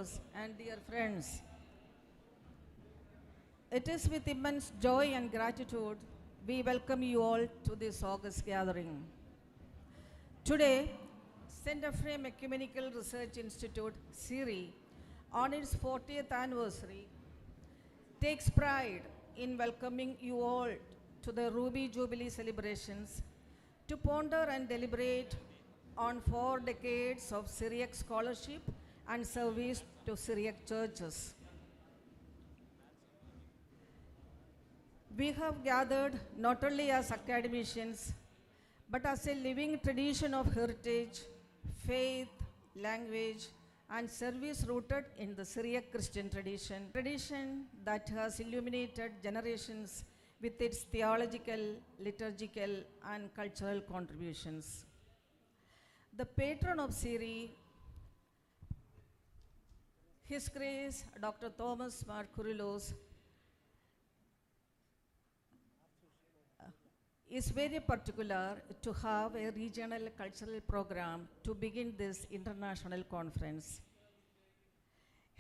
pastors, and dear friends. It is with immense joy and gratitude we welcome you all to this August gathering. Today, St. Ephrem Ecumenical Research Institute, SEERI, on its 40th anniversary, takes pride in welcoming you all to the Ruby Jubilee celebrations to ponder and deliberate on 4 decades of Syriac scholarship and service to Syriac churches. We have gathered not only as academicians, but as a living tradition of heritage, faith, language, and service rooted in the Syriac Christian tradition that has illuminated generations with its theological, liturgical, and cultural contributions. The patron of SEERI, His Grace Dr. Thomas Markurilos, is very particular to have a regional cultural program to begin this international conference.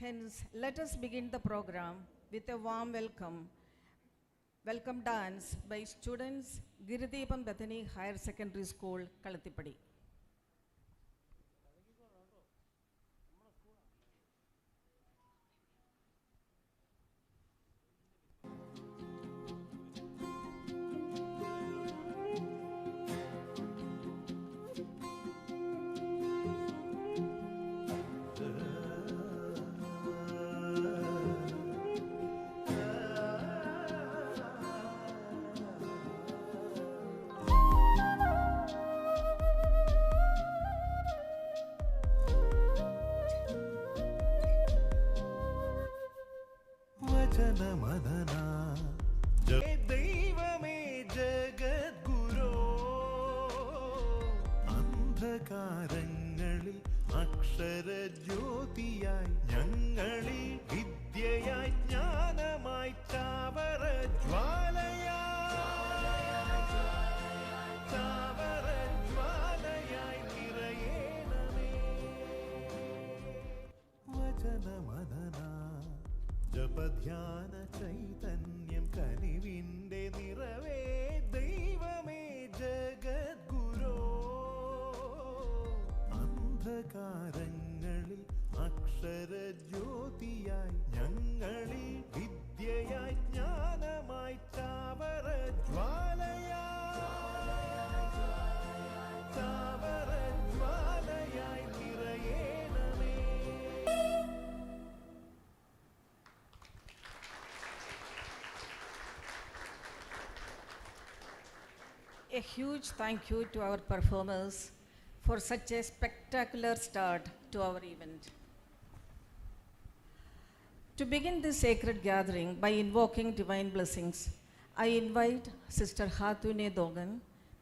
Hence, let us begin the program with a warm welcome dance by students Giridipam Bethany Higher Secondary School, Kalathipadi. ദൈവമേ ജഗദ്ഗുരോ അന്ധകാരങ്ങളിൽ അക്ഷരജ്യോതിയായി ഞങ്ങളിൽ വിദ്യയായി ജ്ഞാനമായി ചാവരജ്വാലയായി നിറയേണമേ വചനമദന ജപധ്യാന ചൈതന്യം കനിവിന്റെ നിറവേ ദൈവമേ ജഗദ്ഗുരോ അന്ധകാരങ്ങളിൽ അക്ഷരജ്യോതിയായി ഞങ്ങളിൽ വിദ്യയായി ജ്ഞാനമായി ചാവരജ്വാലയായി നിറയേണമേ. A huge thank you to our performers for such a spectacular start to our event. To begin this sacred gathering by invoking divine blessings, I invite Sister Hatune Dogan,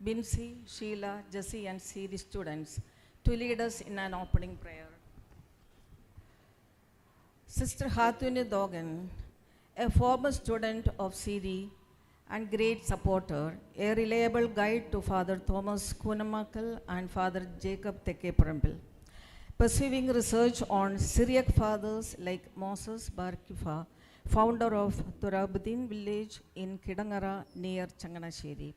Binsi, Sheila, Jessie, and SEERI students to lead us in an opening prayer. Sister Hatune Dogan, a former student of SEERI and great supporter, a reliable guide to Father Thomas Kunamakal and Father Jacob Tekeparambal, pursuing research on Syriac fathers like Moses Bar Kifa, founder of Turabuddin village in Kidangara near Changanasheri.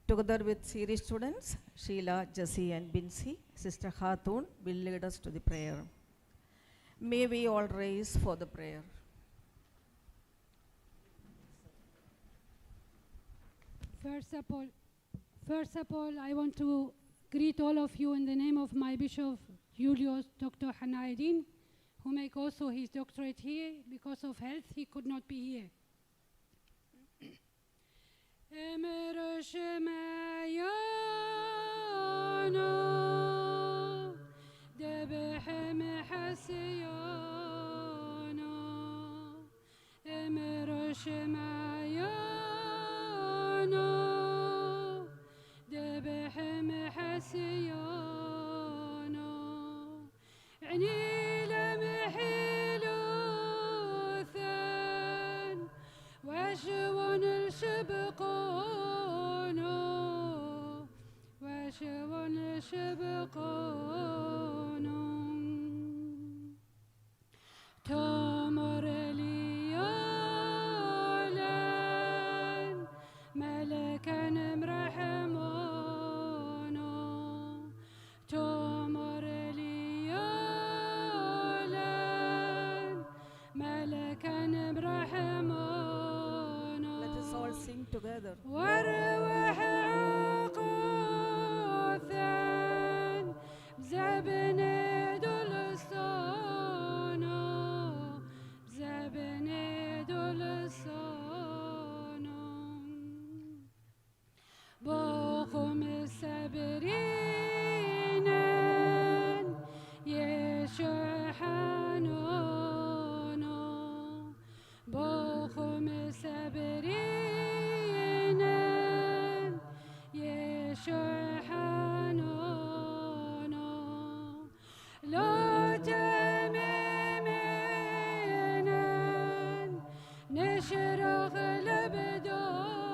Together with SEERI students, Sheila, Jessie, and Binsi, Sister Khatun will lead us to the prayer. May we all rise for the prayer. First of all, I want to greet all of you in the name of my Bishop Julius Dr. Hanaydin, who make also his doctorate here. Because of health, he could not be here. شبق together. وروح عقوثا زبني دلسانو زبني دلسانو بوخم سبرين يشحنونو بوخم سبرين يشحنونو لو تميمينا نشرق لبدونو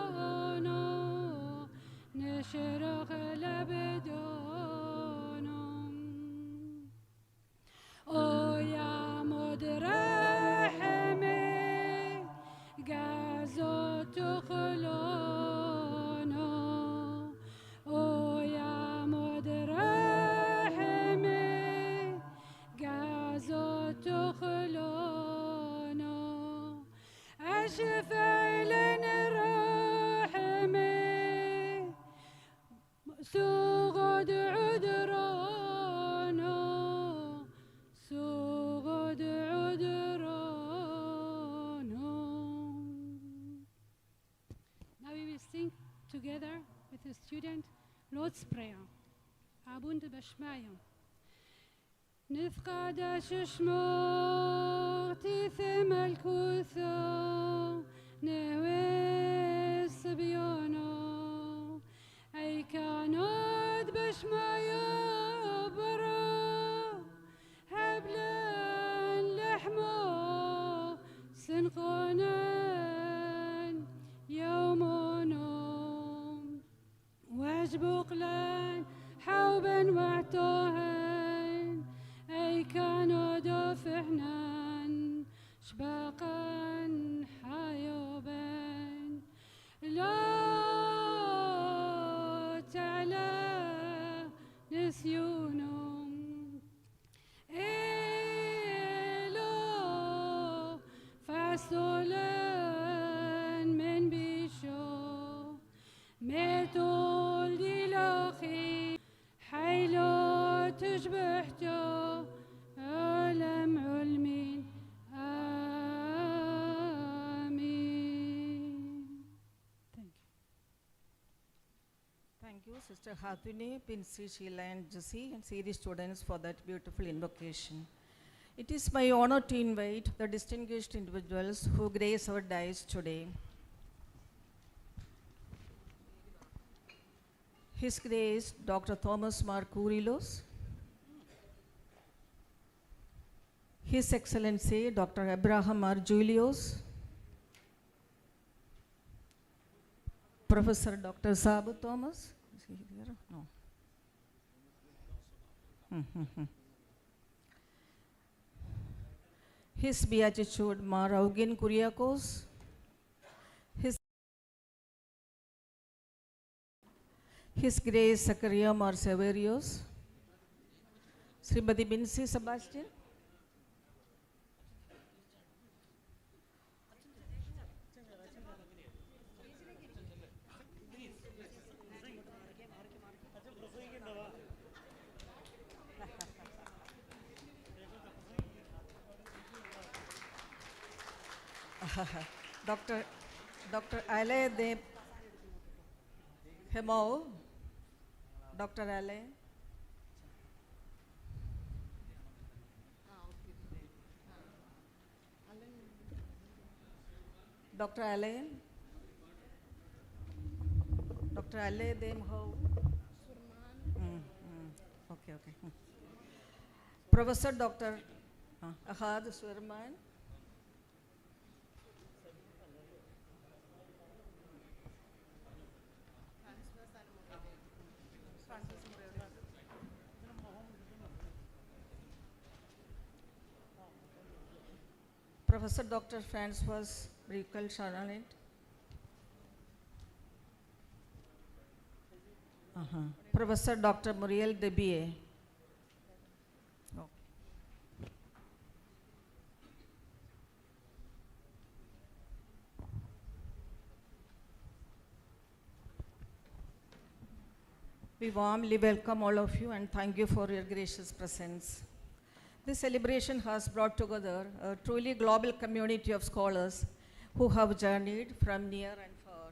نشرق لبدونو او يا مدرحمي قازو تخلونو او يا مدرحمي قازو تخلونو اشفع لنا رحمي سوغد عذرانو سوغد عذرانو. Now we will sing together with the student Lord's Prayer. Abund bashmaya. نفقد ششموتي ثم الكوثو نويس بيونو أي كانت بشمايا برا هبلا لحمو سنقونا يومونو واجبق لن حوبا وعتوهن أي كانوا دفحنا شباقا حيوبا لا تعالى نسيونهم إلو فاصلن من بيشو ميتول دي لوخي حيلو تشبحتو علم علمين آمين. Thank you, Sister Hathune, Pincy, Sheila, and Jessie, and SEERI students for that beautiful invocation. It is my honor to invite the distinguished individuals who grace our dais today. His Grace, Dr. Thomas Markourilos, His Excellency, Dr. Abraham R. Julius, Professor Dr. Sabu Thomas. Is he there? No. His Beatitude Mar Augin Kuriakos, His Grace Zachariah Mar Severios, Srimati Binsi Sebastian, Dr. Ale de Hemo, Dr. Ale, Dr. Ale, Dr. Ale de Hemo, okay. Professor Dr. Ahad Surman, Professor Dr. Francois Brical Charlotte, Professor Dr. Muriel Debier. We warmly welcome all of you and thank you for your gracious presence. This celebration has brought together a truly global community of scholars who have journeyed from near and far.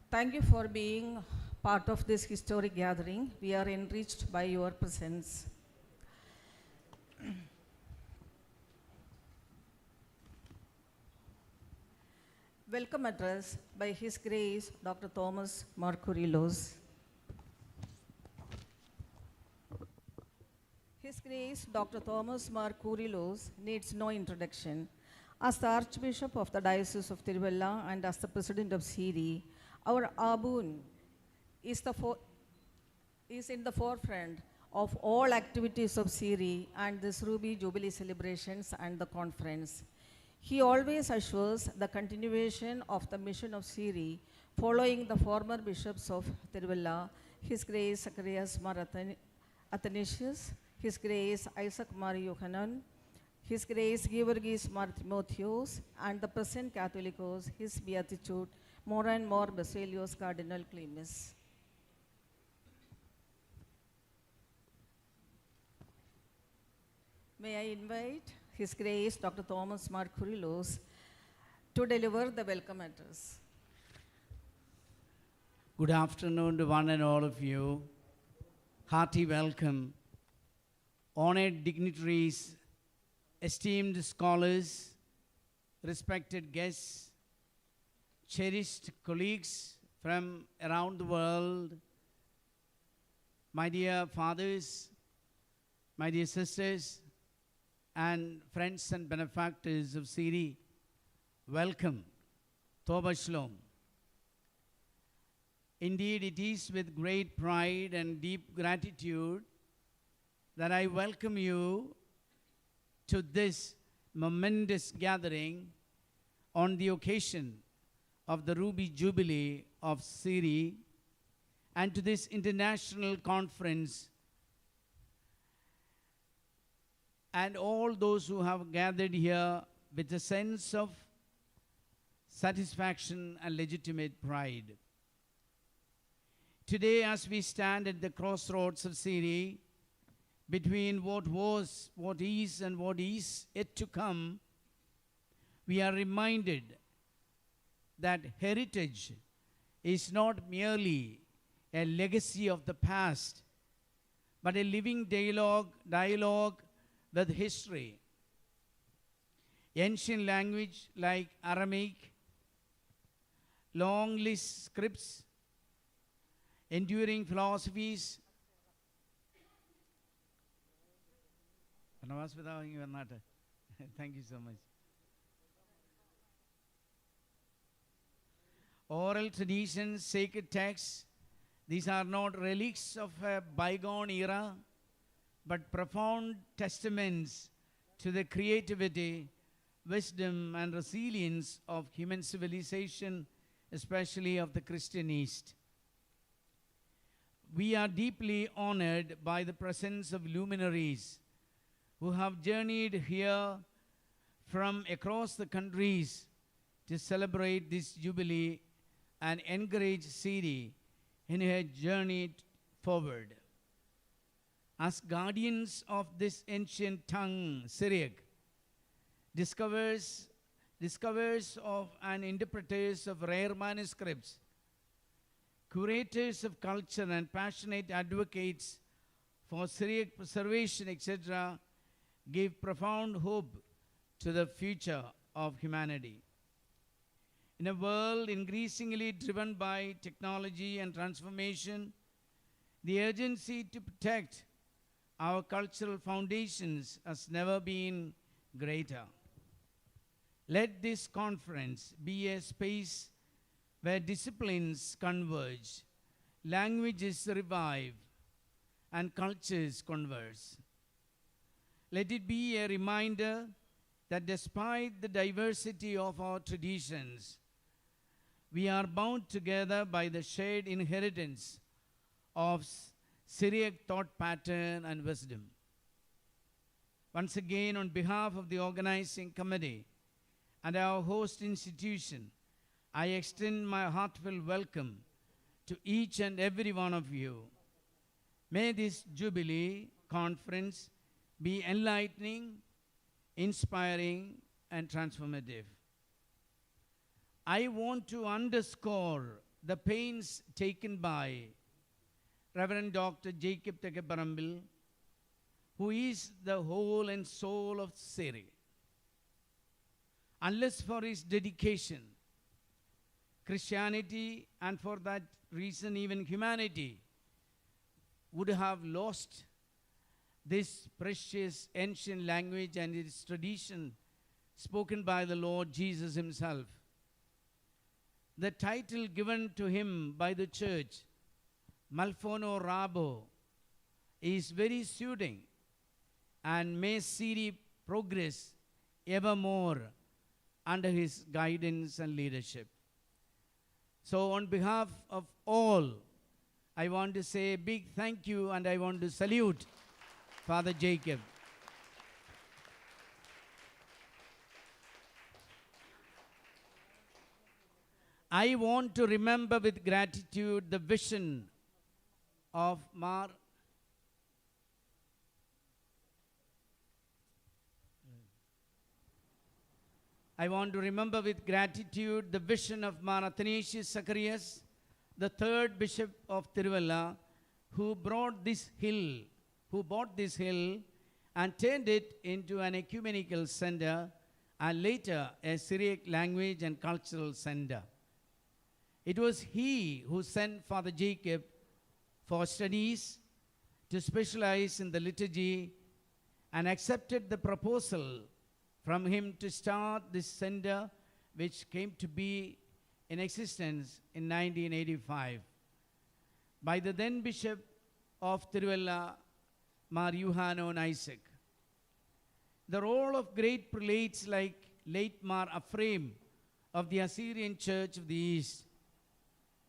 Thank you for being part of this historic gathering. We are enriched by your presence. Welcome address by His Grace Dr. Thomas Markourelos. His Grace Dr. Thomas Markourelos needs no introduction. As the Archbishop of the Diocese of Tiruvalla and as the President of SEERI, our Abun is in the forefront of all activities of SEERI and this Ruby Jubilee celebrations and the conference. He always assures the continuation of the mission of SEERI, following the former bishops of Tiruvalla, His Grace Zacharias Mar Athanasius, His Grace Isaac Mar Yohanan, His Grace Georgis Mar Timotheos, and the present Catholicos, His Beatitude more and more Basilios Cardinal Clemis. May I invite His Grace Dr. Thomas Markourelos to deliver the welcome address. Good afternoon to one and all of you. Hearty welcome. Honored dignitaries, esteemed scholars, respected guests, cherished colleagues from around the world, my dear fathers, my dear sisters, and friends and benefactors of SEERI, welcome. Toba Shalom. Indeed, it is with great pride and deep gratitude that I welcome you to this momentous gathering on the occasion of the Ruby Jubilee of SEERI and to this international conference, and all those who have gathered here with a sense of satisfaction and legitimate pride. Today, as we stand at the crossroads of SEERI, between what was, what is, and what is yet to come, we are reminded that heritage is not merely a legacy of the past, but a living dialogue with history. Ancient language like Aramaic, long list scripts, enduring philosophies. Thank you so much. Oral traditions, sacred texts, these are not relics of a bygone era, but profound testaments to the creativity, wisdom, and resilience of human civilization, especially of the Christian East. We are deeply honored by the presence of luminaries who have journeyed here from across the countries to celebrate this Jubilee and encourage SEERI in her journey forward. As guardians of this ancient tongue, Syriac, discoverers of and interpreters of rare manuscripts, curators of culture and passionate advocates for Syriac preservation, etc., give profound hope to the future of humanity. In a world increasingly driven by technology and transformation, the urgency to protect our cultural foundations has never been greater. Let this conference be a space where disciplines converge, languages revive, and cultures converse. Let it be a reminder that despite the diversity of our traditions, we are bound together by the shared inheritance of Syriac thought pattern and wisdom. Once again, on behalf of the organizing committee and our host institution, I extend my heartfelt welcome to each and every one of you. May this Jubilee conference be enlightening, inspiring, and transformative. I want to underscore the pains taken by Reverend Dr. Jacob Tekeparambil, who is the whole and soul of SEERI. Unless for his dedication, Christianity, and for that reason even humanity, would have lost this precious ancient language and its tradition spoken by the Lord Jesus himself. The title given to him by the church, Malfono Rabo, is very suiting, and may SEERI progress evermore under his guidance and leadership. So on behalf of all, I want to say a big thank you, and I want to salute Father Jacob. I want to remember with gratitude the vision of I want to remember with gratitude the vision of Mar Athanasius Zacharias, the third bishop of Tiruvalla, who bought this hill and turned it into an ecumenical center and later a Syriac language and cultural center. It was he who sent Father Jacob for studies to specialize in the liturgy and accepted the proposal from him to start this center, which came to be in existence in 1985 by the then Bishop of Tiruvalla, Mar Yohanan Isaac. The role of great prelates like late Mar Ephrem of the Assyrian Church of the East,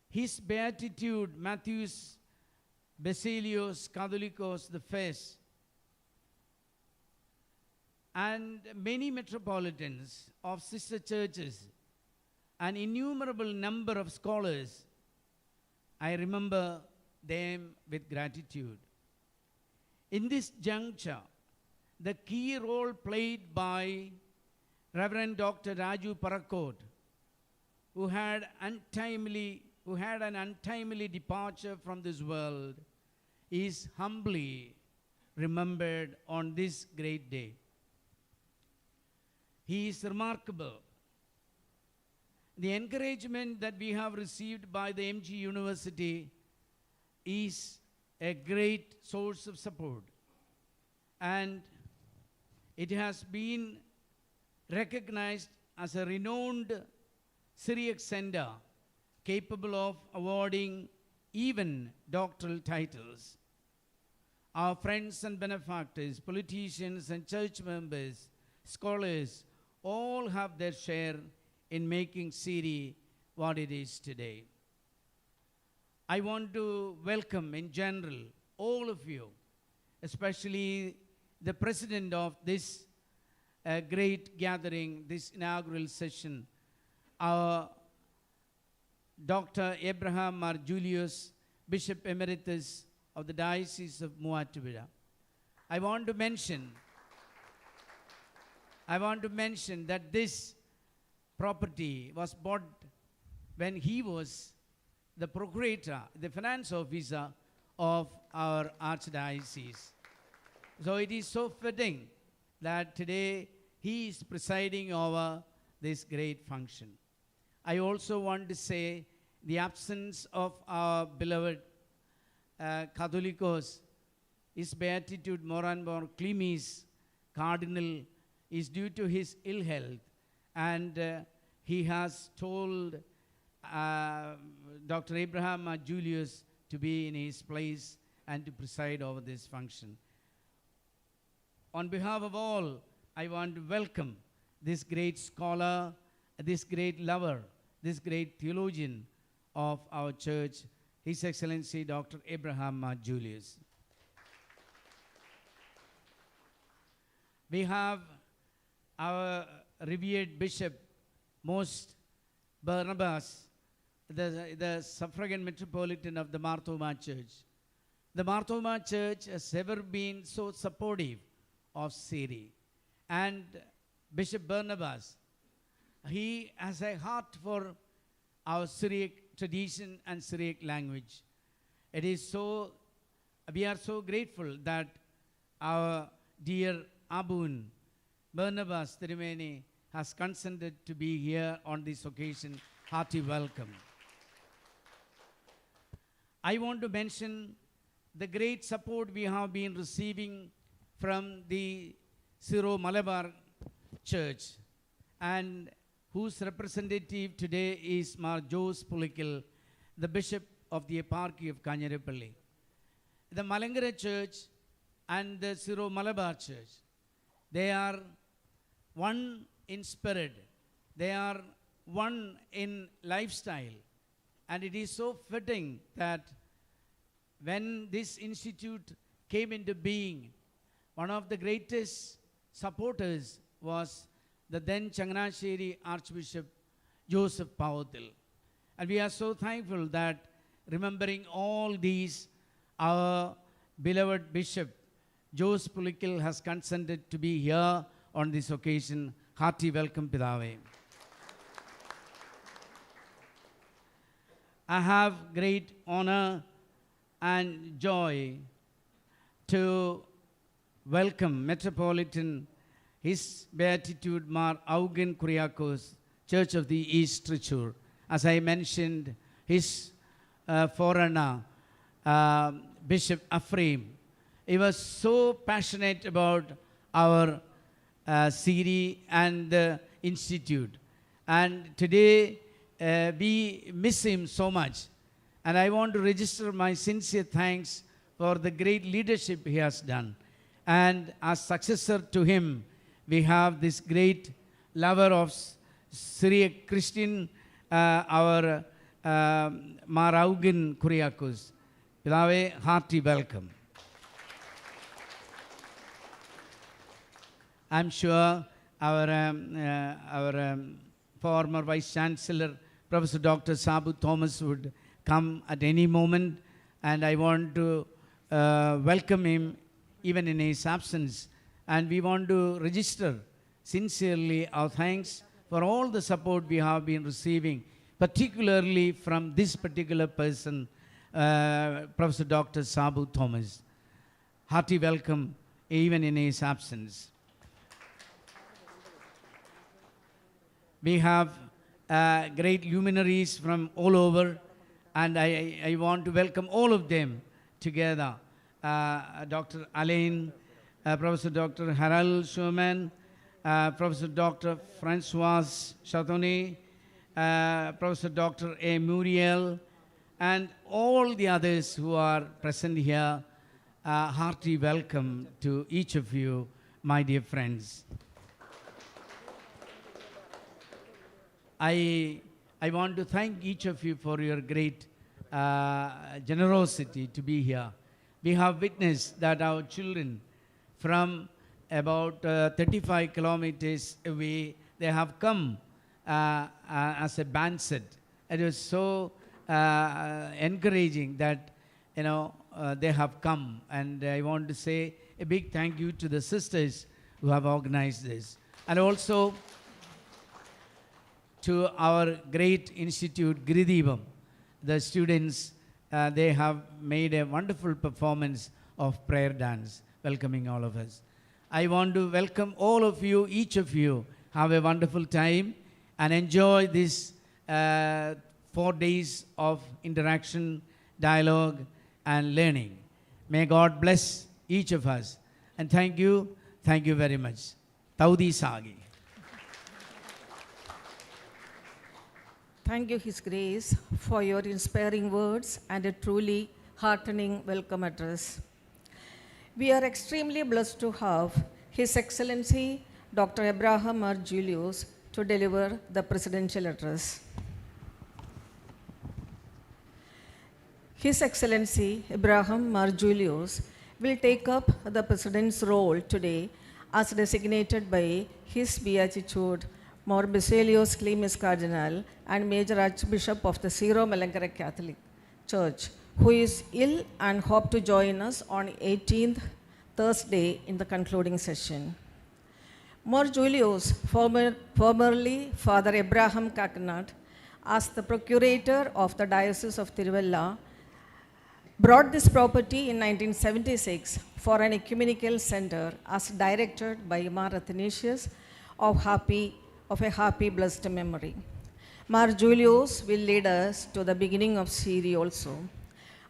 his Beatitude Matthews Basilios Catholicos I, and many metropolitans of sister churches, an innumerable number of scholars, I remember them with gratitude. In this juncture, the key role played by Reverend Dr. Raju Parakot, who had an untimely departure from this world, is humbly remembered on this great day. He is remarkable. The encouragement that we have received by the MG University is a great source of support, and it has been recognized as a renowned Syriac center capable of awarding even doctoral titles. Our friends and benefactors, politicians and church members, scholars, all have their share in making SEERI what it is today. I want to welcome in general all of you, especially the president of this great gathering, this inaugural session, our Dr. Abraham Mar Julius, Bishop Emeritus of the Diocese of Muatuvira. I want to mention that this property was bought when he was the procurator, the finance officer of our archdiocese. So it is so fitting that today he is presiding over this great function. I also want to say the absence of our beloved Catholicos, his Beatitude Moranbor Klimis Cardinal, is due to his ill health, and he has told Dr. Abraham Julius to be in his place and to preside over this function. On behalf of all, I want to welcome this great scholar, this great lover, this great theologian of our church, His Excellency Dr. Abraham Julius. We have our revered Bishop, Most Barnabas, the suffragan metropolitan of the Marthoma Church. The Marthoma Church has ever been so supportive of SEERI. And Bishop Barnabas, he has a heart for our Syriac tradition and Syriac language. It is so, we are so grateful that our dear Abun Barnabas Tirumeni has consented to be here on this occasion. Hearty welcome. I want to mention the great support we have been receiving from the Syro Malabar Church, and whose representative today is Mar Jose Pulikil, the Bishop of the Eparchy of Kanyarapalli. The Malankara Church and the Syro Malabar Church, they are one in spirit, they are one in lifestyle, and it is so fitting that when this institute came into being, one of the greatest supporters was the then Changanasheri Archbishop Joseph Pavathil. And we are so thankful that, remembering all these, our beloved Bishop Jose Pulikil has consented to be here on this occasion. Hearty welcome, Pidave. I have great honor and joy to welcome Metropolitan His Beatitude Mar Augen Kuriakos, Church of the East Trichur. As I mentioned, his forerunner, Bishop Ephrem, he was so passionate about our SEERI and the Institute. And today, we miss him so much. And I want to register my sincere thanks for the great leadership he has done. And as successor to him, we have this great lover of Syriac Christian, our Mar Augen Kuriakos. Pilave, hearty welcome. I'm sure our former Vice Chancellor, Professor Dr. Sabu Thomas, would come at any moment, and I want to welcome him even in his absence. And we want to register sincerely our thanks for all the support we have been receiving, particularly from this particular person, Professor Dr. Sabu Thomas. Hearty welcome even in his absence. We have great luminaries from all over, and I want to welcome all of them together. Dr. Alain, Professor Dr. Harold Schumann, Professor Dr. Francois Chatonnet, Professor Dr. A. Muriel, and all the others who are present here. Hearty welcome to each of you, my dear friends. I want to thank each of you for your great generosity to be here. We have witnessed that our children from about 35 kilometers away, they have come as a band set. It was so encouraging that, you know, they have come. And I want to say a big thank you to the sisters who have organized this. And also to our great institute, Giridibam, the students, they have made a wonderful performance of prayer dance, welcoming all of us. I want to welcome all of you, each of you. Have a wonderful time and enjoy this 4 days of interaction, dialogue, and learning. May God bless each of us. And thank you very much. Taudi Sagi. Thank you, His Grace, for your inspiring words and a truly heartening welcome address. We are extremely blessed to have His Excellency Dr. Abraham R. Julius to deliver the presidential address. His Excellency Abraham R. Julius will take up the President's role today as designated by His Beatitude More Basilios Clemis Cardinal and Major Archbishop of the Malankara Catholic Church, who is ill and hope to join us on 18th Thursday in the concluding session. More Julius, formerly Father Abraham Kakanat, as the procurator of the Diocese of Tiruvalla, brought this property in 1976 for an ecumenical center as directed by Mar Athanasius of a happy blessed memory. Mar Julius will lead us to the beginning of SEERI also.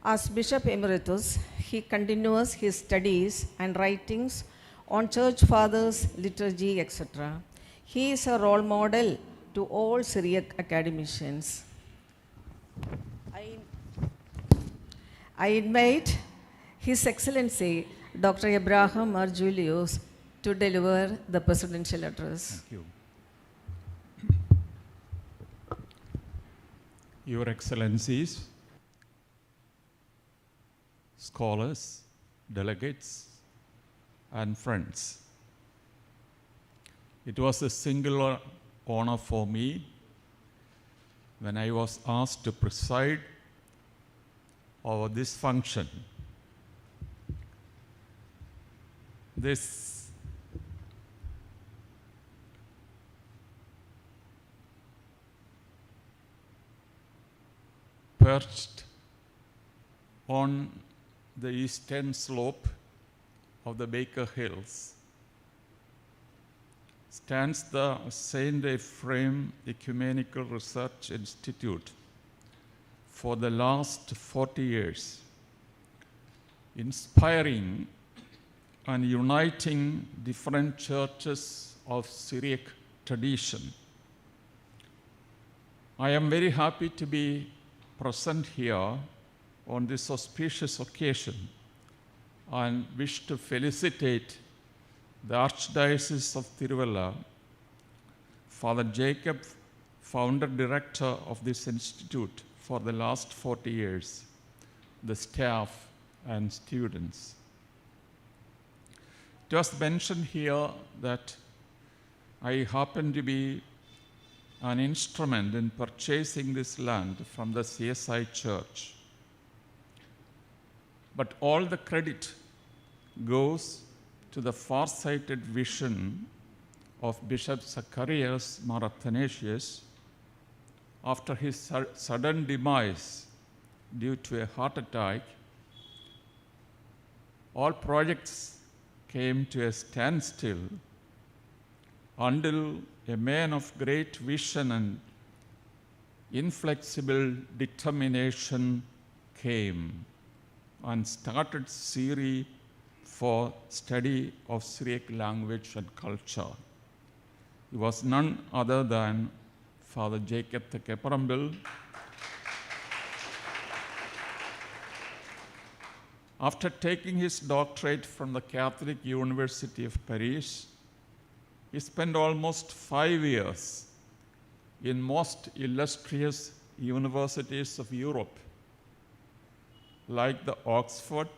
As Bishop Emeritus, he continues his studies and writings on church fathers, liturgy, etc. He is a role model to all Syriac academicians. I invite His Excellency Dr. Abraham R. Julius to deliver the presidential address. Thank you. Your Excellencies, scholars, delegates, and friends. It was a singular honor for me when I was asked to preside over this function. This perched on the eastern slope of the Baker Hills stands the St. Ephrem Ecumenical Research Institute for the last 40 years, inspiring and uniting different churches of Syriac tradition. I am very happy to be present here on this auspicious occasion and wish to felicitate the Archdiocese of Tiruvalla, Father Jacob, founder director of this institute for the last 40 years, the staff and students. It was mentioned here that I happen to be an instrument in purchasing this land from the CSI Church. But all the credit goes to the far-sighted vision of Bishop Zacharias Mar Athanasius after his sudden demise due to a heart attack. All projects came to a standstill until a man of great vision and inflexible determination came and started SEERI for study of Syriac language and culture. He was none other than Father Jacob the Keparambil. After taking his doctorate from the Catholic University of Paris, he spent almost 5 years in most illustrious universities of Europe, like the Oxford,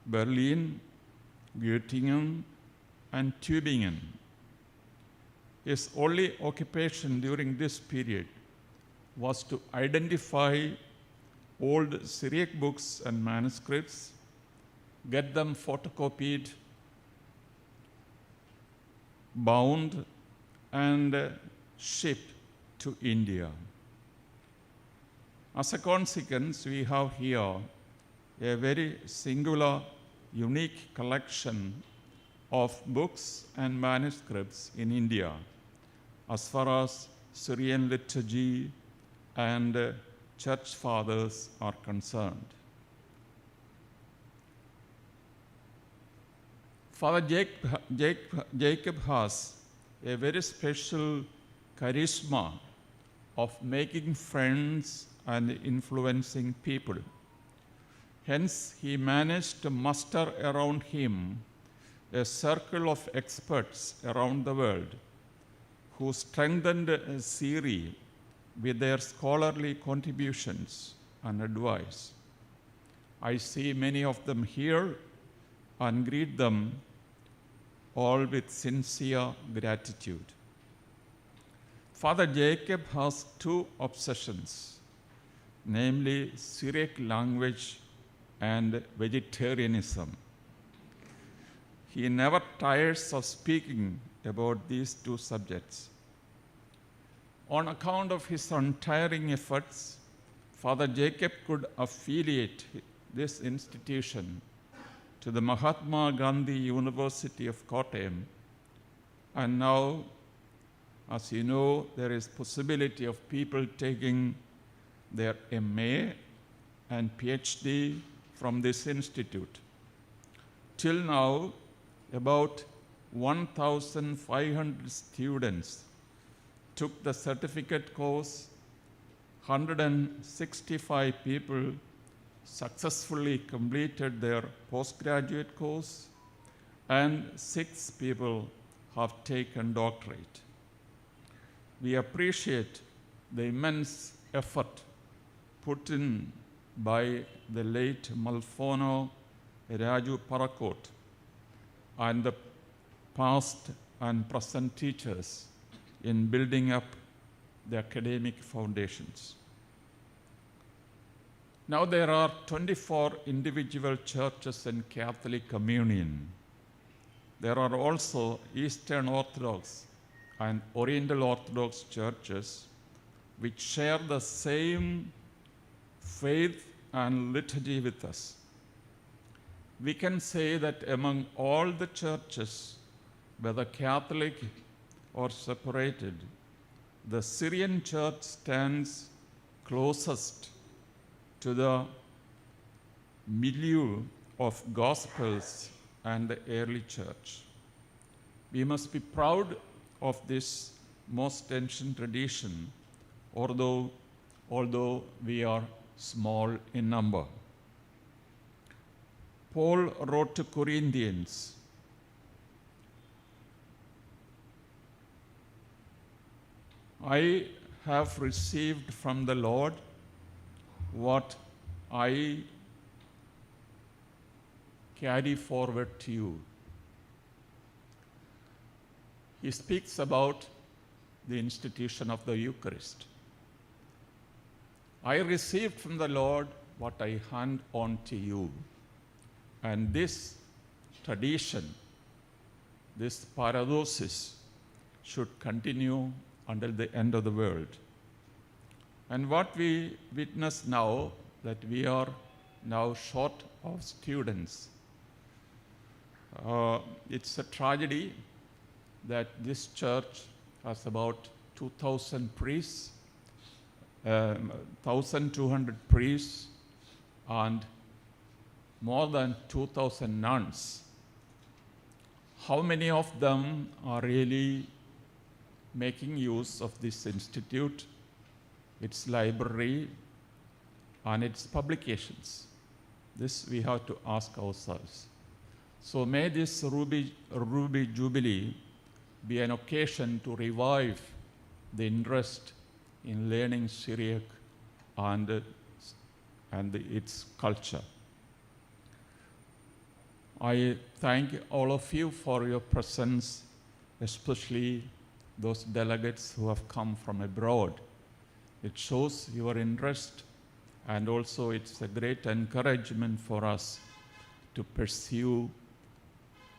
Berlin, Göttingen, and Tübingen. His only occupation during this period was to identify old Syriac books and manuscripts, get them photocopied, bound, and shipped to India. As a consequence, we have here a very singular, unique collection of books and manuscripts in India as far as Syrian liturgy and church fathers are concerned. Father Jacob has a very special charisma of making friends and influencing people. Hence, he managed to muster around him a circle of experts around the world who strengthened SEERI with their scholarly contributions and advice. I see many of them here and greet them all with sincere gratitude. Father Jacob has two obsessions, namely Syriac language and vegetarianism. He never tires of speaking about these two subjects. On account of his untiring efforts, Father Jacob could affiliate this institution to the Mahatma Gandhi University of Kottayam, and now, as you know, there is possibility of people taking their MA and PhD from this institute. Till now, about 1,500 students took the certificate course, 165 people successfully completed their postgraduate course, and 6 people have taken doctorate. We appreciate the immense effort put in by the late Malfono Raju Parakot and the past and present teachers in building up the academic foundations. Now there are 24 individual churches in Catholic Communion. There are also Eastern Orthodox and Oriental Orthodox churches which share the same faith and liturgy with us. We can say that among all the churches, whether Catholic or separated, the Syrian church stands closest to the milieu of Gospels and the early church. We must be proud of this most ancient tradition, although we are small in number. Paul wrote to Corinthians, I have received from the Lord what I carry forward to you. He speaks about the institution of the Eucharist. I received from the Lord what I hand on to you. And this tradition, this paradosis, should continue until the end of the world. And what we witness now, that we are now short of students, it's a tragedy that this church has about 2,000 priests, 1,200 priests, and more than 2,000 nuns. How many of them are really making use of this institute, its library, and its publications? This we have to ask ourselves. So may this Ruby Jubilee be an occasion to revive the interest in learning Syriac and its culture. I thank all of you for your presence, especially those delegates who have come from abroad. It shows your interest, and also it's a great encouragement for us to pursue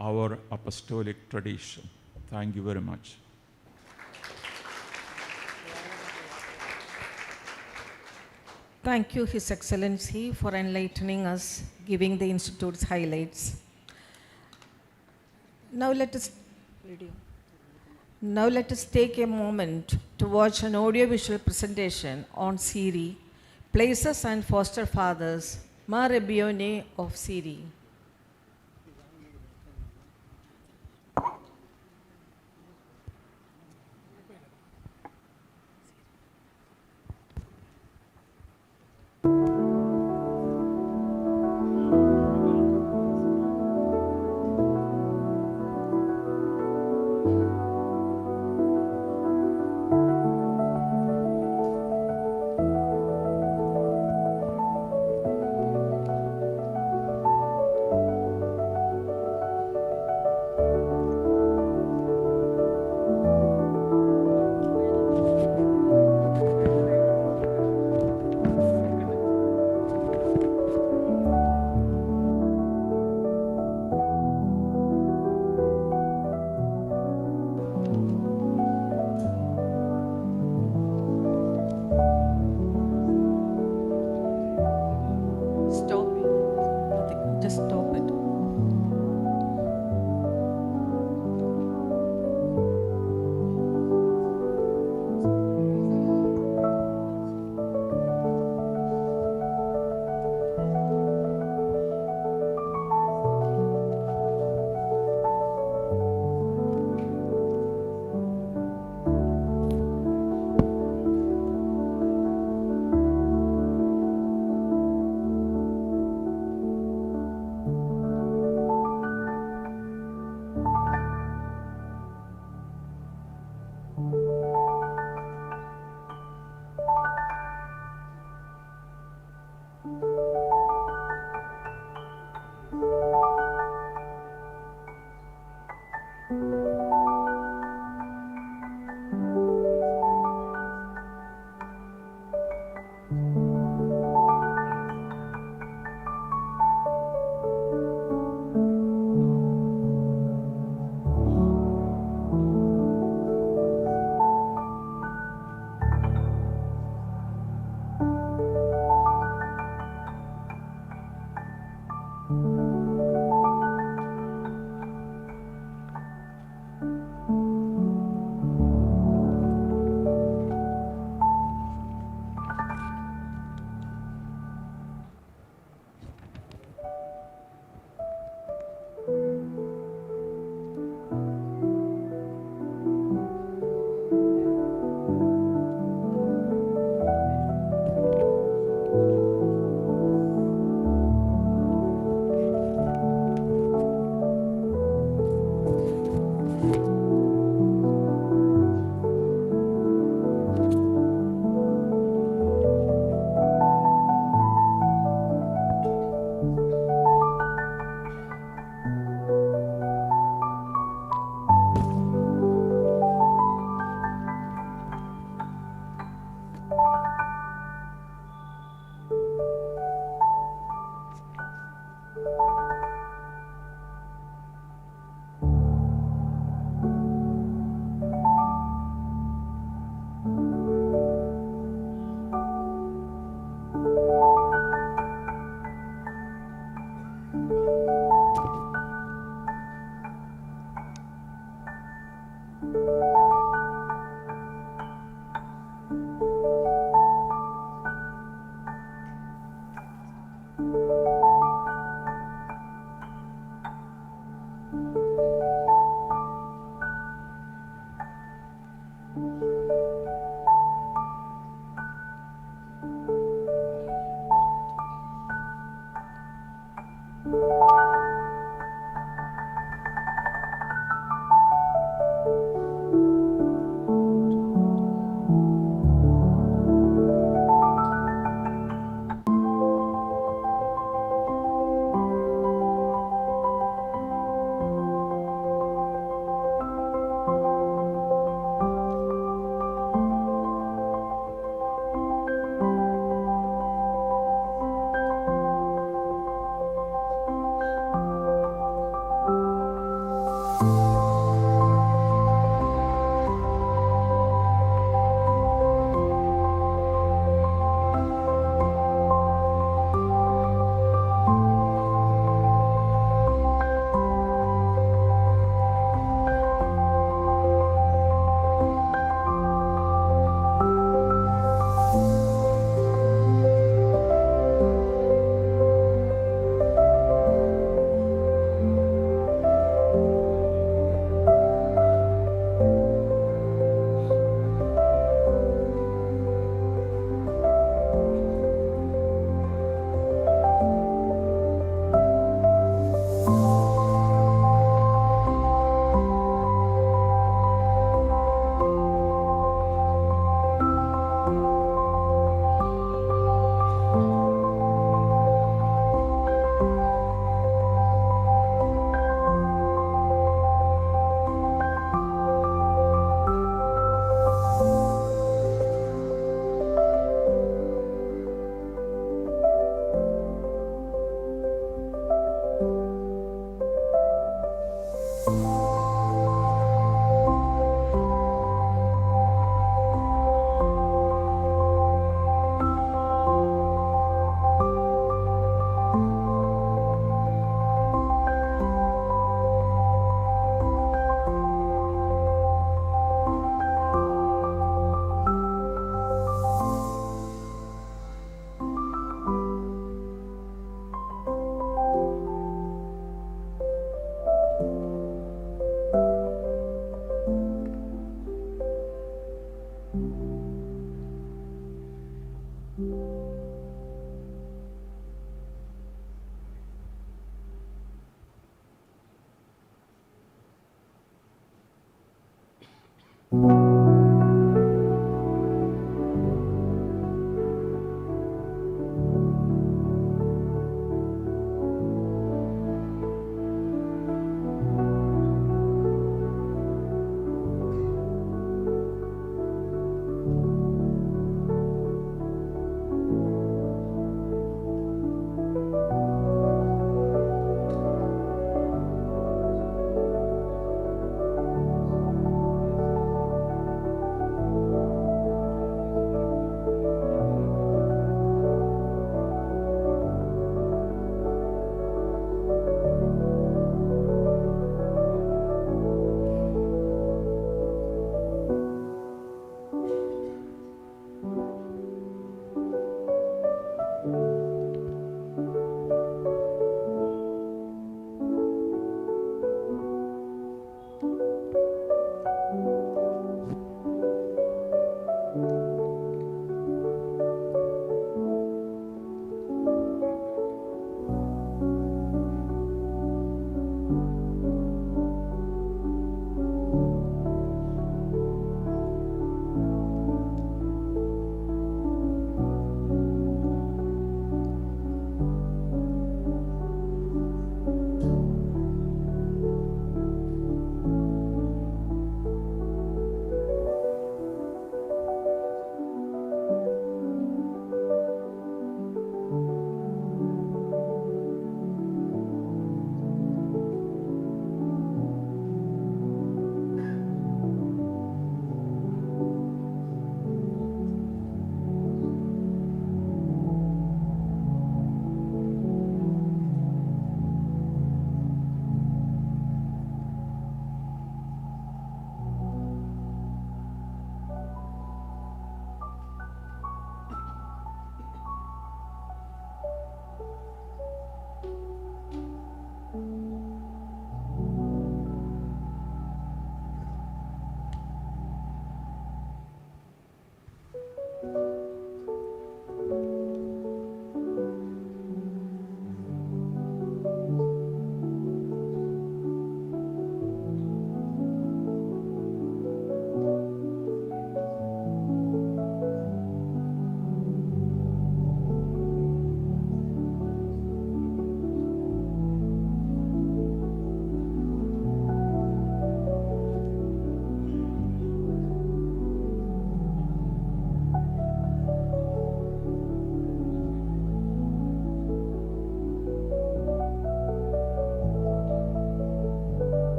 our apostolic tradition. Thank you very much. Thank you, His Excellency, for enlightening us, giving the Institute's highlights. Now let us take a moment to watch an audiovisual presentation on SEERI, Places and Foster Fathers, Ma Rebione of SEERI.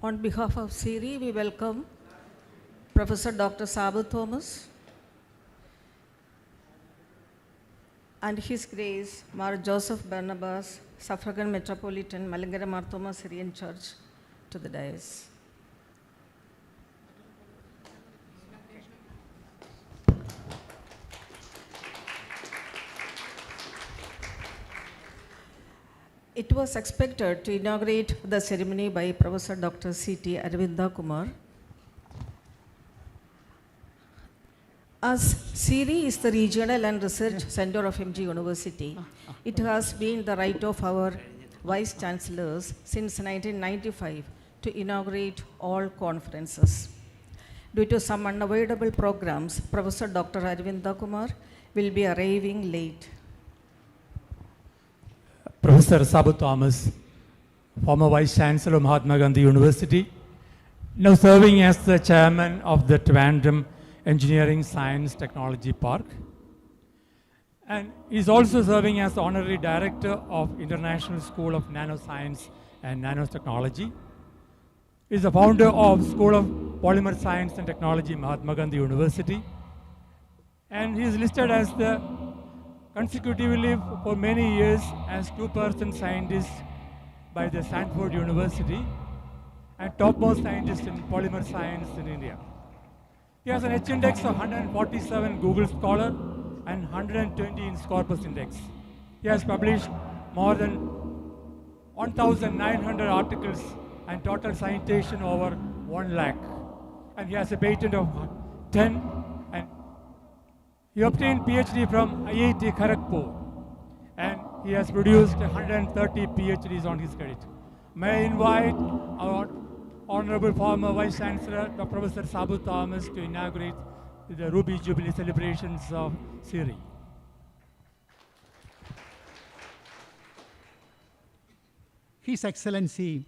On behalf of SEERI, we welcome Professor Dr. Sabu Thomas, and His Grace, Mar Joseph Barnabas, Suffragan Metropolitan, Malankara Marthoma Syrian Church, to the dais. It was expected to inaugurate the ceremony by Professor Dr. C.T. Aravinda Kumar. As SEERI is the regional and research center of MG University, it has been the right of our Vice Chancellors since 1995 to inaugurate all conferences. Due to some unavoidable programs, Professor Dr. Aravinda Kumar will be arriving late. Professor Sabu Thomas, former Vice Chancellor of Mahatma Gandhi University, now serving as the chairman of the Trivandrum Engineering Science Technology Park. And is also serving as the honorary director of International School of Nanoscience and Nanotechnology. Is the founder of School of Polymer Science and Technology, Mahatma Gandhi University. And he is listed as the consecutively for many years as 2% scientist by the Stanford University and topmost scientist in polymer science in India. He has an H-index of 147 Google Scholar and 120 in Scopus Index. He has published more than 1,900 articles and total citation over 1 lakh. And he has a patent of 10, and he obtained PhD from IIT Kharagpur, and he has produced 130 PhDs on his credit. May I invite our Honorable former Vice Chancellor, Dr. Professor Sabu Thomas, to inaugurate the Ruby Jubilee celebrations of SEERI. His Excellency,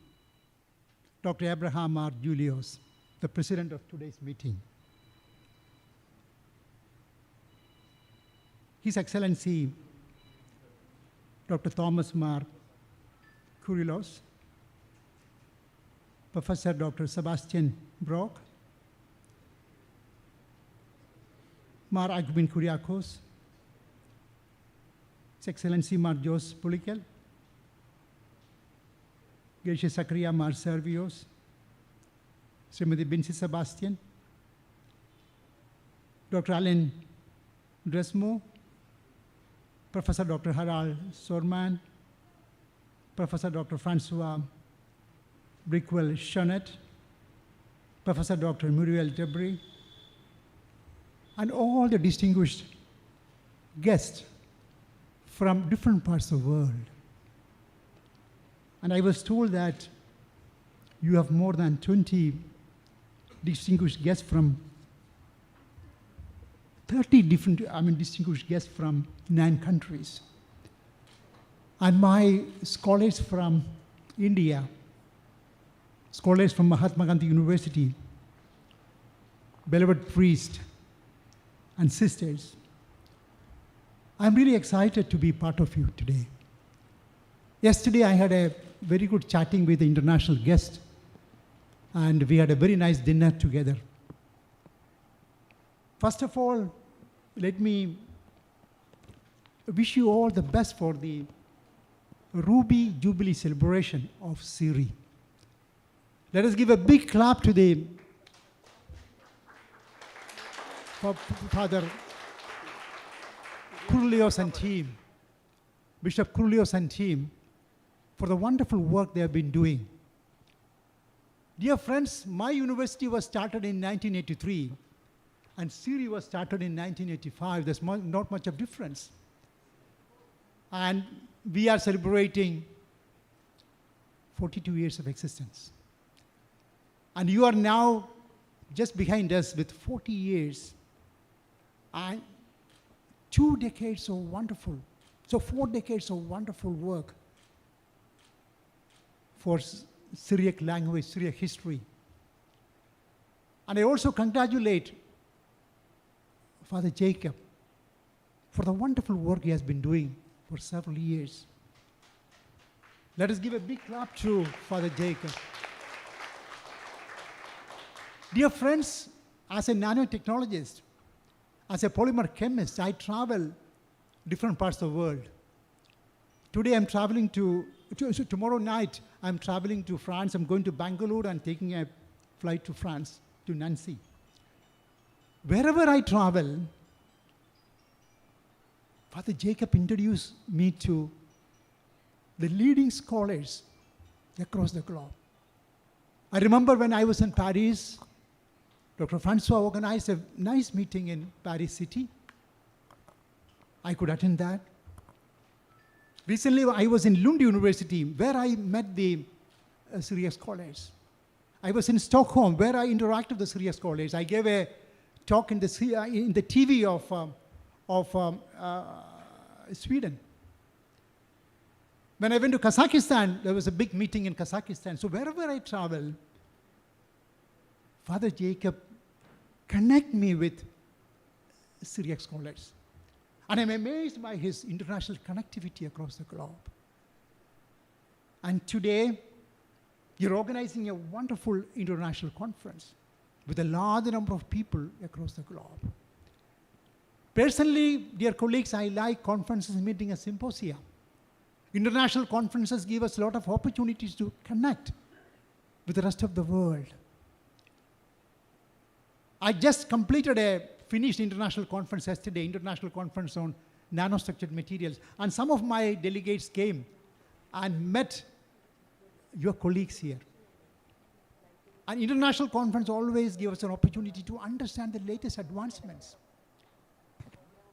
Dr. Abraham R. Julius, the President of today's meeting. His Excellency, Dr. Thomas Mar Kurilos, Professor Dr. Sebastian Brock, Mar Agubin Kuriakos, His Excellency Mar Jos Pulikel, Geshe Sakria Mar Servios, Srimati Binsi Sebastian, Dr. Alan Dresmo, Professor Dr. Harald Sorman, Professor Dr. Francois Brickwell Chonet, Professor Dr. Muriel Debris, and all the distinguished guests from different parts of the world. And I was told that you have more than 20 distinguished guests from 30 different, distinguished guests from 9 countries. And my scholars from India, scholars from Mahatma Gandhi University, beloved priests and sisters, I'm really excited to be part of you today. Yesterday I had a very good chatting with the international guest, and we had a very nice dinner together. First of all, let me wish you all the best for the Ruby Jubilee celebration of SEERI. Let us give a big clap to the Father Kurlios and team, Bishop Kurlios and team, for the wonderful work they have been doing. Dear friends, my university was started in 1983, and SEERI was started in 1985. There's not much of difference. And we are celebrating 42 years of existence. And you are now just behind us with 40 years and 2 decades of wonderful, so 4 decades of wonderful work for Syriac language, Syriac history. And I also congratulate Father Jacob for the wonderful work he has been doing for several years. Let us give a big clap to Father Jacob. Dear friends, as a nanotechnologist, as a polymer chemist, I travel different parts of the world. Today I'm traveling so tomorrow night I'm traveling to France. I'm going to Bangalore and taking a flight to France, to Nancy. Wherever I travel, Father Jacob introduced me to the leading scholars across the globe. I remember when I was in Paris, Dr. Francois organized a nice meeting in Paris city. I could attend that. Recently, I was in Lund University, where I met the Syriac scholars. I was in Stockholm, where I interacted with the Syriac scholars. I gave a talk in the TV of Sweden. When I went to Kazakhstan, there was a big meeting in Kazakhstan. So wherever I travel, Father Jacob connect me with Syriac scholars. And I'm amazed by his international connectivity across the globe. And today, you're organizing a wonderful international conference with a large number of people across the globe. Personally, dear colleagues, I like conferences, meeting, and symposia. International conferences give us a lot of opportunities to connect with the rest of the world. I just completed a finished international conference yesterday, international conference on nanostructured materials. And some of my delegates came and met your colleagues here. An international conference always gives us an opportunity to understand the latest advancements.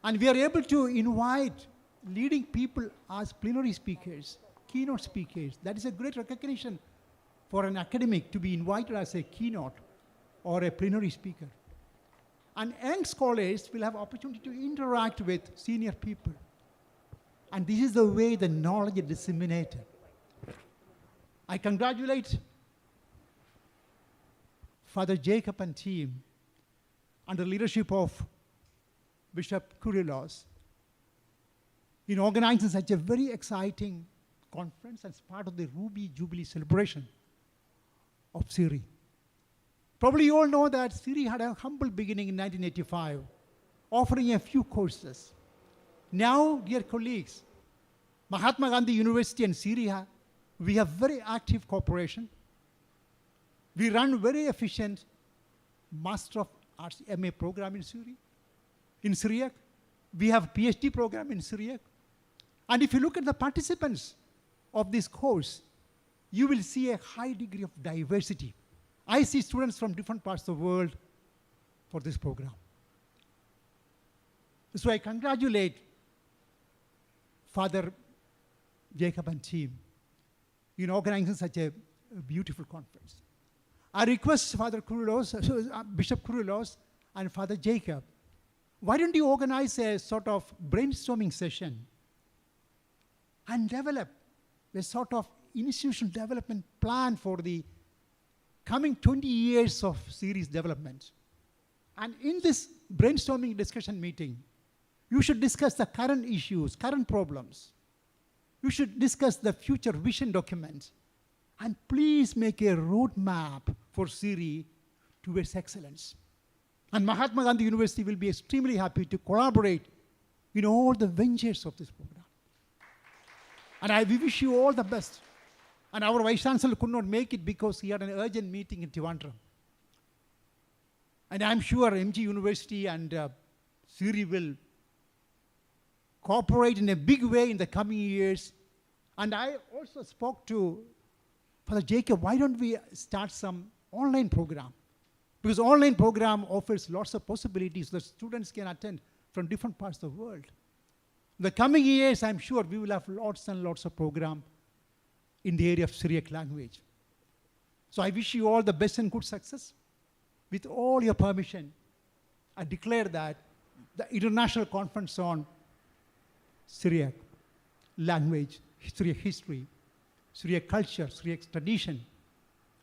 And we are able to invite leading people as plenary speakers, keynote speakers. That is a great recognition for an academic to be invited as a keynote or a plenary speaker. And young scholars will have opportunity to interact with senior people. And this is the way the knowledge is disseminated. I congratulate Father Jacob and team under the leadership of Bishop Kyrillos in organizing such a very exciting conference as part of the Ruby Jubilee celebration of SEERI. Probably you all know that SEERI had a humble beginning in 1985, offering a few courses. Now, dear colleagues, Mahatma Gandhi University and SEERI, we have very active cooperation. We run very efficient Master of Arts MA program in SEERI. In Syriac, we have PhD program in Syriac. And if you look at the participants of this course, you will see a high degree of diversity. I see students from different parts of the world for this program. So I congratulate Father Jacob and team in organizing such a beautiful conference. I request Father Kyrillos, Bishop Kyrillos and Father Jacob, why don't you organize a sort of brainstorming session and develop a sort of institutional development plan for the coming 20 years of SEERI's development. And in this brainstorming discussion meeting, you should discuss the current issues, current problems. You should discuss the future vision document. And please make a roadmap for SEERI towards excellence. And Mahatma Gandhi University will be extremely happy to collaborate in all the ventures of this program. And we wish you all the best. And our Vice Chancellor could not make it because he had an urgent meeting in Trivandrum. And I'm sure MG University and SEERI will cooperate in a big way in the coming years. And I also spoke to Father Jacob, why don't we start some online program? Because online program offers lots of possibilities that students can attend from different parts of the world. In the coming years, I'm sure we will have lots and lots of program in the area of Syriac language. So I wish you all the best and good success. With all your permission, I declare that the International Conference on Syriac language, Syriac history, Syriac culture, Syriac tradition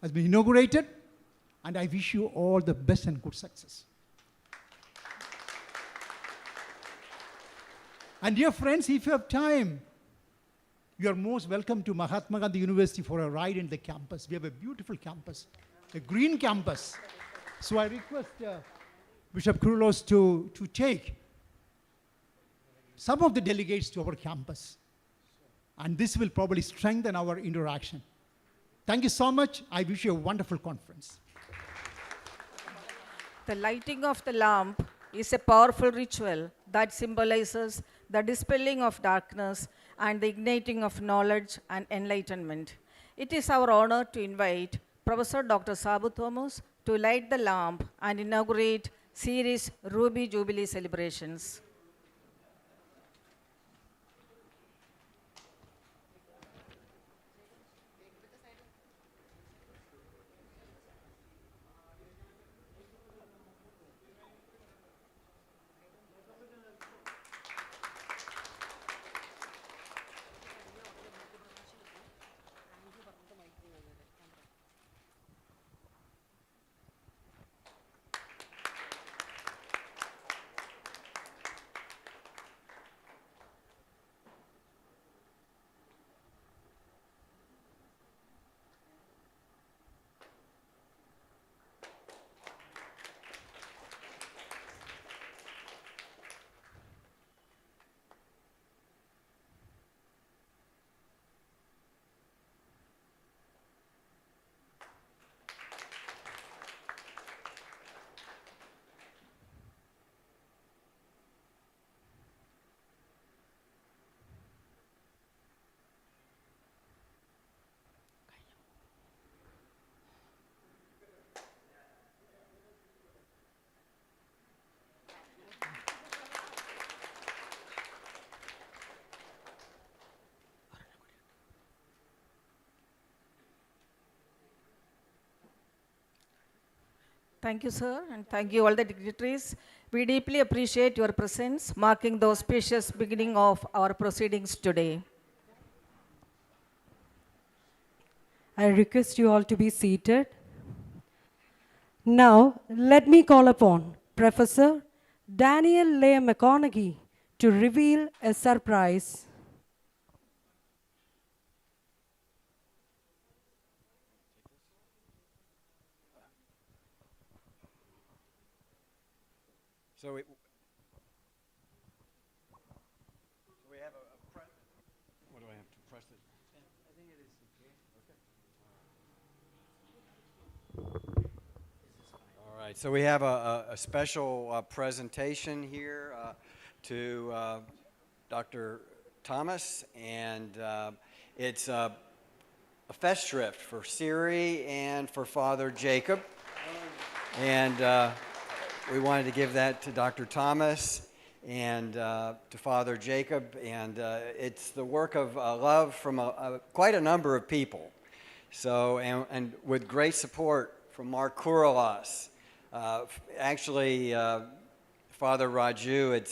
has been inaugurated, and I wish you all the best and good success. And dear friends, if you have time, you are most welcome to Mahatma Gandhi University for a ride in the campus. We have a beautiful campus, a green campus. So I request Bishop Kyrillos to take some of the delegates to our campus. And this will probably strengthen our interaction. Thank you so much. I wish you a wonderful conference. The lighting of the lamp is a powerful ritual that symbolizes the dispelling of darkness and the igniting of knowledge and enlightenment. It is our honor to invite Professor Dr. Sabu Thomas to light the lamp and inaugurate SEERI's Ruby Jubilee celebrations. Thank you, sir, and thank you all the dignitaries. We deeply appreciate your presence, marking the auspicious beginning of our proceedings today. I request you all to be seated. Now, let me call upon Professor Daniel Leigh McConaughey to reveal a surprise. So we have a press. What do I have to press it? I think it is okay. All right. So we have a special presentation here to Dr. Thomas, and it's a festschrift for SEERI and for Father Jacob, and we wanted to give that to Dr. Thomas and to Father Jacob, and it's the work of love from quite a number of people. So, and with great support from Mark Kouralas. Actually, Father Raju had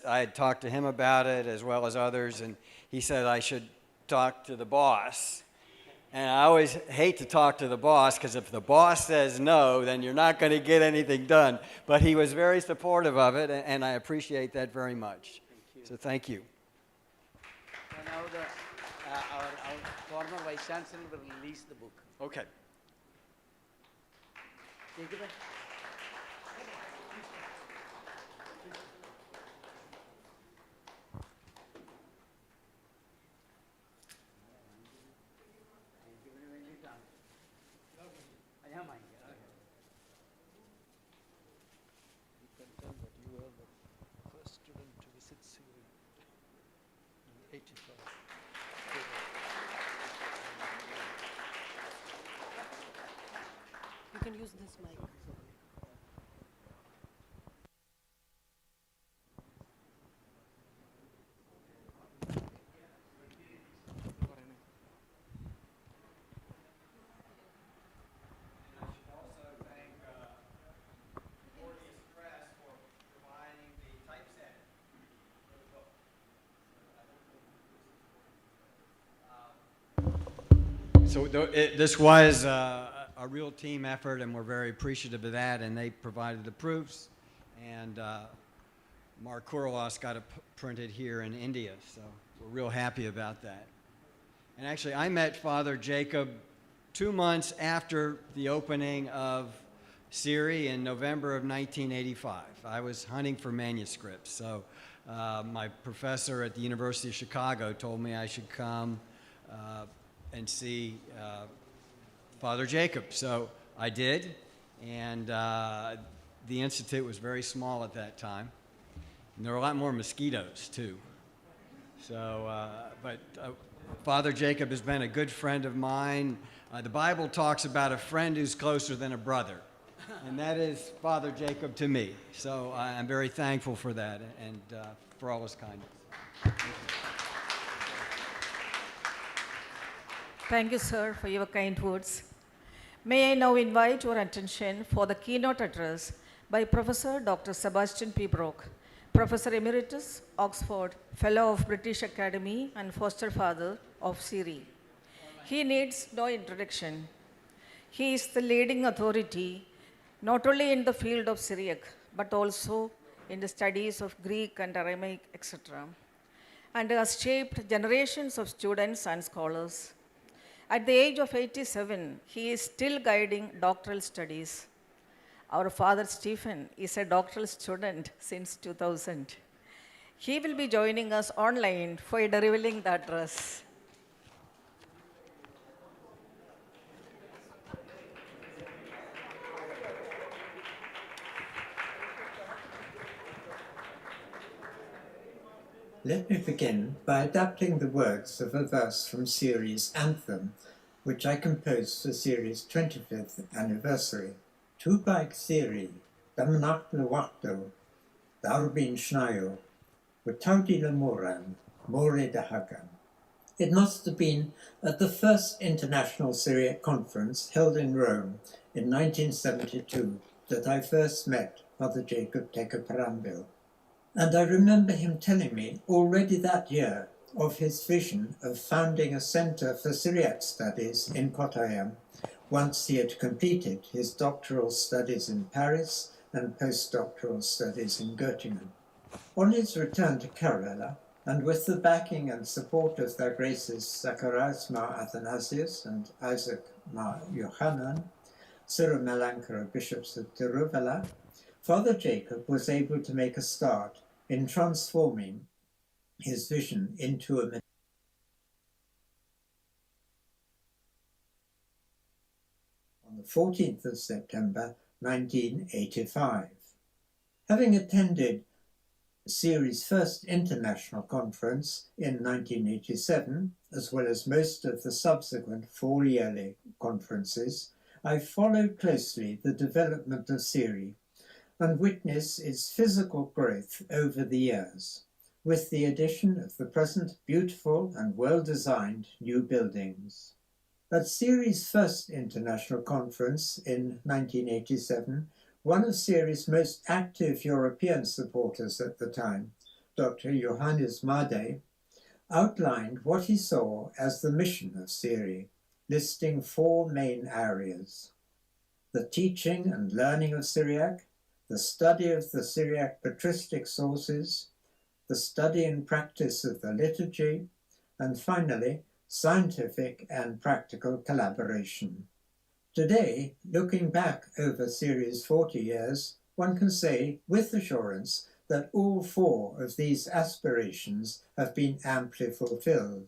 I had talked to him about it as well as others, and he said I should talk to the boss. And I always hate to talk to the boss, because if the boss says no, then you're not going to get anything done. But he was very supportive of it, and I appreciate that very much. So thank you. And now our former Vice Chancellor will release the book. Okay. Take it back. You can use this mic. So this was a real team effort, and we're very appreciative of that, and they provided the proofs, and Mark Kouralas got it printed here in India, so we're real happy about that. And actually, I met Father Jacob 2 months after the opening of SEERI in November of 1985. I was hunting for manuscripts, so my professor at the University of Chicago told me I should come and see Father Jacob. So I did, and the institute was very small at that time. And there were a lot more mosquitoes, too. So, but Father Jacob has been a good friend of mine. The Bible talks about a friend who's closer than a brother, and that is Father Jacob to me. So I'm very thankful for that and for all his kindness. Thank you, sir, for your kind words. May I now invite your attention for the keynote address by Professor Dr. Sebastian P. Brock, Professor Emeritus, Oxford, Fellow of British Academy and Foster Father of SEERI. He needs no introduction. He is the leading authority not only in the field of Syriac, but also in the studies of Greek and Aramaic, etc., and has shaped generations of students and scholars. At the age of 87, he is still guiding doctoral studies. Our father Stephen is a doctoral student since 2000. He will be joining us online for delivering the address. Let me begin by adapting the words of a verse from SEERI's anthem, which I composed for SEERI's 25th anniversary. Tu baik SEERI, damnak lewakto, darbin shnayo, wataudi lemoran, more dahagan. It must have been at the first International Syriac Conference held in Rome in 1972 that I first met Father Jacob Tekaparambil. And I remember him telling me already that year of his vision of founding a center for Syriac studies in Kottayam once he had completed his doctoral studies in Paris and postdoctoral studies in Göttingen. On his return to Kerala, and with the backing and support of their graces Zacharias Mar Athanasius and Isaac Mar Yohanan, Cyril Malankara bishops of Tiruvalla, Father Jacob was able to make a start in transforming his vision into a on the 14th of September 1985. Having attended SEERI's first international conference in 1987, as well as most of the subsequent 4 yearly conferences, I followed closely the development of SEERI and witness its physical growth over the years, with the addition of the present beautiful and well-designed new buildings. At SEERI's first international conference in 1987, one of SEERI's most active European supporters at the time, Dr. Johannes Made, outlined what he saw as the mission of SEERI, listing 4 main areas: the teaching and learning of Syriac, the study of the Syriac patristic sources, the study and practice of the liturgy, and finally, scientific and practical collaboration. Today, looking back over SEERI's 40 years, one can say with assurance that all 4 of these aspirations have been amply fulfilled.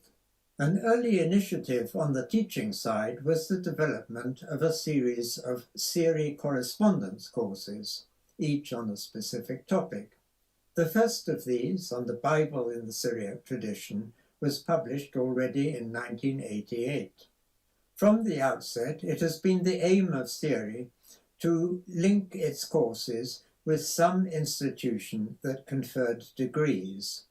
An early initiative on the teaching side was the development of a series of SEERI correspondence courses, each on a specific topic. The first of these, on the Bible in the Syriac tradition, was published already in 1988. From the outset, it has been the aim of SEERI to link its courses with some institution that conferred degrees.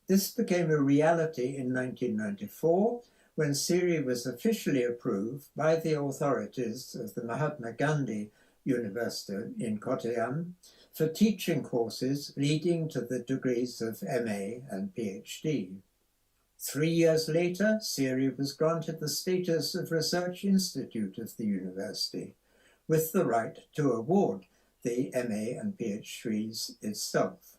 This became a reality in 1994 when SEERI was officially approved by the authorities of the Mahatma Gandhi University in Kottayam for teaching courses leading to the degrees of MA and PhD. 3 years later, SEERI was granted the status of Research Institute of the university, with the right to award the MA and PhDs itself.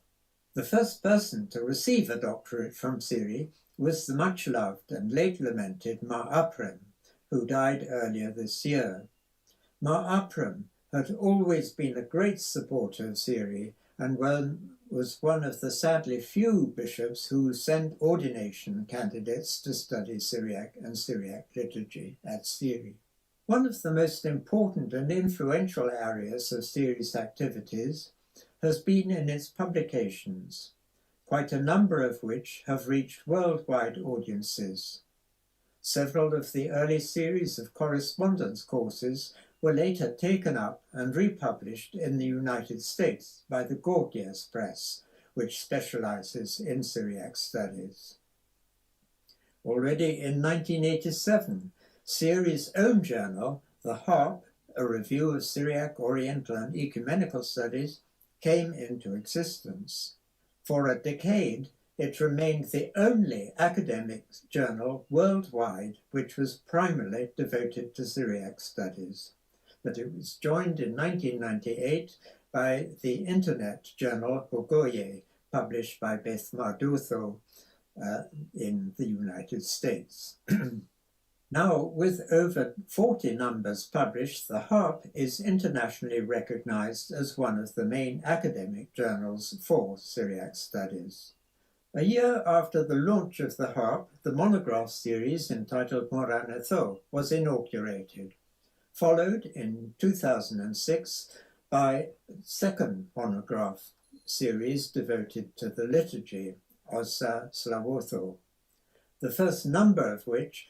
The first person to receive a doctorate from SEERI was the much-loved and late-lamented Mar Ephrem, who died earlier this year. Mar Ephrem had always been a great supporter of SEERI and was one of the sadly few bishops who sent ordination candidates to study Syriac and Syriac liturgy at SEERI. One of the most important and influential areas of SEERI's activities has been in its publications, quite a number of which have reached worldwide audiences. Several of the early series of correspondence courses were later taken up and republished in the United States by the Gorgias Press, which specializes in Syriac studies. Already in 1987, SEERI's own journal, The Harp, a review of Syriac, Oriental and Ecumenical studies, came into existence. For a decade, it remained the only academic journal worldwide which was primarily devoted to Syriac studies. But it was joined in 1998 by the internet journal Bogoye, published by Beth Mardutho in the United States. Now, with over 40 numbers published, The Harp is internationally recognized as one of the main academic journals for Syriac studies. A year after the launch of The Harp, the monograph series entitled Moranetho was inaugurated, followed in 2006 by a second monograph series devoted to the liturgy, Osa Slavotho, the first number of which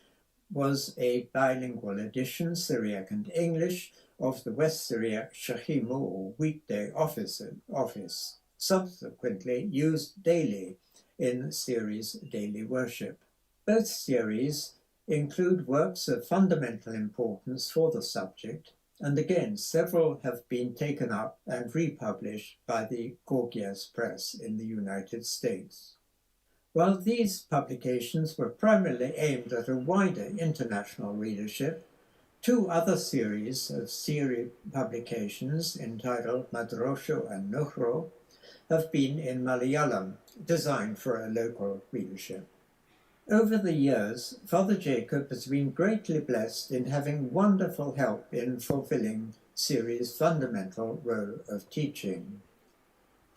was a bilingual edition, Syriac and English, of the West Syriac Shahimu, or weekday office, subsequently used daily in SEERI's daily worship. Both series include works of fundamental importance for the subject, and again, several have been taken up and republished by the Gorgias Press in the United States. While these publications were primarily aimed at a wider international readership, two other series of SEERI publications entitled Madrosho and Nuhro have been in Malayalam, designed for a local readership. Over the years, Father Jacob has been greatly blessed in having wonderful help in fulfilling SEERI's fundamental role of teaching.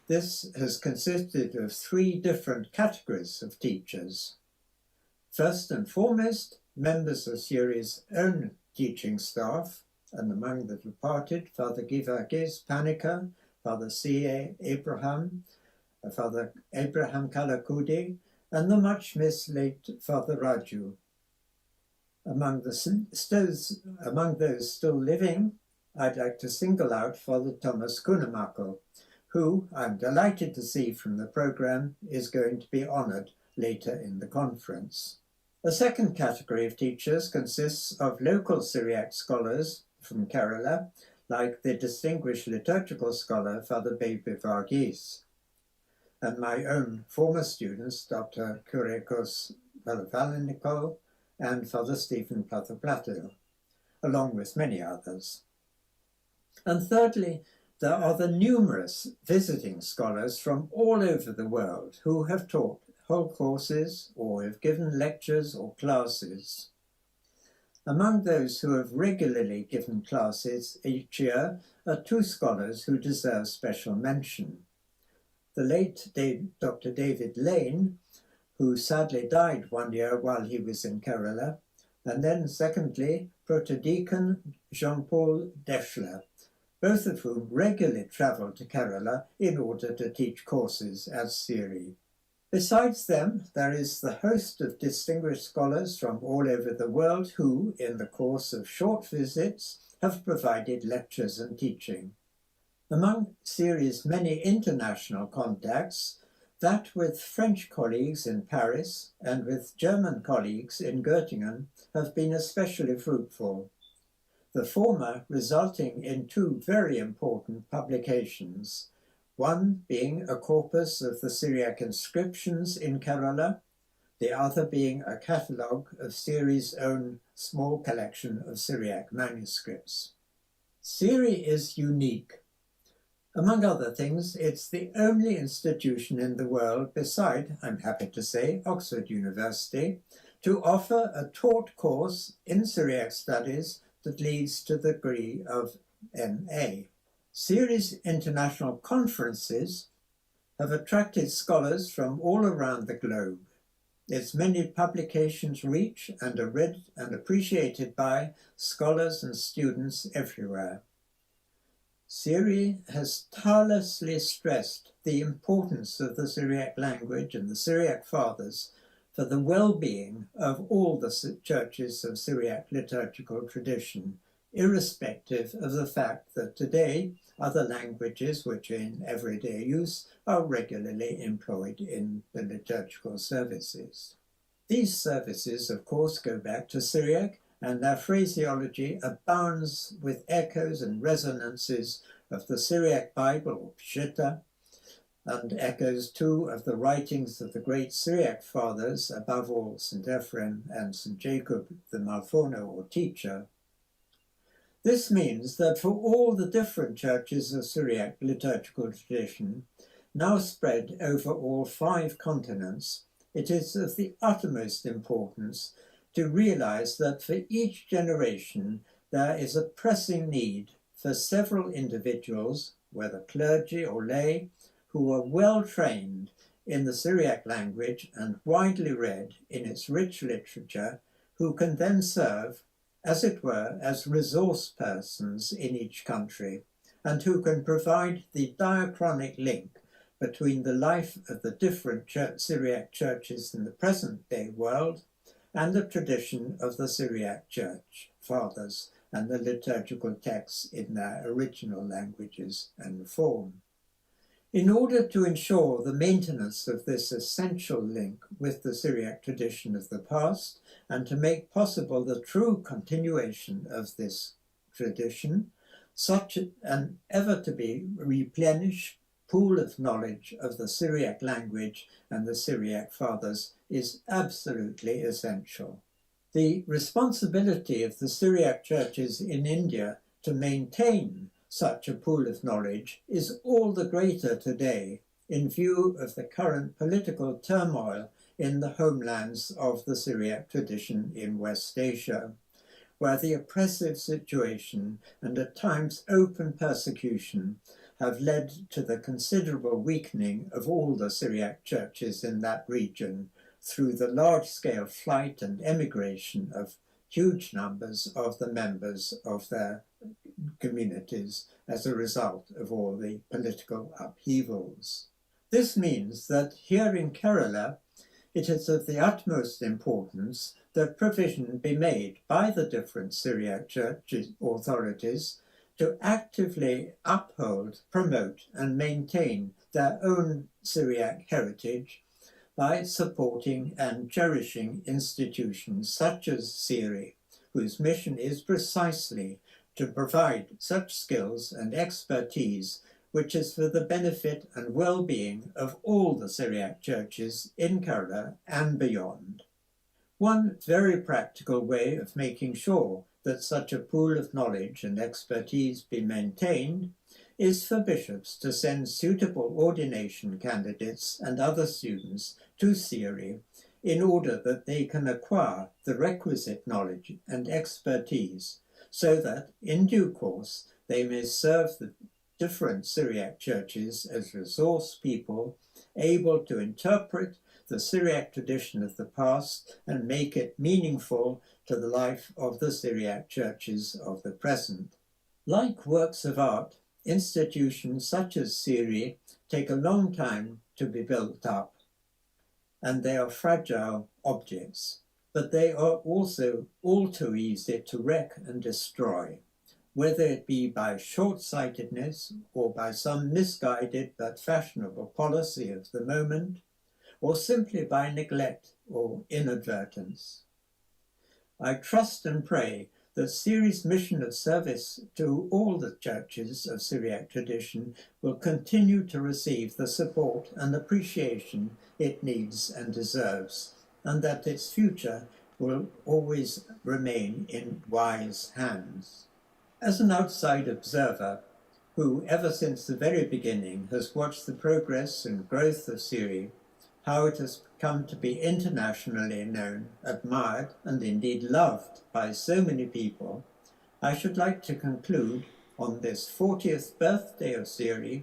This has consisted of three different categories of teachers. First and foremost, members of SEERI's own teaching staff, and among the departed, Father Givargis Panika, Father C.A. Ephrem, Father Abraham Kalakudi, and the much-missed late Father Raju. Among those still living, I'd like to single out Father Thomas Kunemakel, who, I'm delighted to see from the programme, is going to be honoured later in the conference. A second category of teachers consists of local Syriac scholars from Kerala, like the distinguished liturgical scholar Father Bebe Varghese, and my own former students, Dr. Kyriakos Valavaliniko and Father Stephen Plathoplatou, along with many others. And thirdly, there are the numerous visiting scholars from all over the world who have taught whole courses or have given lectures or classes. Among those who have regularly given classes each year are two scholars who deserve special mention. The late Dr. David Lane, who sadly died one year while he was in Kerala, and then secondly, Protodeacon Jean-Paul Deschler, both of whom regularly travelled to Kerala in order to teach courses at SEERI. Besides them, there is the host of distinguished scholars from all over the world who, in the course of short visits, have provided lectures and teaching. Among SEERI's many international contacts, that with French colleagues in Paris and with German colleagues in Göttingen have been especially fruitful, the former resulting in two very important publications, one being a corpus of the Syriac inscriptions in Kerala, the other being a catalogue of SEERI's own small collection of Syriac manuscripts. SEERI is unique. Among other things, it's the only institution in the world beside, I'm happy to say, Oxford University, to offer a taught course in Syriac studies that leads to the degree of MA. SEERI's international conferences have attracted scholars from all around the globe. Its many publications reach and are read and appreciated by scholars and students everywhere. SEERI has tirelessly stressed the importance of the Syriac language and the Syriac fathers for the well-being of all the churches of Syriac liturgical tradition, irrespective of the fact that today other languages which are in everyday use are regularly employed in the liturgical services. These services, of course, go back to Syriac, and their phraseology abounds with echoes and resonances of the Syriac Bible, or Peshitta, and echoes too of the writings of the great Syriac fathers, above all St. Ephrem and St. Jacob the Malfono, or teacher. This means that for all the different churches of Syriac liturgical tradition, now spread over all 5 continents, it is of the uttermost importance to realize that for each generation there is a pressing need for several individuals, whether clergy or lay, who are well trained in the Syriac language and widely read in its rich literature, who can then serve, as it were, as resource persons in each country, and who can provide the diachronic link between the life of the different Syriac churches in the present-day world and the tradition of the Syriac Church fathers and the liturgical texts in their original languages and form. In order to ensure the maintenance of this essential link with the Syriac tradition of the past and to make possible the true continuation of this tradition, such an ever-to-be replenished pool of knowledge of the Syriac language and the Syriac fathers is absolutely essential. The responsibility of the Syriac churches in India to maintain such a pool of knowledge is all the greater today in view of the current political turmoil in the homelands of the Syriac tradition in West Asia, where the oppressive situation and at times open persecution have led to the considerable weakening of all the Syriac churches in that region through the large-scale flight and emigration of huge numbers of the members of their communities as a result of all the political upheavals. This means that here in Kerala, it is of the utmost importance that provision be made by the different Syriac church authorities to actively uphold, promote and maintain their own Syriac heritage by supporting and cherishing institutions such as SEERI, whose mission is precisely to provide such skills and expertise which is for the benefit and well-being of all the Syriac churches in Kerala and beyond. One very practical way of making sure that such a pool of knowledge and expertise be maintained is for bishops to send suitable ordination candidates and other students to SEERI in order that they can acquire the requisite knowledge and expertise so that, in due course, they may serve the different Syriac churches as resource people able to interpret the Syriac tradition of the past and make it meaningful to the life of the Syriac churches of the present. Like works of art, institutions such as SEERI take a long time to be built up, and they are fragile objects, but they are also all too easy to wreck and destroy, whether it be by short-sightedness or by some misguided but fashionable policy of the moment, or simply by neglect or inadvertence. I trust and pray that SEERI's mission of service to all the churches of Syriac tradition will continue to receive the support and appreciation it needs and deserves, and that its future will always remain in wise hands. As an outside observer, who ever since the very beginning has watched the progress and growth of SEERI, how it has come to be internationally known, admired, and indeed loved by so many people, I should like to conclude on this 40th birthday of SEERI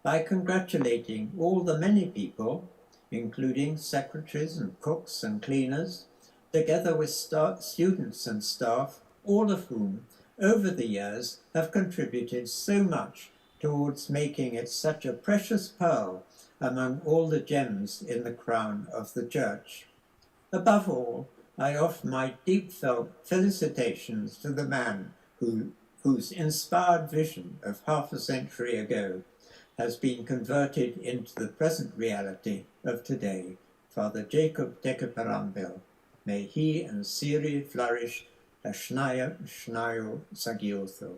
by congratulating all the many people, including secretaries and cooks and cleaners, together with students and staff, all of whom, over the years, have contributed so much towards making it such a precious pearl among all the gems in the crown of the Church. Above all, I offer my deep-felt felicitations to the man whose inspired vision of half a century ago has been converted into the present reality of today, Father Jacob Tekaparambil. May he and SEERI flourish. Shnayo Sagiotho.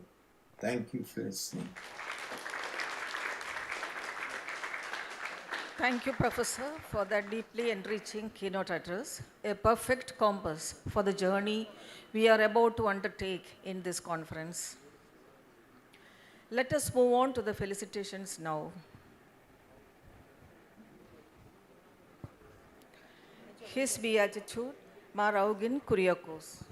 Thank you for listening. Thank you, Professor, for that deeply enriching keynote address, a perfect compass for the journey we are about to undertake in this conference. Let us move on to the felicitations now. His Beatitude, Mar Augen Kuriakos.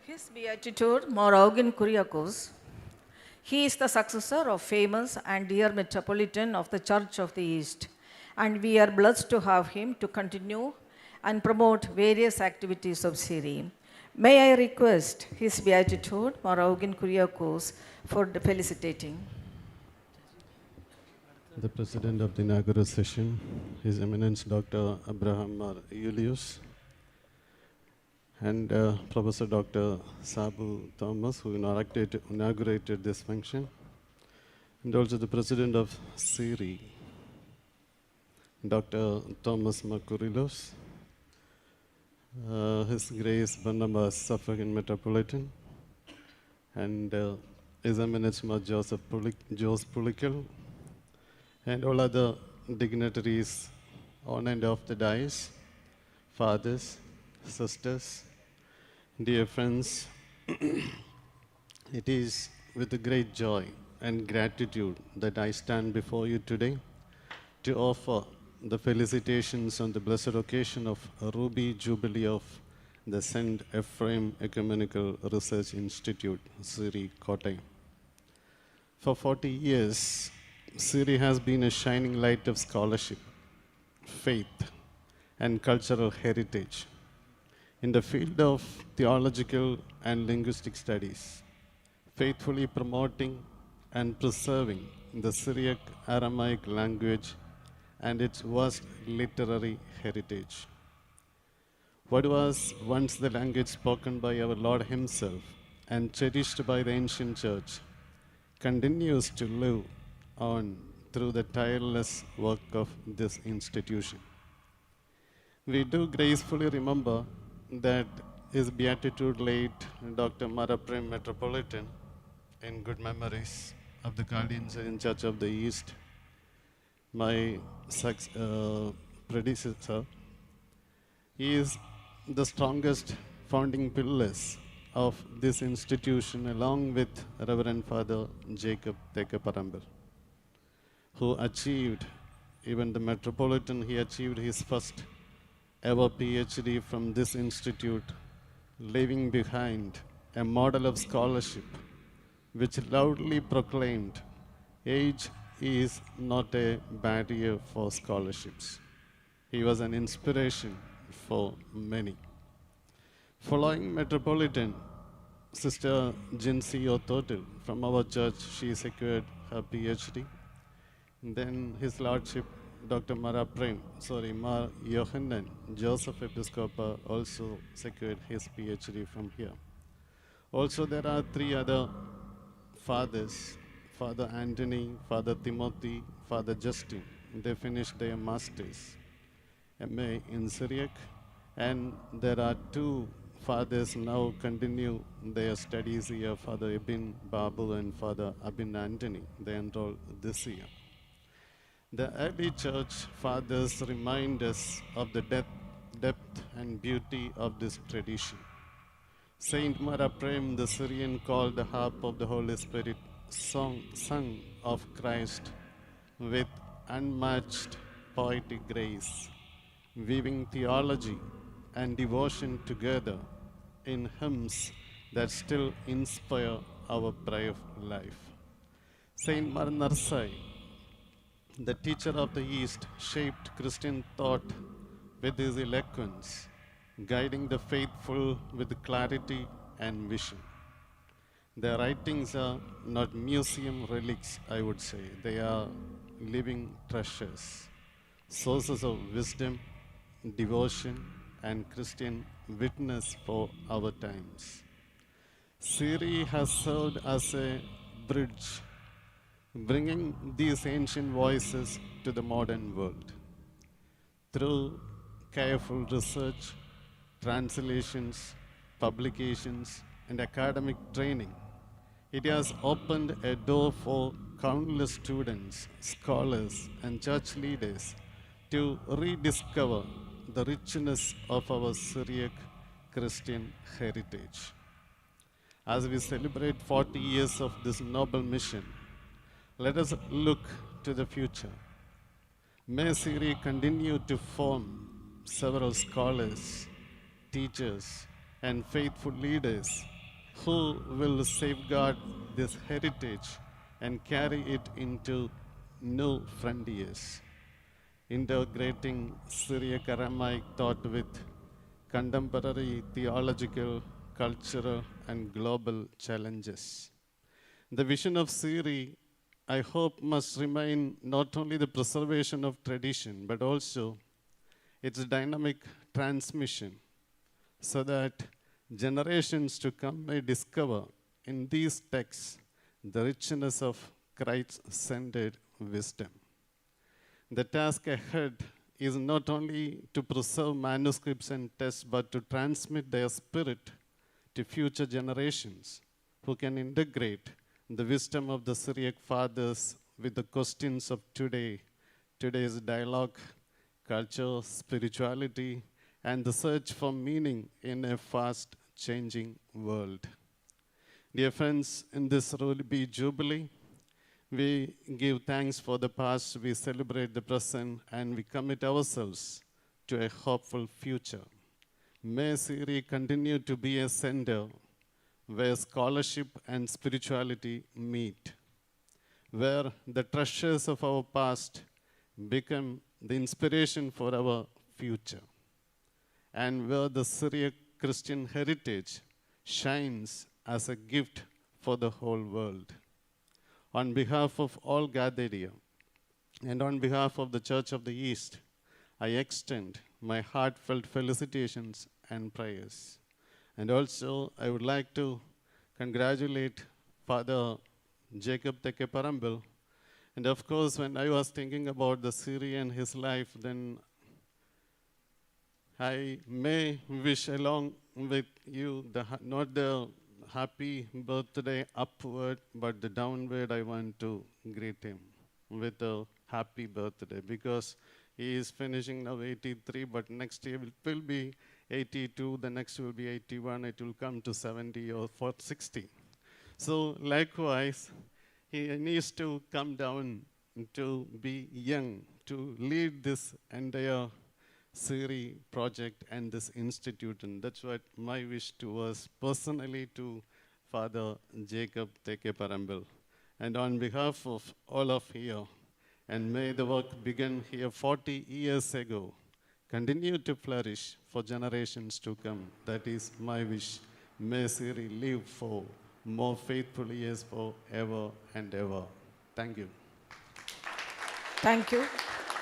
His Beatitude, Mar Augen Kuriakos. He is the successor of famous and dear Metropolitan of the Church of the East, and we are blessed to have him to continue and promote various activities of SEERI. May I request His Beatitude, Mar Augen Kuriakos, for the felicitating. The President of the Inaugural Session, His Eminence Dr. Abraham Julius, and Professor Dr. Sabu Thomas, who inaugurated this function, and also the President of SEERI, Dr. Thomas Makurilos, His Grace Barnabas Suffragan Metropolitan, and His Eminence Joseph Pulikel, and all other dignitaries on and off the dais, fathers, sisters, dear friends. It is with great joy and gratitude that I stand before you today to offer the felicitations on the blessed occasion of a Ruby Jubilee of the St. Ephrem Ecumenical Research Institute, SEERI, Kottayam. For 40 years, SEERI has been a shining light of scholarship, faith, and cultural heritage in the field of theological and linguistic studies, faithfully promoting and preserving the Syriac Aramaic language and its vast literary heritage. What was once the language spoken by our Lord Himself and cherished by the ancient church continues to live on through the tireless work of this institution. We do gracefully remember that His Beatitude late Dr. Ephrem Metropolitan, in good memories of the guardians in Church of the East, my predecessor. He is the strongest founding pillars of this institution, along with Reverend Father Jacob Tekaparambil, who achieved, even the Metropolitan, he achieved his first ever PhD from this institute, leaving behind a model of scholarship which loudly proclaimed, age is not a barrier for scholarships. He was an inspiration for many. Following Metropolitan, Sister Jinsi Ototil from our church, she secured her PhD. Then His Lordship, Dr. Mar Yohanan Joseph Episcopa also secured his PhD from here. Also, there are three other fathers, Father Anthony, Father Timothy, Father Justin. They finished their masters, MA in Syriac, and there are two fathers now continue their studies here, Father Ibn Babu and Father Abin Anthony. They enrolled this year. The early church fathers remind us of the depth and beauty of this tradition. Saint Ephrem, the Syrian, called the harp of the Holy Spirit, sung of Christ with unmatched poetic grace, weaving theology and devotion together in hymns that still inspire our prayer life. Saint Marnarsai, the teacher of the East, shaped Christian thought with his eloquence, guiding the faithful with clarity and vision. Their writings are not museum relics, I would say. They are living treasures, sources of wisdom, devotion, and Christian witness for our times. SEERI has served as a bridge, bringing these ancient voices to the modern world. Through careful research, translations, publications, and academic training, it has opened a door for countless students, scholars, and church leaders to rediscover the richness of our Syriac Christian heritage. As we celebrate 40 years of this noble mission, let us look to the future. May SEERI continue to form several scholars, teachers, and faithful leaders who will safeguard this heritage and carry it into new frontiers, integrating Syriac Aramaic thought with contemporary theological, cultural, and global challenges. The vision of SEERI, I hope, must remain not only the preservation of tradition, but also its dynamic transmission, so that generations to come may discover in these texts the richness of Christ-centered wisdom. The task ahead is not only to preserve manuscripts and texts, but to transmit their spirit to future generations who can integrate the wisdom of the Syriac fathers with the questions of today's dialogue, culture, spirituality, and the search for meaning in a fast-changing world. Dear friends, in this Ruby Jubilee, we give thanks for the past, we celebrate the present, and we commit ourselves to a hopeful future. May SEERI continue to be a center where scholarship and spirituality meet, where the treasures of our past become the inspiration for our future, and where the Syriac Christian heritage shines as a gift for the whole world. On behalf of all gathered here, and on behalf of the Church of the East, I extend my heartfelt felicitations and prayers. And also, I would like to congratulate Father Jacob Tekeparambil. And of course, when I was thinking about the SEERI and his life, then I may wish along with you, not the happy birthday upward, but the downward, I want to greet him with a happy birthday, because he is finishing now 83, but next year it will be 82, the next will be 81, it will come to 70 or 60. So likewise, he needs to come down to be young, to lead this entire SEERI project and this institute, and that's what my wish to was personally to Father Jacob Tekeparambil. And on behalf of all of here, and may the work begin here 40 years ago, continue to flourish for generations to come. That is my wish. May SEERI live for more faithful years forever and ever. Thank you. Thank you.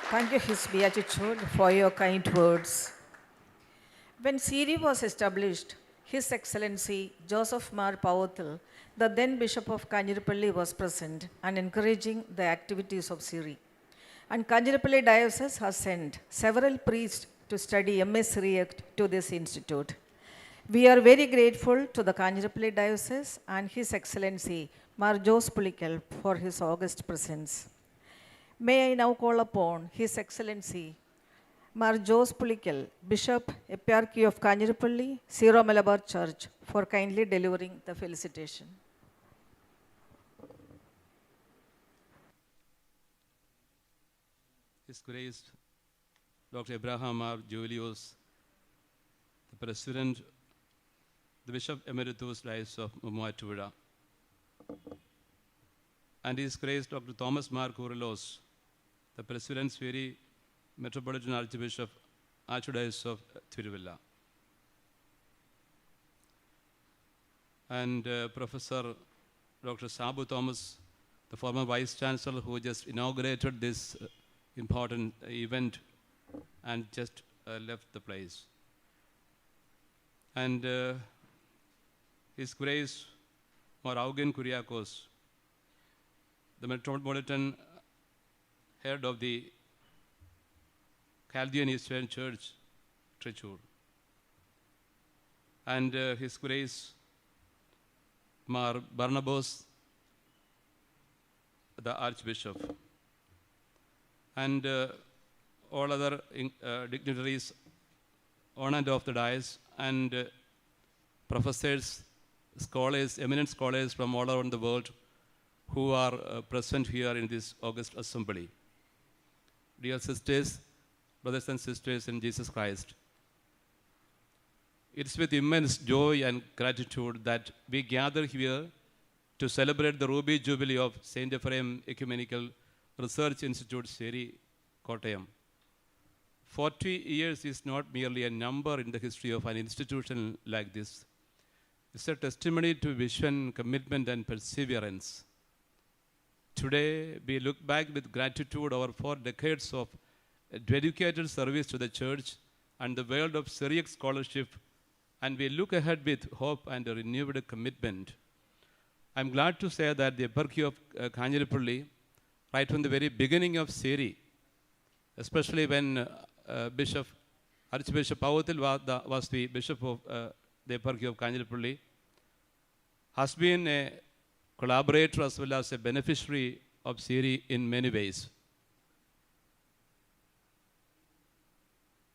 Thank you, His Beatitude, for your kind words. When SEERI was established, His Excellency Joseph Mar Pavathil, the then Bishop of Kanjirapalli, was present and encouraging the activities of SEERI. And Kanjirapalli Diocese has sent several priests to study MS Syriac to this institute. We are very grateful to the Kanjirapalli Diocese and His Excellency Mar Jose Pulikal for his august presence. May I now call upon His Excellency Mar Jose Pulikal, Bishop, Eparchy of Kanjirapalli, Syro Malabar Church, for kindly delivering the felicitation. His Grace Dr. Abraham R. Julius, the President the Bishop Emeritus Diocese of Muatuvira, and His Grace Dr. Thomas Mar Kurilos, the President SEERI Metropolitan Archbishop, Archdiocese of Tiruvalla, and Professor Dr. Sabu Thomas, the former Vice Chancellor who just inaugurated this important event and just left the place. And His Grace Mar Augen Kuriakos, the Metropolitan Head of the Chaldean Eastern Church, Trichur, and His Grace Mar Barnabas, the Archbishop, and all other dignitaries on and off the dais, and professors, scholars, eminent scholars from all around the world who are present here in this August Assembly. Dear sisters, brothers and sisters in Jesus Christ, it's with immense joy and gratitude that we gather here to celebrate the Ruby Jubilee of St. Ephrem Ecumenical Research Institute, SEERI, Kottayam. 40 years is not merely a number in the history of an institution like this. It's a testimony to vision, commitment, and perseverance. Today, we look back with gratitude over 4 decades of dedicated service to the Church and the world of Syriac scholarship, and we look ahead with hope and a renewed commitment. I'm glad to say that the Eparchy of Kanyiripalli, right from the very beginning of SEERI, especially when Archbishop Pavathil was the Bishop of the Eparchy of Kanyiripalli, has been a collaborator as well as a beneficiary of SEERI in many ways.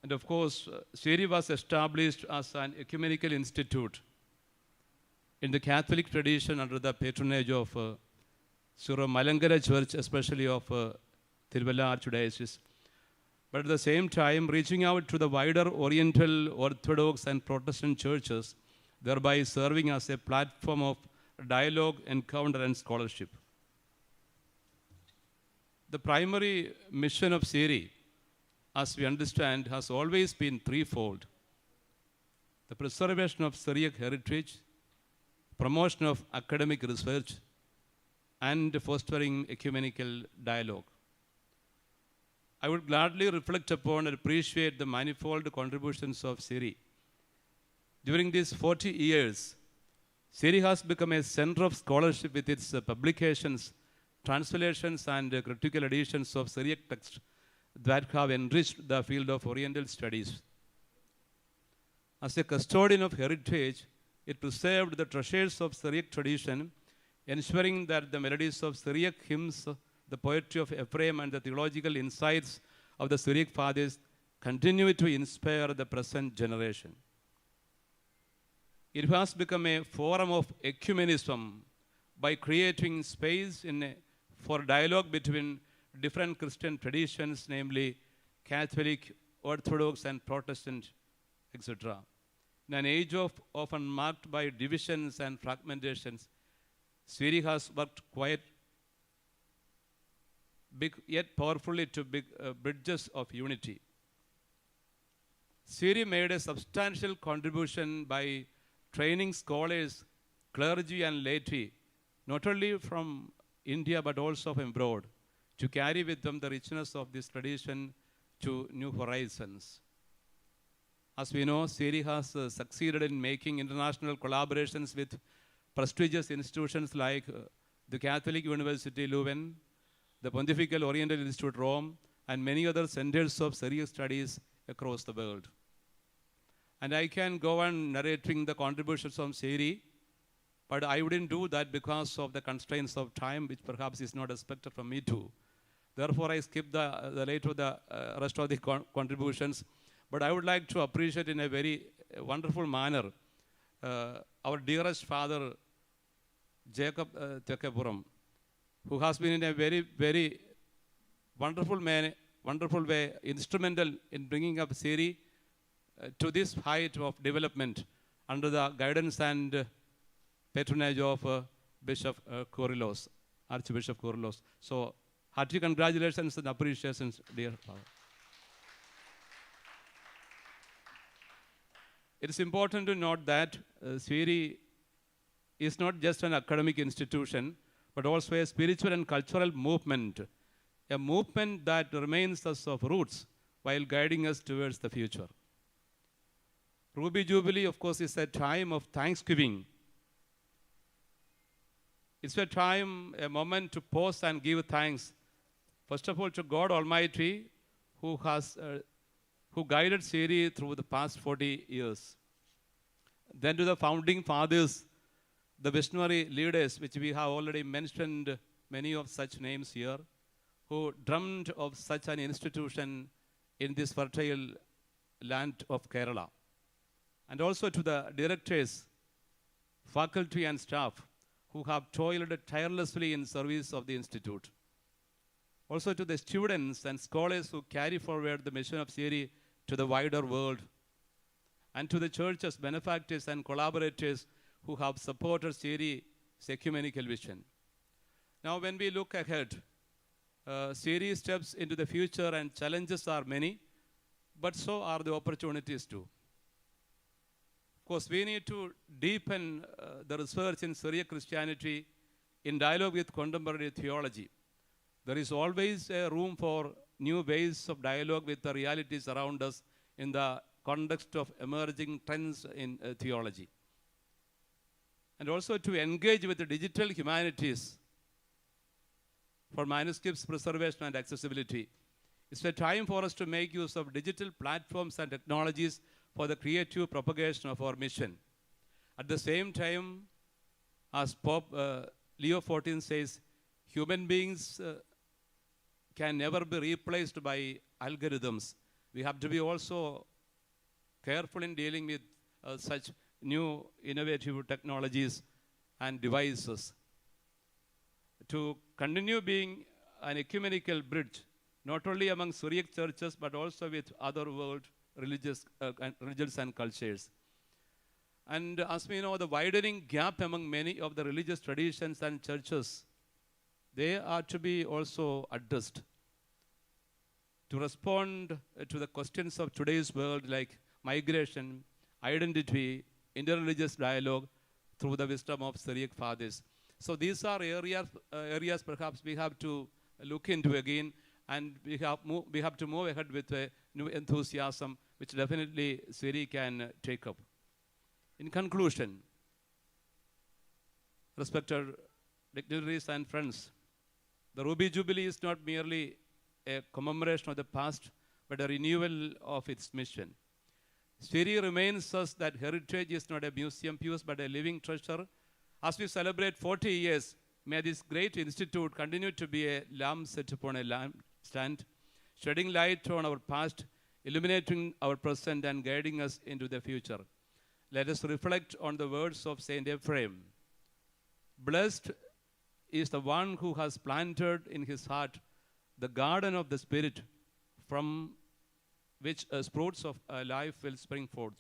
And of course, SEERI was established as an ecumenical institute in the Catholic tradition under the patronage of Malankara Church, especially of Tiruvalla Archdiocese. But at the same time, reaching out to the wider Oriental, Orthodox, and Protestant churches, thereby serving as a platform of dialogue, encounter, and scholarship. The primary mission of SEERI, as we understand, has always been threefold: the preservation of Syriac heritage, promotion of academic research, and fostering ecumenical dialogue. I would gladly reflect upon and appreciate the manifold contributions of SEERI. During these 40 years, SEERI has become a center of scholarship with its publications, translations, and critical editions of Syriac texts that have enriched the field of Oriental studies. As a custodian of heritage, it preserved the treasures of Syriac tradition, ensuring that the melodies of Syriac hymns, the poetry of Ephrem, and the theological insights of the Syriac fathers continue to inspire the present generation. It has become a forum of ecumenism by creating space for dialogue between different Christian traditions, namely Catholic, Orthodox, and Protestant, etc. In an age often marked by divisions and fragmentations, SEERI has worked quite big yet powerfully to bridges of unity. SEERI made a substantial contribution by training scholars, clergy, and laity, not only from India but also from abroad, to carry with them the richness of this tradition to new horizons. As we know, SEERI has succeeded in making international collaborations with prestigious institutions like the Catholic University Leuven, the Pontifical Oriental Institute Rome, and many other centers of Syriac studies across the world. And I can go on narrating the contributions from SEERI, but I wouldn't do that because of the constraints of time, which perhaps is not expected from me too. Therefore, I skip the rest of the contributions. But I would like to appreciate in a very wonderful manner our dearest father, Jacob Thekkapuram, who has been in a very, very wonderful way, instrumental in bringing up SEERI to this height of development under the guidance and patronage of Bishop Kyrillos, Archbishop Kyrillos. So, hearty congratulations and appreciations, dear Father. It is important to note that SEERI is not just an academic institution, but also a spiritual and cultural movement, a movement that remains us of roots while guiding us towards the future. Ruby Jubilee, of course, is a time of thanksgiving. It's a time, a moment to pause and give thanks, first of all, to God Almighty, who guided SEERI through the past 40 years. Then to the founding fathers, the visionary leaders, which we have already mentioned many of such names here, who dreamed of such an institution in this fertile land of Kerala. And also to the directors, faculty and staff who have toiled tirelessly in service of the institute. Also to the students and scholars who carry forward the mission of SEERI to the wider world. And to the churches, benefactors and collaborators who have supported SEERI's ecumenical vision. Now when we look ahead, SEERI steps into the future and challenges are many, but so are the opportunities too. Of course, we need to deepen the research in Syriac Christianity in dialogue with contemporary theology. There is always a room for new ways of dialogue with the realities around us in the context of emerging trends in theology. And also to engage with the digital humanities for manuscripts preservation and accessibility. It's a time for us to make use of digital platforms and technologies for the creative propagation of our mission. At the same time, as Pope Leo XIV says, human beings can never be replaced by algorithms. We have to be also careful in dealing with such new innovative technologies and devices. To continue being an ecumenical bridge, not only among Syriac churches, but also with other world religions and cultures. And as we know, the widening gap among many of the religious traditions and churches, they are to be also addressed. To respond to the questions of today's world like migration, identity, interreligious dialogue through the wisdom of Syriac fathers. So these are areas perhaps we have to look into again, and we have to move ahead with a new enthusiasm, which definitely SEERI can take up. In conclusion, respected dignitaries and friends, the Ruby Jubilee is not merely a commemoration of the past, but a renewal of its mission. SEERI reminds us that heritage is not a museum piece, but a living treasure. As we celebrate 40 years, may this great institute continue to be a lamp set upon a lampstand, shedding light on our past, illuminating our present, and guiding us into the future. Let us reflect on the words of Saint Ephrem. Blessed is the one who has planted in his heart the garden of the Spirit, from which sprouts of life will spring forth.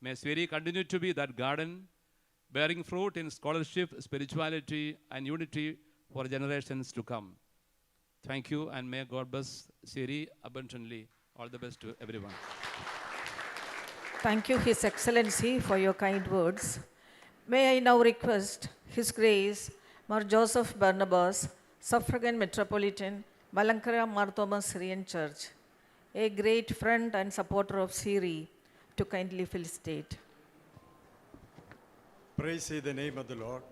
May SEERI continue to be that garden, bearing fruit in scholarship, spirituality, and unity for generations to come. Thank you, and may God bless SEERI abundantly. All the best to everyone. Thank you, His Excellency, for your kind words. May I now request His Grace, Mar Joseph Barnabas, Suffragan Metropolitan, Malankara Mar Thomas Syrian Church, a great friend and supporter of SEERI, to kindly felicitate. Praise ye the name of the Lord.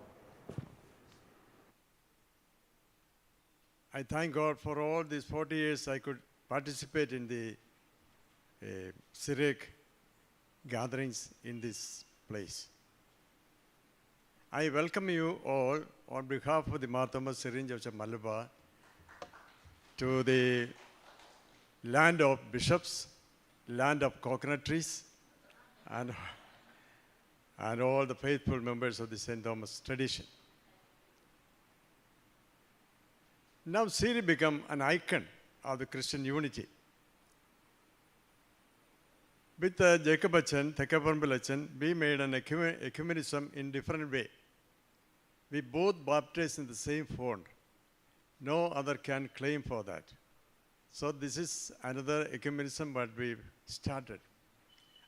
I thank God for all these 40 years I could participate in the Syriac gatherings in this place. I welcome you all on behalf of the Mar Thomas Syrian Church of Malabar to the land of bishops, land of coconut trees, and all the faithful members of the St. Thomas tradition. Now SEERI become an icon of the Christian unity. With Jacob Achan, Thekaparampil Achan, we made an ecumenism in different way. We both baptized in the same font. No other can claim for that. So this is another ecumenism that we started.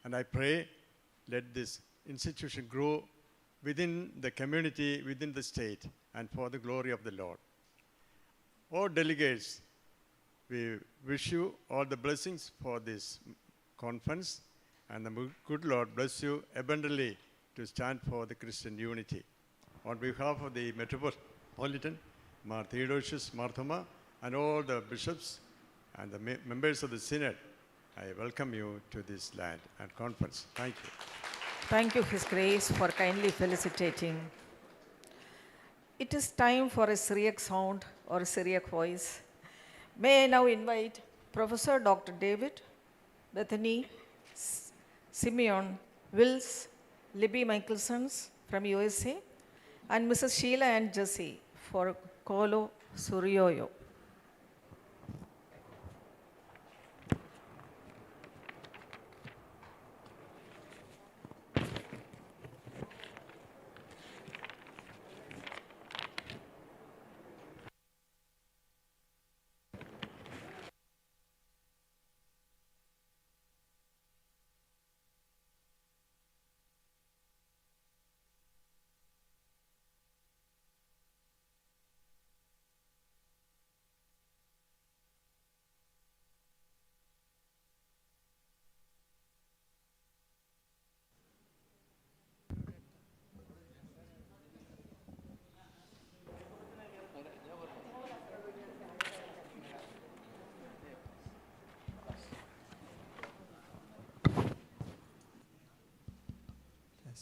And I pray, let this institution grow within the community, within the state, and for the glory of the Lord. All delegates, we wish you all the blessings for this conference, and the good Lord bless you abundantly to stand for the Christian unity. On behalf of the Metropolitan, Mar Theodosius Marthoma, and all the bishops and the members of the Synod, I welcome you to this land and conference. Thank you. Thank you, His Grace, for kindly felicitating. It is time for a Syriac sound or a Syriac voice. May I now invite Professor Dr. David, Bethany, Simeon, Wills, Libby Michelsons from USA, and Mrs. Sheila and Jesse for Kolo Suryoyo.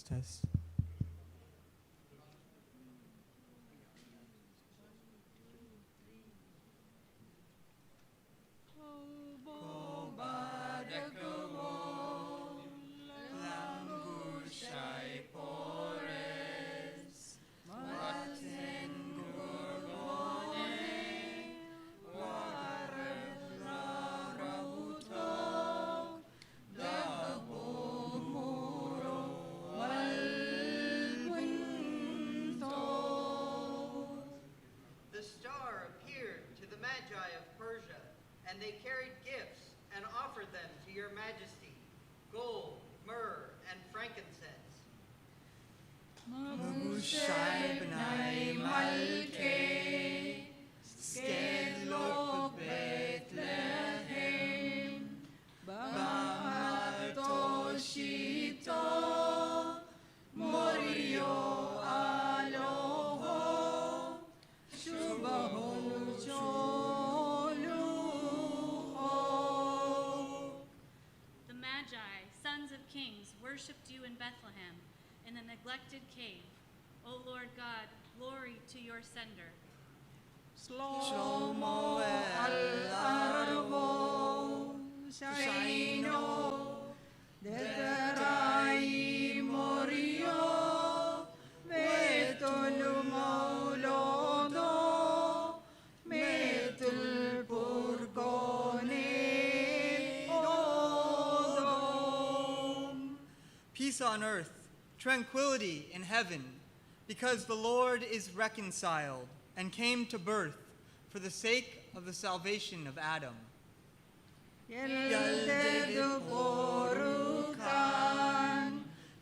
Test. And they carried gifts and offered them to your majesty, gold, myrrh, and frankincense. Mabushai b'nai malkei, skelok Bethlehem, b'matoshito, morio aloho, shubahol jolu. The Magi, sons of kings, worshipped you in Bethlehem, in the neglected cave. O Lord God, glory to your sender. Shlomo al-arvo, shaino, deterai morio, vetolu maulodo, metul purgone. Peace on earth, tranquility in heaven, because the Lord is reconciled and came to birth for the sake of the salvation of Adam. Yaldedu borukan,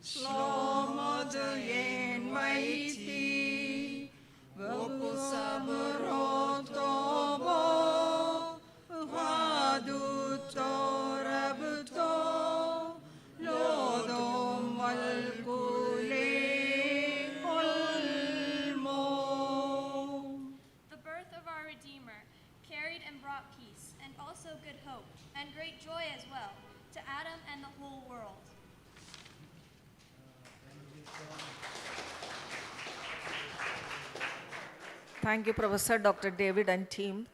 Shlomo deyen mighty, v'pusabrot tobo, v'aduto rabto, lodom malkule olmo. The birth of our Redeemer carried and brought peace, and also good hope, and great joy as well, to Adam and the whole world. Thank you, Professor Dr. David and team,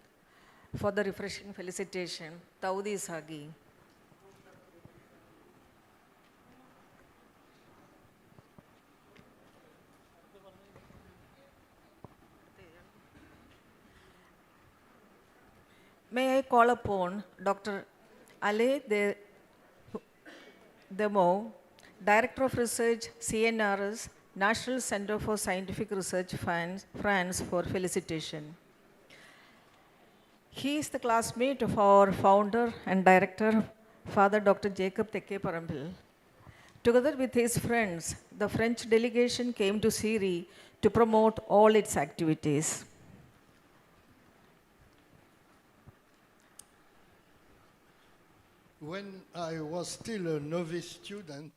for the refreshing felicitation. Taudi Sagi. May I call upon Dr. Ale Demo, Director of Research, CNRS, National Center for Scientific Research, France for Felicitation. He is the classmate of our founder and director, Father Dr. Jacob Tekkeparambil. Together with his friends, the French delegation came to SEERI to promote all its activities. When I was still a novice student,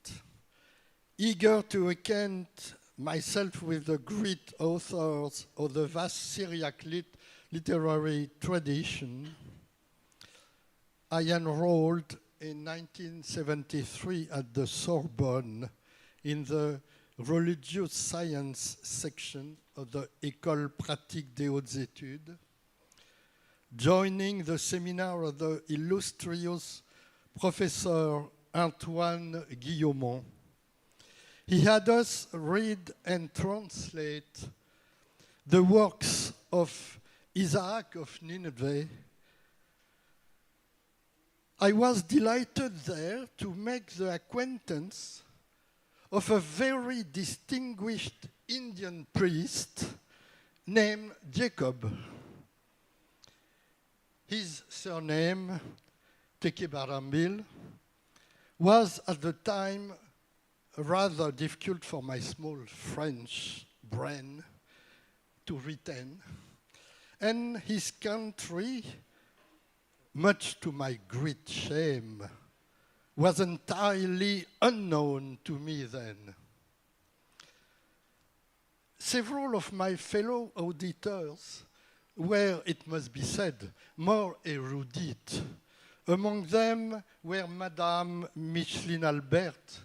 eager to acquaint myself with the great authors of the vast Syriac literary tradition, I enrolled in 1973 at the Sorbonne in the religious science section of the École pratique des hautes études, joining the seminar of the illustrious Professor Antoine Guillaumont. He had us read and translate the works of Isaac of Nineveh. I was delighted there to make the acquaintance of a very distinguished Indian priest named Jacob. His surname, Tekkeparambil, was at the time rather difficult for my small French brain to retain, and his country, much to my great shame, was entirely unknown to me then. Several of my fellow auditors were, it must be said, more erudite. Among them were Madame Micheline Albert,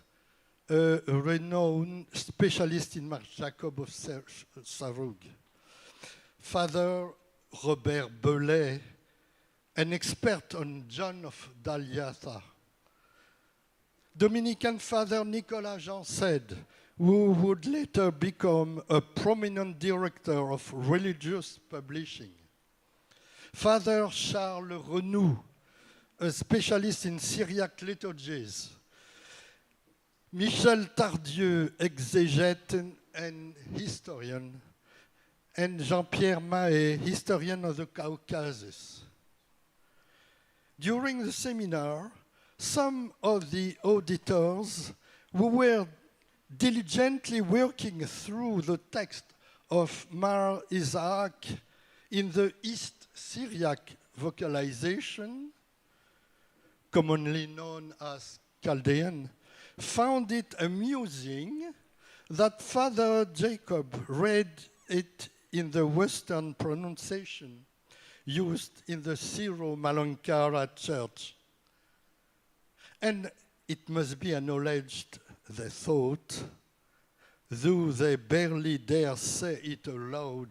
a renowned specialist in Marc Jacob of Sarug, Father Robert Belay, an expert on John of Dalyatha, Dominican Father Nicolas Jansed, who would later become a prominent director of religious publishing, Father Charles Renou, a specialist in Syriac liturgies, Michel Tardieu, exégete and historian, and Jean-Pierre Mahé, historian of the Caucasus. During the seminar, some of the auditors who were diligently working through the text of Mar Isaac in the East Syriac vocalization, commonly known as Chaldean, found it amusing that Father Jacob read it in the Western pronunciation used in the Syro-Malankara church. And it must be acknowledged, they thought, though they barely dare say it aloud,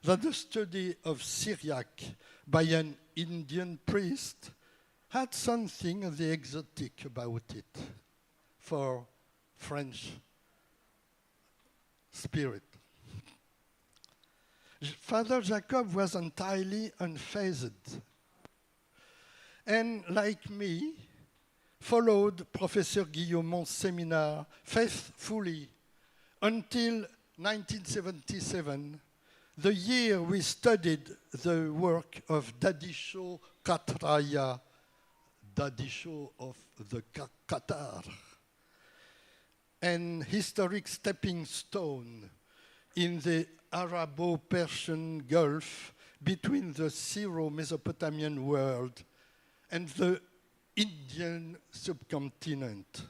that the study of Syriac by an Indian priest had something of the exotic about it for French spirit. Father Jacob was entirely unfazed, and like me, followed Professor Guillaumont's seminar faithfully until 1977, the year we studied the work of Dadisho Katraya, Dadisho of the Qatar, an historic stepping stone in the Arabo-Persian Gulf between the Syro-Mesopotamian world and the Indian subcontinent.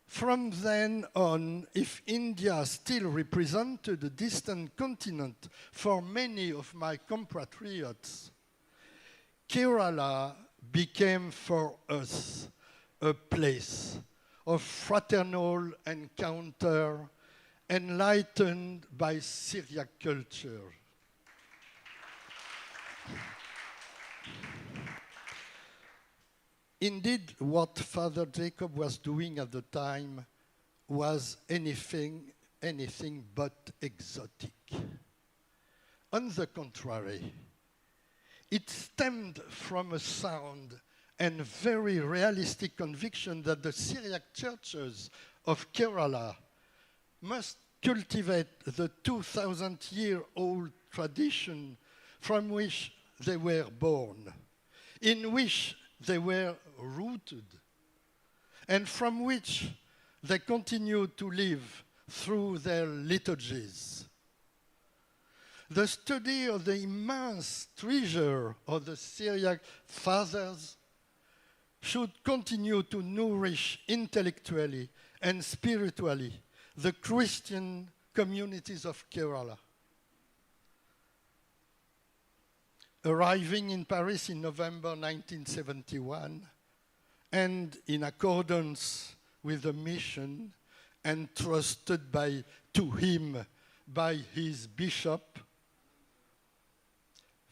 From then on, if India still represented a distant continent for many of my compatriots, Kerala became for us a place of fraternal encounter enlightened by Syriac culture. Indeed, what Father Jacob was doing at the time was anything but exotic. On the contrary, it stemmed from a sound and very realistic conviction that the Syriac churches of Kerala must cultivate the 2,000-year-old tradition from which they were born, in which they were rooted, and from which they continue to live through their liturgies. The study of the immense treasure of the Syriac fathers should continue to nourish intellectually and spiritually the Christian communities of Kerala. Arriving in Paris in November 1971, and in accordance with the mission entrusted to him by his bishop,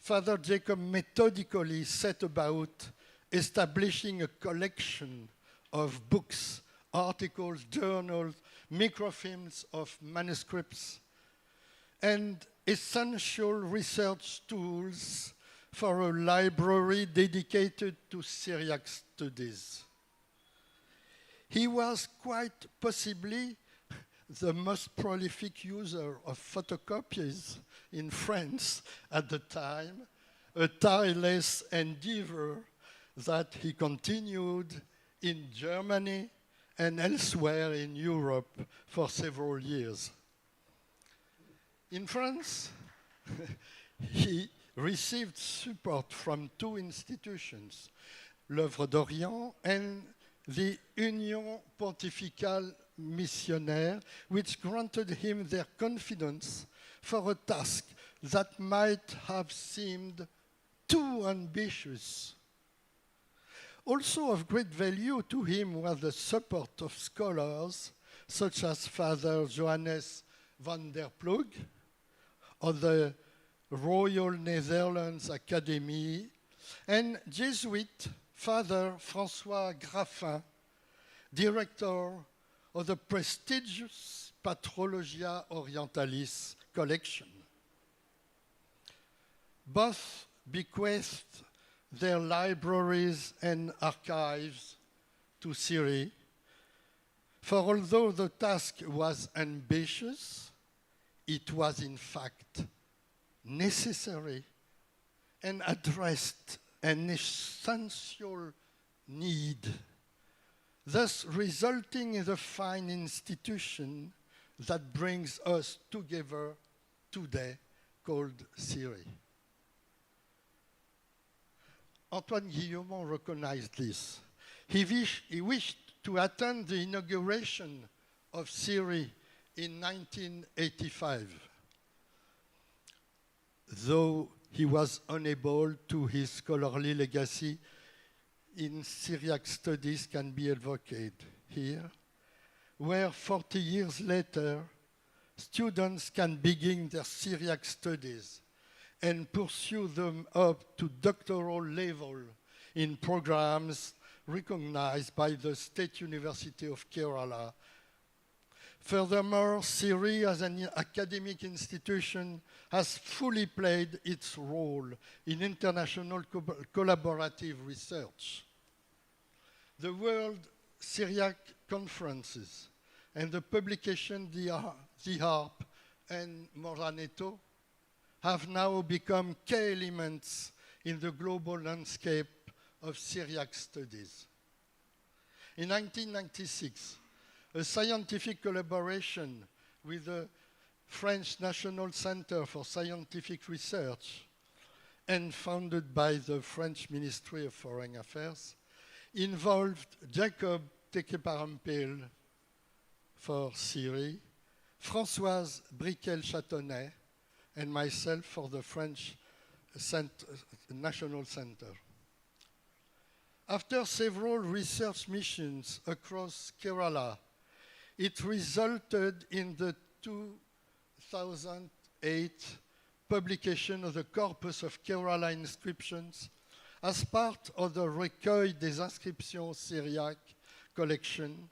Father Jacob methodically set about establishing a collection of books, articles, journals, microfilms of manuscripts, and essential research tools for a library dedicated to Syriac studies. He was quite possibly the most prolific user of photocopies in France at the time, a tireless endeavor that he continued in Germany and elsewhere in Europe for several years. In France, he received support from two institutions, l'Œuvre d'Orient and the Union Pontificale Missionnaire, which granted him their confidence for a task that might have seemed too ambitious. Also of great value to him was the support of scholars such as Father Johannes van der Ploeg of the Royal Netherlands Academy and Jesuit Father François Graffin, director of the prestigious Patrologia Orientalis collection. Both bequeathed their libraries and archives to SEERI, for although the task was ambitious, it was in fact necessary and addressed an essential need, thus resulting in the fine institution that brings us together today called SEERI. Antoine Guillemot recognized this. He wished to attend the inauguration of SEERI in 1985, though he was unable to, his scholarly legacy in Syriac studies can be advocated here, where 40 years later, students can begin their Syriac studies and pursue them up to doctoral level in programs recognized by the State University of Kerala. Furthermore, SEERI as an academic institution has fully played its role in international collaborative research. The World Syriac Conferences and the publication The Harp and Moraneto have now become key elements in the global landscape of Syriac studies. In 1996, a scientific collaboration with the French National Center for Scientific Research and founded by the French Ministry of Foreign Affairs involved Jacob Tekeparampil for SEERI, Françoise Briquel-Châtonnet, and myself for the French National Center. After several research missions across Kerala, it resulted in the 2008 publication of the Corpus of Kerala Inscriptions as part of the Recueil des Inscriptions Syriaques collection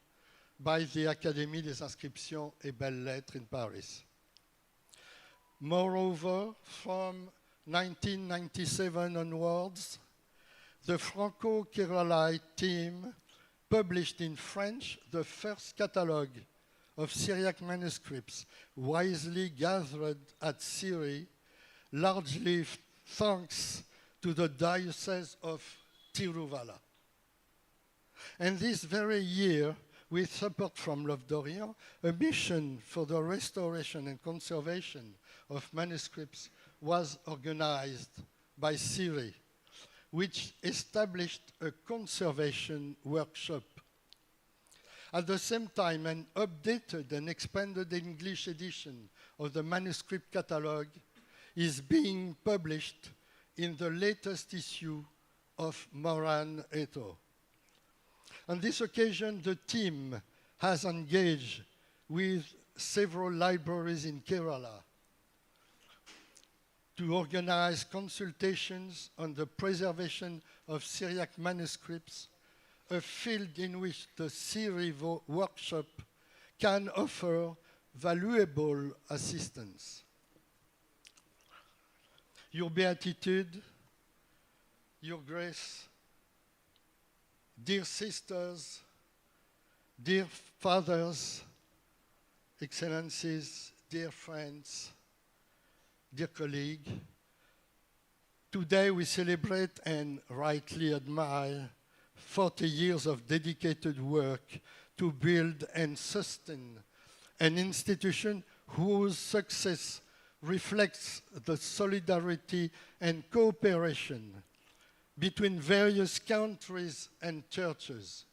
by the Académie des Inscriptions et Belles-Lettres in Paris. Moreover, from 1997 onwards, the Franco-Keralite team published in French the first catalogue of Syriac manuscripts wisely gathered at SEERI, largely thanks to the Diocese of Tiruvalla. And this very year, with support from L'Œuvre d'Orient, a mission for the restoration and conservation of manuscripts was organized by SEERI, which established a conservation workshop. At the same time, an updated and expanded English edition of the manuscript catalogue is being published in the latest issue of Moran et al. On this occasion, the team has engaged with several libraries in Kerala to organize consultations on the preservation of Syriac manuscripts, a field in which the SEERI workshop can offer valuable assistance. Your Beatitude, Your Grace, dear sisters, dear fathers, excellencies, dear friends, dear colleagues, today we celebrate and rightly admire 40 years of dedicated work to build and sustain an institution whose success reflects the solidarity and cooperation between various countries and churches,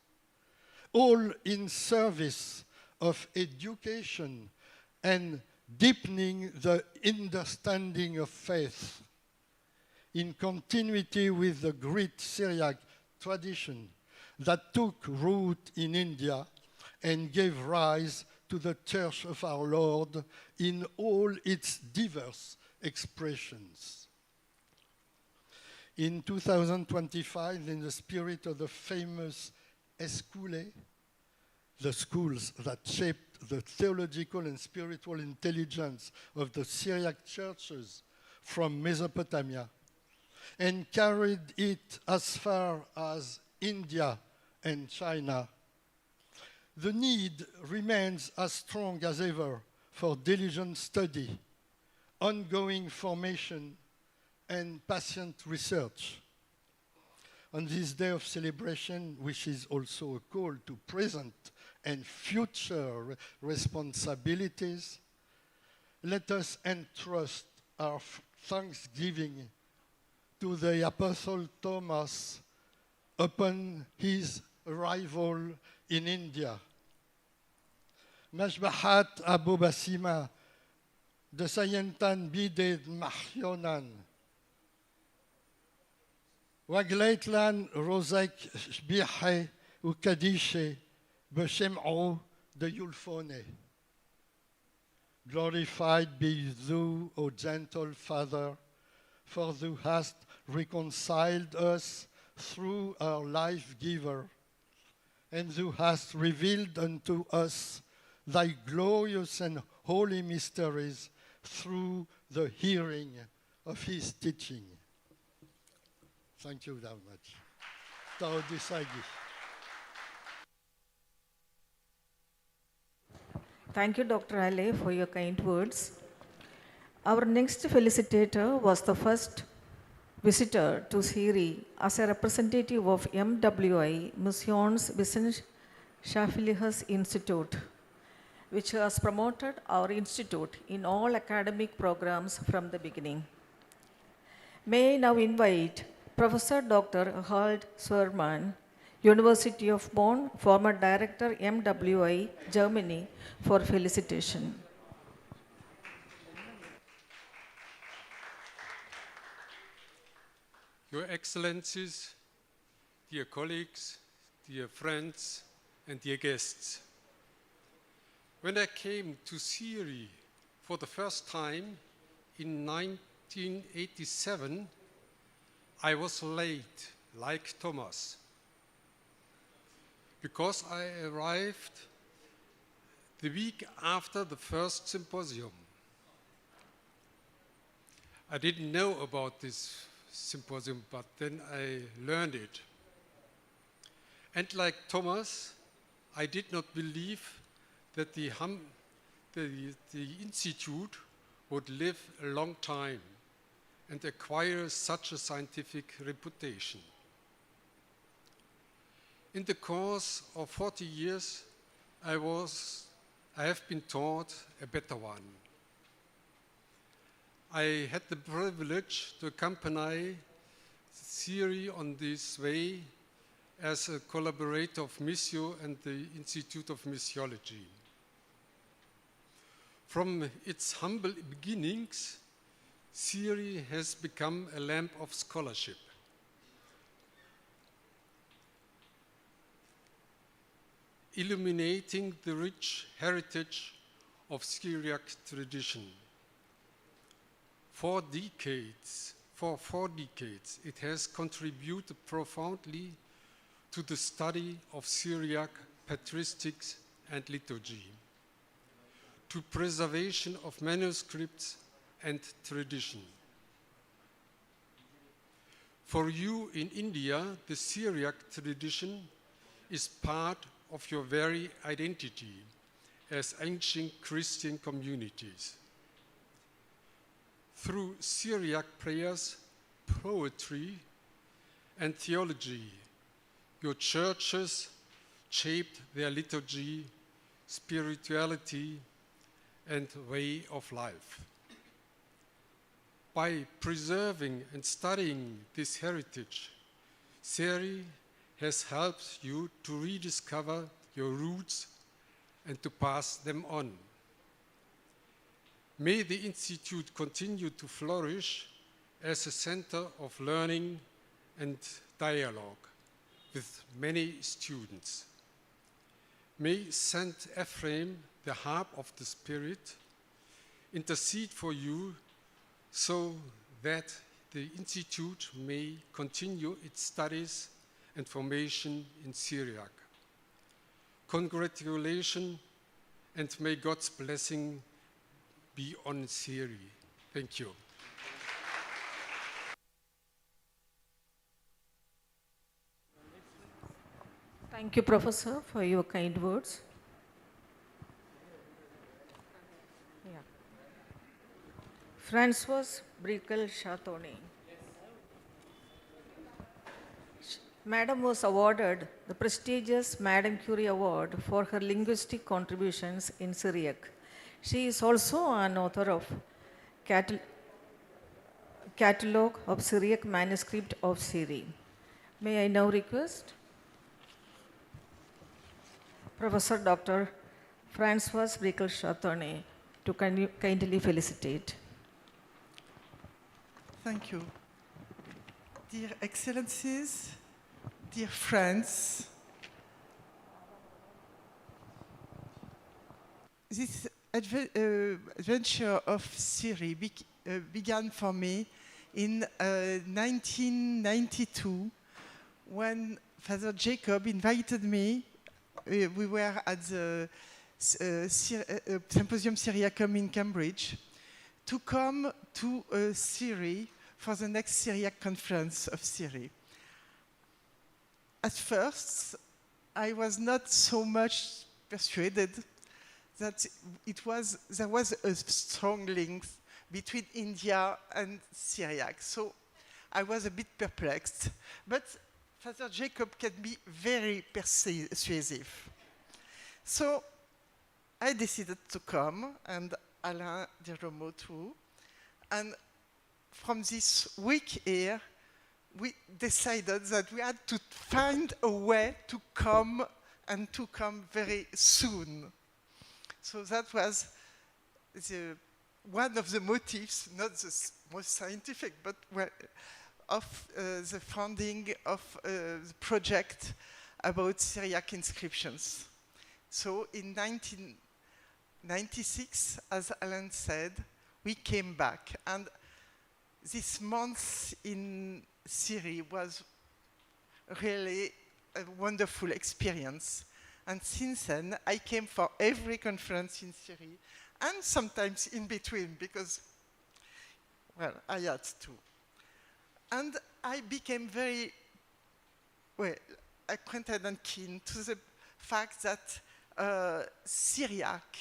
all in service of education and deepening the understanding of faith, in continuity with the great Syriac tradition that took root in India and gave rise to the Church of our Lord in all its diverse expressions. In 2025, in the spirit of the famous Escule, the schools that shaped the theological and spiritual intelligence of the Syriac churches from Mesopotamia, and carried it as far as India and China, the need remains as strong as ever for diligent study, ongoing formation, and patient research. On this day of celebration, which is also a call to present and future responsibilities, let us entrust our thanksgiving to the Apostle Thomas upon his arrival in India. Mashbahat Abu Basima, de Sayentan Bided Mahyonan, Wagleitlan Rozek Shbihe Ukadishe, Beshem'o de Yulfone. Glorified be thou, O gentle Father, for thou hast reconciled us through our life giver, and thou hast revealed unto us thy glorious and holy mysteries through the hearing of his teaching. Thank you very much. Tao Disagi. Thank you, Dr. Ale, for your kind words. Our next felicitator was the first visitor to SEERI as a representative of MWI, Missions Wissenschaftliches Institut, which has promoted our institute in all academic programs from the beginning. May I now invite Professor Dr. Harald Swerman, University of Bonn, former Director MWI, Germany, for felicitation. Your Excellencies, dear colleagues, dear friends, and dear guests. When I came to SEERI for the first time in 1987, I was late, like Thomas, because I arrived the week after the first symposium. I didn't know about this symposium, but then I learned it. And like Thomas, I did not believe that the institute would live a long time and acquire such a scientific reputation. In the course of 40 years, I have been taught a better one. I had the privilege to accompany SEERI on this way as a collaborator of Missio and the Institute of Missiology. From its humble beginnings, SEERI has become a lamp of scholarship. Illuminating the rich heritage of Syriac tradition. For four decades, it has contributed profoundly to the study of Syriac patristics and liturgy, to preservation of manuscripts and tradition. For you in India, the Syriac tradition is part of your very identity as ancient Christian communities. Through Syriac prayers, poetry, and theology, your churches shaped their liturgy, spirituality, and way of life. By preserving and studying this heritage, SEERI has helped you to rediscover your roots and to pass them on. May the Institute continue to flourish as a center of learning and dialogue with many students. May Saint Ephrem, the harp of the Spirit, intercede for you so that the Institute may continue its studies and formation in Syriac. Congratulations, and may God's blessing be on SEERI. Thank you. Thank you, Professor, for your kind words. Yeah. Francois Brickell-Chatonnet. Madam was awarded the prestigious Madame Curie Award for her linguistic contributions in Syriac. She is also an author of Catalogue of Syriac Manuscript of SEERI. May I now request Professor Dr. Francois Brickell-Chatonnet to kindly felicitate. Thank you. Dear Excellencies, dear friends, this adventure of SEERI began for me in 1992 when Father Jacob invited me. We were at the Symposium Syriacum in Cambridge to come to SEERI for the next Syriac conference of SEERI. At first, I was not so much persuaded that there was a strong link between India and Syriac. So I was a bit perplexed. But Father Jacob can be very persuasive. So I decided to come, and Alain Deromo too. And from this week here, we decided that we had to find a way to come, and to come very soon. So that was one of the motives, not the most scientific, but of the founding of the project about Syriac inscriptions. So in 1996, as Alan said, we came back. And this month in SEERI was really a wonderful experience. And since then, I came for every conference in SEERI, and sometimes in between, because, well, I had to. And I became very well acquainted and keen to the fact that Syriac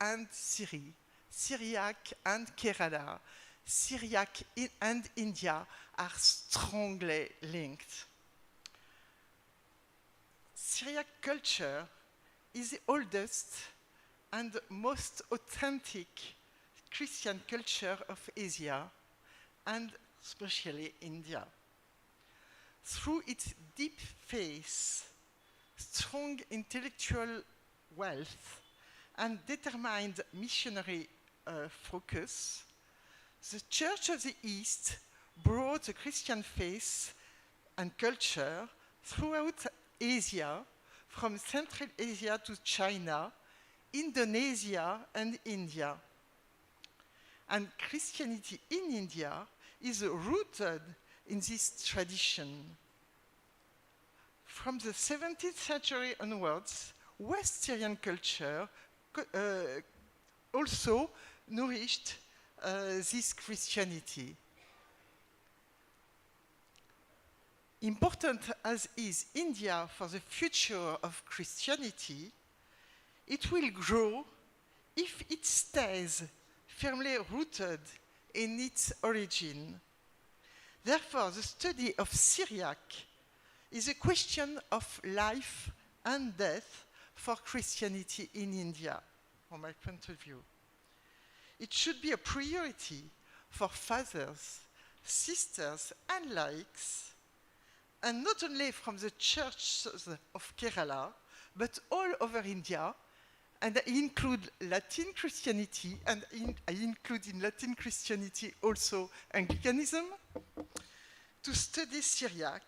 and SEERI, Syriac and Kerala, Syriac and India are strongly linked. Syriac culture is the oldest and most authentic Christian culture of Asia, and especially India. Through its deep faith, strong intellectual wealth, and determined missionary focus, the Church of the East brought the Christian faith and culture throughout Asia, from Central Asia to China, Indonesia, and India. And Christianity in India is rooted in this tradition. From the 17th century onwards, West Syrian culture also nourished this Christianity. Important as is India for the future of Christianity, it will grow if it stays firmly rooted in its origin. Therefore, the study of Syriac is a question of life and death for Christianity in India, from my point of view. It should be a priority for fathers, sisters, and laiccs, and not only from the churches of Kerala, but all over India, and I include Latin Christianity, and I include in Latin Christianity also Anglicanism, to study Syriac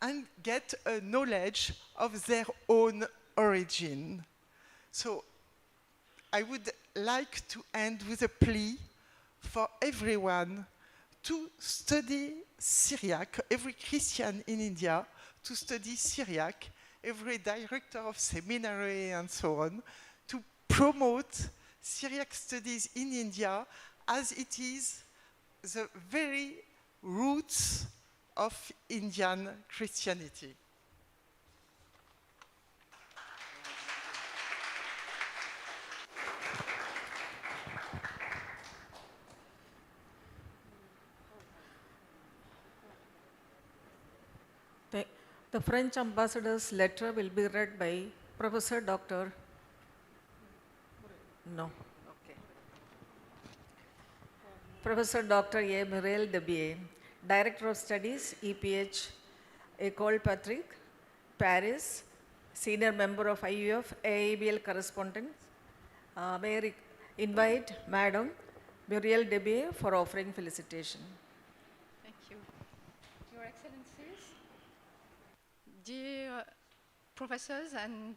and get a knowledge of their own origin. So I would like to end with a plea for everyone to study Syriac, every Christian in India to study Syriac, every director of seminary and so on, to promote Syriac studies in India, as it is the very roots of Indian Christianity. The French ambassador's letter will be read by Professor Dr. No. Okay. Professor Dr. A. Muriel Debier, Director of Studies, EPH, École Patrick, Paris, Senior Member of IUF, AIBL Correspondent. May I invite Madam Muriel Debier for offering felicitation. Thank you. Your Excellencies, dear professors and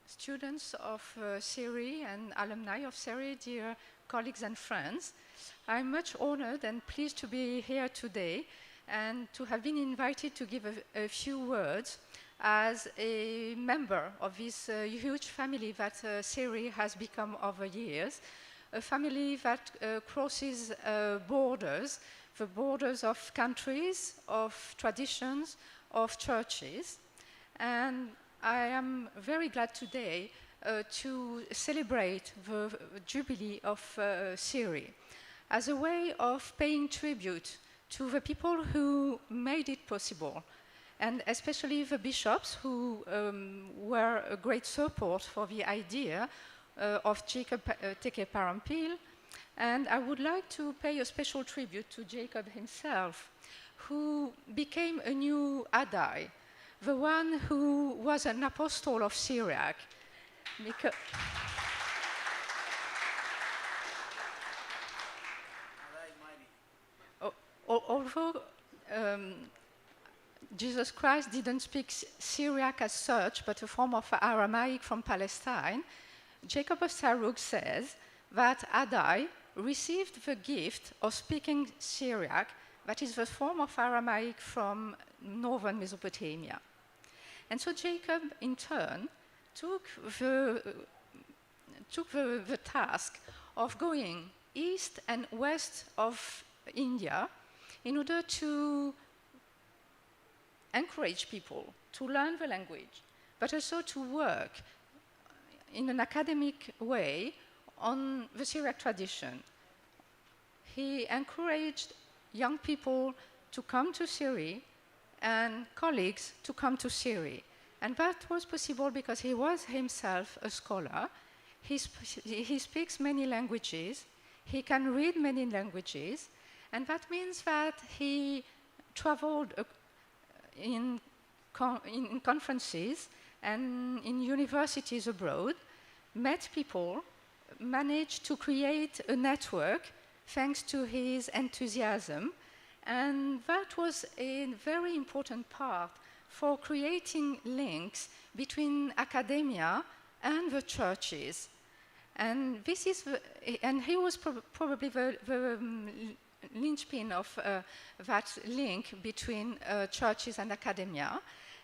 students of SEERI and alumni of SEERI, dear colleagues and friends, I'm much honored and pleased to be here today and to have been invited to give a few words as a member of this huge family that SEERI has become over years, a family that crosses borders, the borders of countries, of traditions, of churches. And I am very glad today to celebrate the Jubilee of SEERI as a way of paying tribute to the people who made it possible, and especially the bishops who were a great support for the idea of Jacob Teke Parampil. And I would like to pay a special tribute to Jacob himself, who became a new Adai, the one who was an apostle of Syriac. Although Jesus Christ didn't speak Syriac as such, but a form of Aramaic from Palestine, Jacob of Sarug says that Adai received the gift of speaking Syriac, that is the form of Aramaic from northern Mesopotamia. And so Jacob, in turn, took the task of going east and west of India in order to encourage people to learn the language, but also to work in an academic way on the Syriac tradition. He encouraged young people to come to SEERI and colleagues to come to SEERI. And that was possible because he was himself a scholar. He speaks many languages. He can read many languages. And that means that he traveled in conferences and in universities abroad, met people, managed to create a network thanks to his enthusiasm. And that was a very important part for creating links between academia and the churches. And this is and he was probably the linchpin of that link between churches and academia.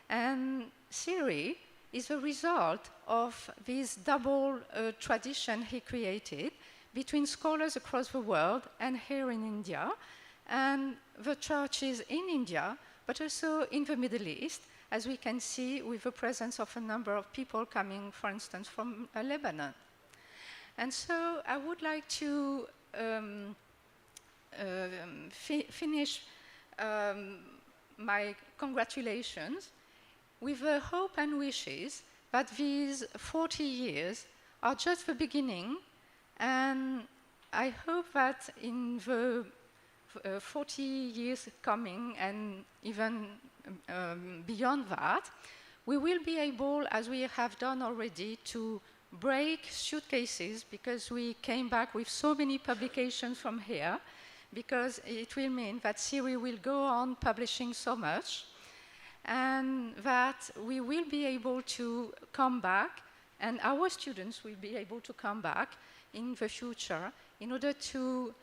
And SEERI is a result of this double tradition he created between scholars across the world and here in India, and the churches in India, but also in the Middle East, as we can see with the presence of a number of people coming, for instance, from Lebanon. And so I would like to finish my congratulations with the hope and wishes that these 40 years are just the beginning, and I hope that in the 40 years coming and even beyond that, we will be able, as we have done already, to break suitcases, because we came back with so many publications from here, because it will mean that SEERI will go on publishing so much, and that we will be able to come back, and our students will be able to come back in the future in order to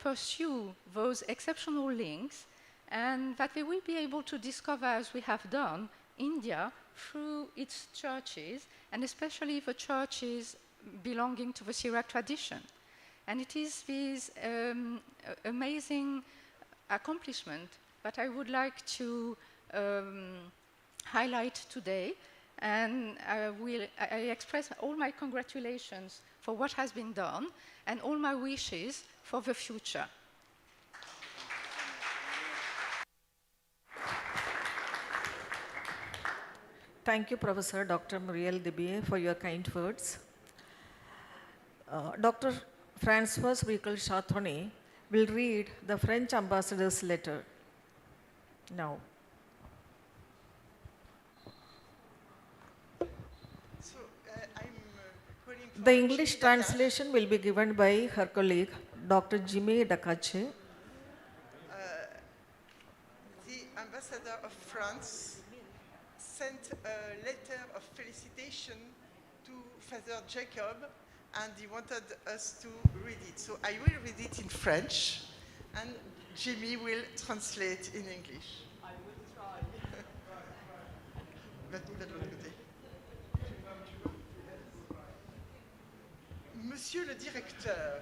pursue those exceptional links, and that they will be able to discover, as we have done, India through its churches, and especially the churches belonging to the Syriac tradition. And it is this amazing accomplishment that I would like to highlight today, and I express all my congratulations for what has been done and all my wishes for the future. Thank you, Professor Dr. Muriel Dibier, for your kind words. Dr. Francois Vical Chathonnet will read the French ambassador's letter now. The English translation will be given by her colleague, Dr. Jimmy Dakache. The ambassador of France sent a letter of felicitation to Father Jacob, and he wanted us to read it. So I will read it in French, and Jimmy will translate in English. I will try. Monsieur le directeur,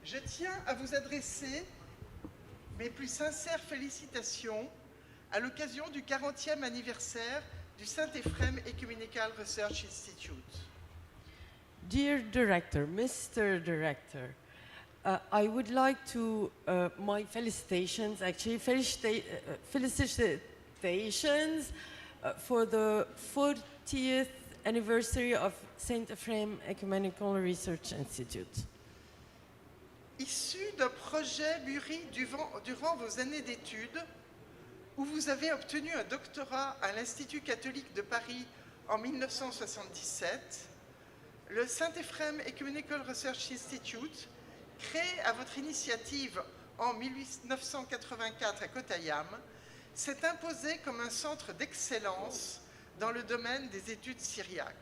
je tiens à vous adresser mes plus sincères félicitations à l'occasion du 40e anniversaire du Saint Ephrem Ecumenical Research Institute. Dear Director, Mr. Director, I would like to, my felicitations, actually, felicitations for the 40th anniversary of Saint Ephrem Ecumenical Research Institute. Issu d'un projet mûri durant vos années d'études, où vous avez obtenu un doctorat à l'Institut catholique de Paris en 1977, le Saint Ephrem Ecumenical Research Institute, créé à votre initiative en 1984 à Kottayam, s'est imposé comme un centre d'excellence dans le domaine des études syriaques.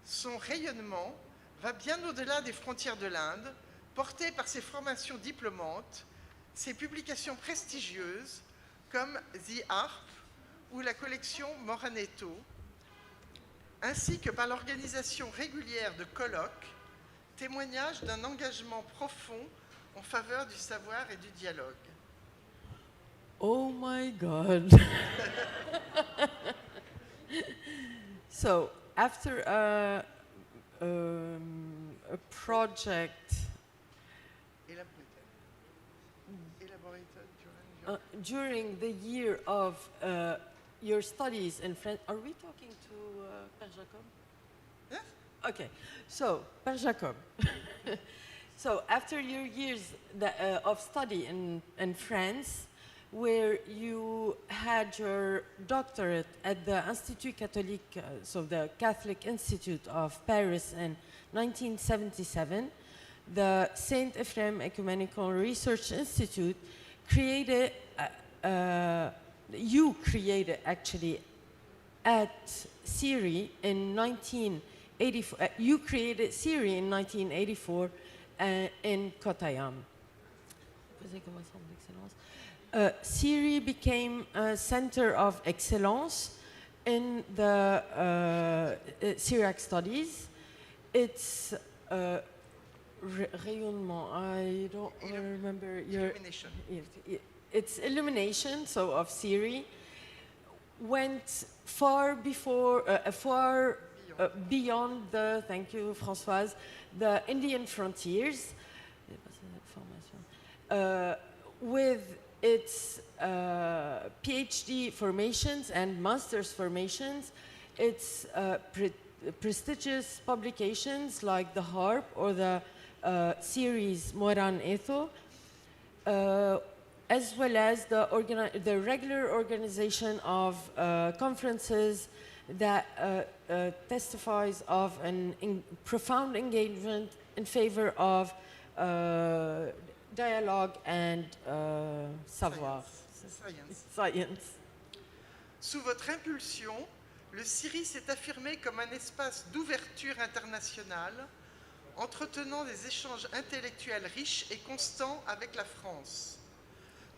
Son rayonnement va bien au-delà des frontières de l'Inde, porté par ses formations diplômantes, ses publications prestigieuses, comme The Harp ou la collection Moraneto, ainsi que par l'organisation régulière de colloques, témoignage d'un engagement profond en faveur du savoir et du dialogue. Oh my God. So after a project during the year of your studies in France, are we talking to Père Jacob? Yes. Okay, so Père Jacob. So after your years of study in France, where you had your doctorate at the Institut Catholique, so the Catholic Institute of Paris in 1977, the Saint Ephrem Ecumenical Research Institute created, you created actually at SEERI in 1984, you created SEERI in 1984 in Kottayam. SEERI became a center of excellence in the Syriac studies. Its rayonnement, I don't remember your... Illumination. Its illumination, so of SEERI, went far before, beyond the, thank you, Françoise, the Indian frontiers, with its PhD formations and master's formations, its prestigious publications like the Harp or the series Moran Etho, as well as the regular organization of conferences that testifies of profound engagement in favor of dialogue and savoir. Science. Sous votre impulsion, le SEERI s'est affirmé comme un espace d'ouverture internationale, entretenant des échanges intellectuels riches et constants avec la France.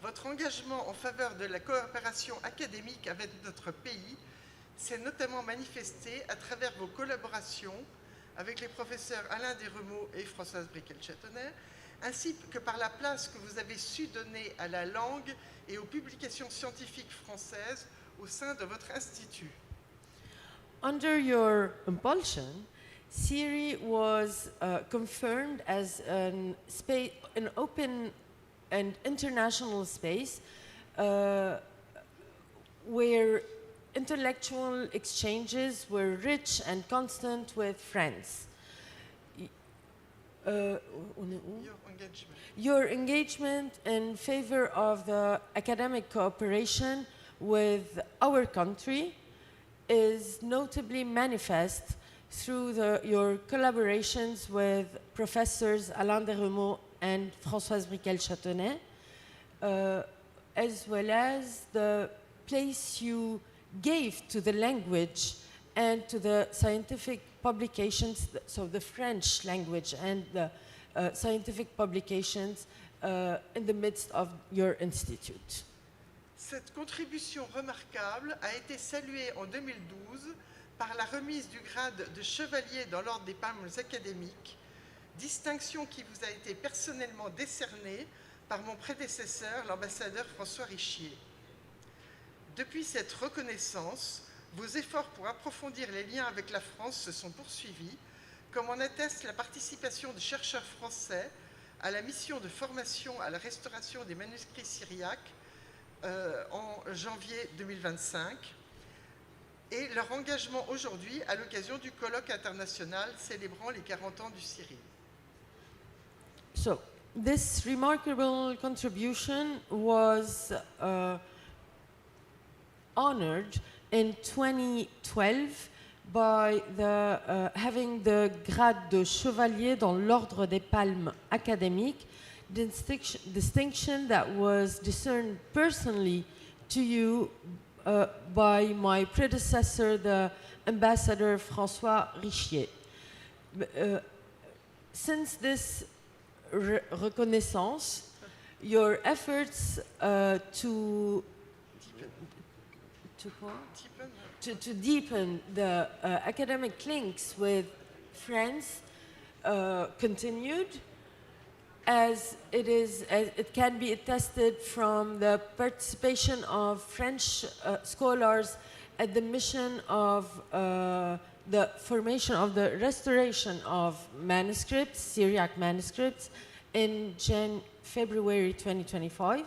Votre engagement en faveur de la coopération académique avec notre pays s'est notamment manifesté à travers vos collaborations avec les professeurs Alain Desremeaux et Françoise Briquel-Châtenay, ainsi que par la place que vous avez su donner à la langue et aux publications scientifiques françaises au sein de votre institut. Under your impulsion, SEERI was confirmed as an open and international space where intellectual exchanges were rich and constant with France. Your engagement in favor of the academic cooperation with our country is notably manifest through your collaborations with professors Alain Desremeaux and Françoise Briquel-Châtenay, as well as the place you gave to the language and to the scientific publications, so the French language and the scientific publications in the midst of your institute. Cette contribution remarquable a été saluée en 2012 par la remise du grade de chevalier dans l'ordre des Palmes académiques, distinction qui vous a été personnellement décernée par mon prédécesseur, l'ambassadeur François Richier. Depuis cette reconnaissance, vos efforts pour approfondir les liens avec la France se sont poursuivis, comme en atteste la participation de chercheurs français à la mission de formation à la restauration des manuscrits syriaques en janvier 2025, et leur engagement aujourd'hui à l'occasion du colloque international célébrant les 40 ans du SEERI. So, this remarkable contribution was honored in 2012 by having the grade de chevalier dans l'ordre des Palmes académiques, distinction that was discerned personally to you by my predecessor, the ambassador François Richier. Since this reconnaissance, your efforts to deepen the academic links with France continued, as it can be attested from the participation of French scholars at the mission of the formation of the restoration of manuscripts, Syriac manuscripts, in February 2025,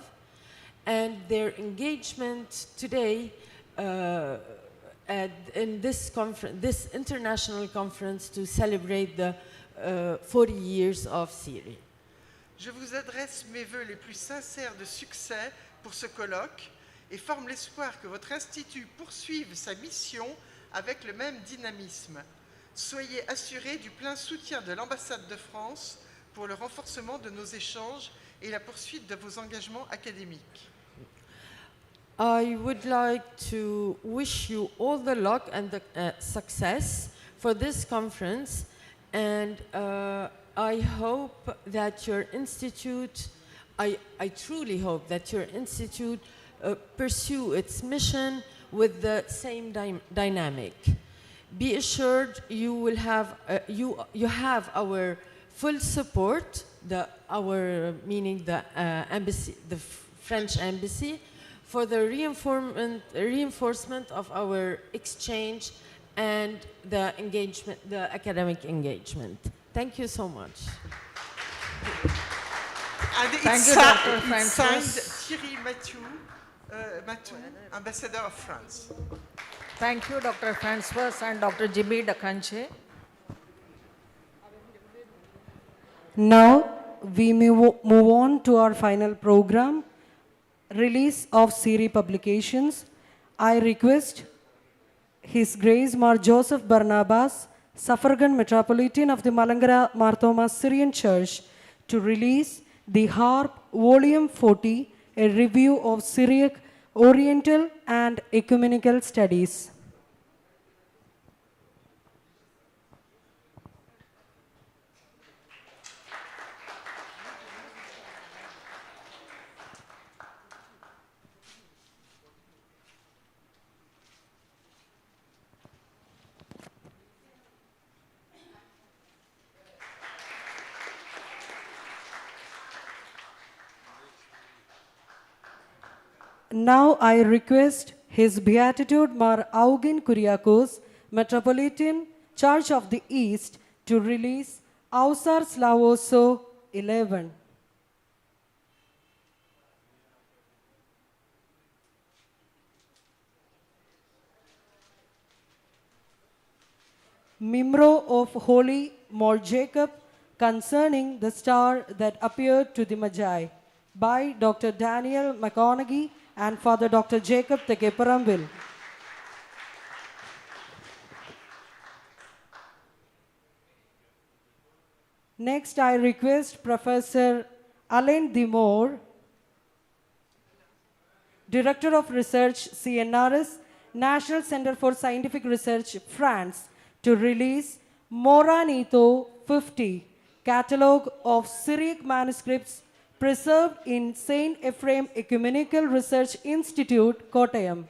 and their engagement today in this international conference to celebrate the 40 years of SEERI. Je vous adresse mes vœux les plus sincères de succès pour ce colloque et forme l'espoir que votre institut poursuive sa mission avec le même dynamisme. Soyez assurés du plein soutien de l'ambassade de France pour le renforcement de nos échanges et la poursuite de vos engagements académiques. I would like to wish you all the luck and the success for this conference, and I hope that your institute, I truly hope that your institute pursue its mission with the same dynamic. Be assured you will have you have our full support, meaning the embassy, the French embassy, for the reinforcement of our exchange and the engagement, the academic engagement. Thank you so much. And Thank you, Dr. it's signed Francis. Thierry Matou, Ambassador of France. Thank you, Dr. Francis and Dr. Jimmy Dakanche. Now we move on to our final program, release of SEERI publications. I request His Grace Mar Joseph Barnabas, Suffragan Metropolitan of the Malankara Marthoma Syrian Church, to release the Harp Volume 40, a review of Syriac, Oriental and Ecumenical studies. Now I request His Beatitude Mar Augen Kuriakos, Metropolitan Church of the East, to release Ausar Slavoso 11. Mimro of Holy More Jacob, concerning the star that appeared to the Magi, by Dr. Daniel McConaughey and Father Dr. Jacob Tekeparambil. Next, I request Professor Alain Dimore, Director of Research, CNRS, National Center for Scientific Research, France, to release Moranito 50, Catalogue of Syriac Manuscripts preserved in St. Ephrem Ecumenical Research Institute, Kottayam.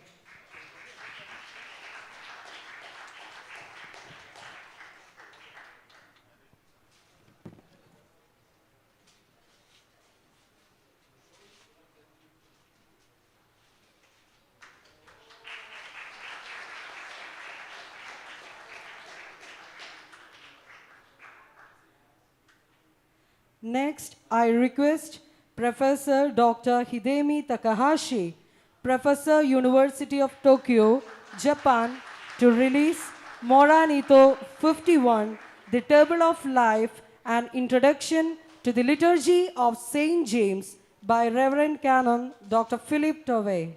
Next, I request Professor Dr. Hidemi Takahashi, Professor, University of Tokyo, Japan, to release Moranito 51, The Table of Life, an Introduction to the Liturgy of St. James, by Reverend Canon Dr. Philip Tovey.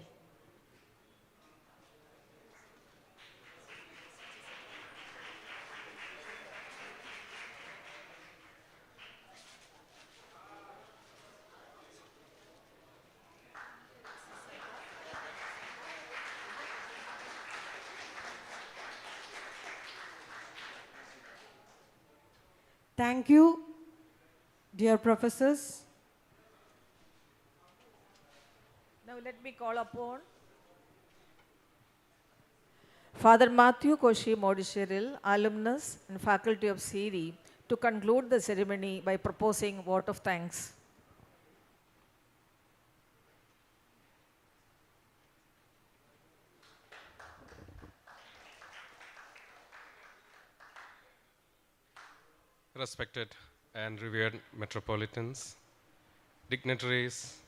Thank you, dear professors. Now let me call upon Father Matthew Koshi Modishiril, alumnus and faculty of SEERI, to conclude the ceremony by proposing vote of thanks. Respected and revered metropolitans, dignitaries,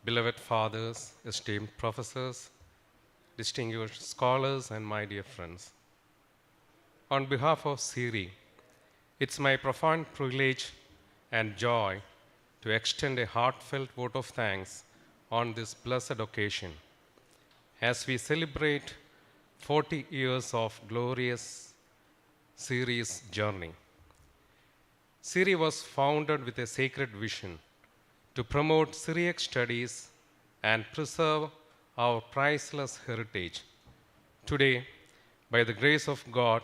beloved fathers, esteemed professors, distinguished scholars, and my dear friends. On behalf of SEERI, it's my profound privilege and joy to extend a heartfelt vote of thanks on this blessed occasion as we celebrate 40 years of glorious SEERI's journey. SEERI was founded with a sacred vision to promote Syriac studies and preserve our priceless heritage. Today, by the grace of God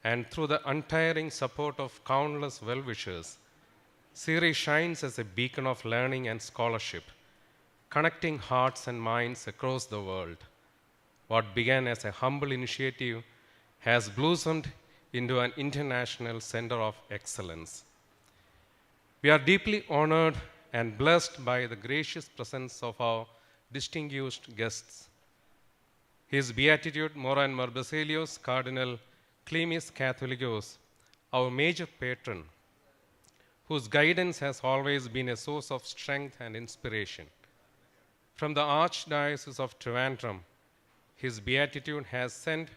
and through the untiring support of countless well-wishers, SEERI shines as a beacon of learning and scholarship, connecting hearts and minds across the world. What began as a humble initiative has blossomed into an international center of excellence. We are deeply honored and blessed by the gracious presence of our distinguished guests. His Beatitude Moran Marbaselios, Cardinal Clemis Catholicos, our major patron, whose guidance has always been a source of strength and inspiration. From the Archdiocese of Trivandrum, his Beatitude has sent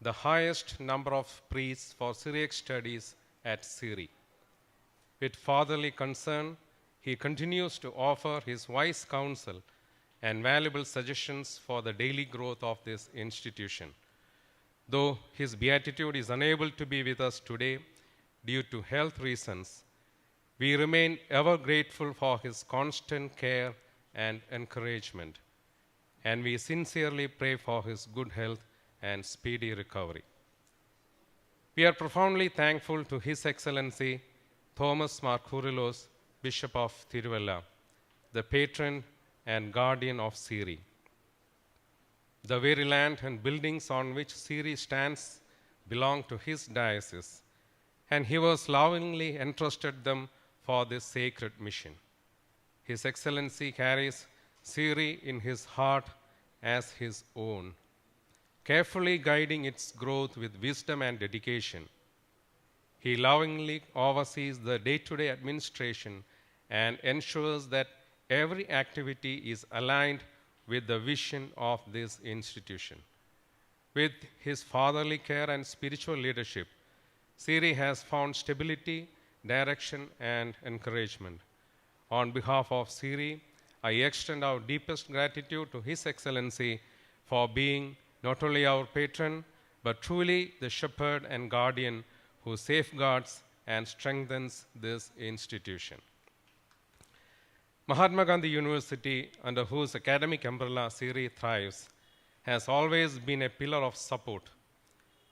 the highest number of priests for Syriac studies at SEERI. With fatherly concern, he continues to offer his wise counsel and valuable suggestions for the daily growth of this institution. Though his Beatitude is unable to be with us today due to health reasons, we remain ever grateful for his constant care and encouragement, and we sincerely pray for his good health and speedy recovery. We are profoundly thankful to His Excellency Thomas Markourelos, Bishop of Tiruvalla, the patron and guardian of SEERI. The very land and buildings on which SEERI stands belong to his diocese, and he was lovingly entrusted them for this sacred mission. His Excellency carries SEERI in his heart as his own, carefully guiding its growth with wisdom and dedication. He lovingly oversees the day-to-day administration and ensures that every activity is aligned with the vision of this institution. With his fatherly care and spiritual leadership, SEERI has found stability, direction, and encouragement. On behalf of SEERI, I extend our deepest gratitude to His Excellency for being not only our patron, but truly the shepherd and guardian who safeguards and strengthens this institution. Mahatma Gandhi University, under whose academic umbrella SEERI thrives, has always been a pillar of support.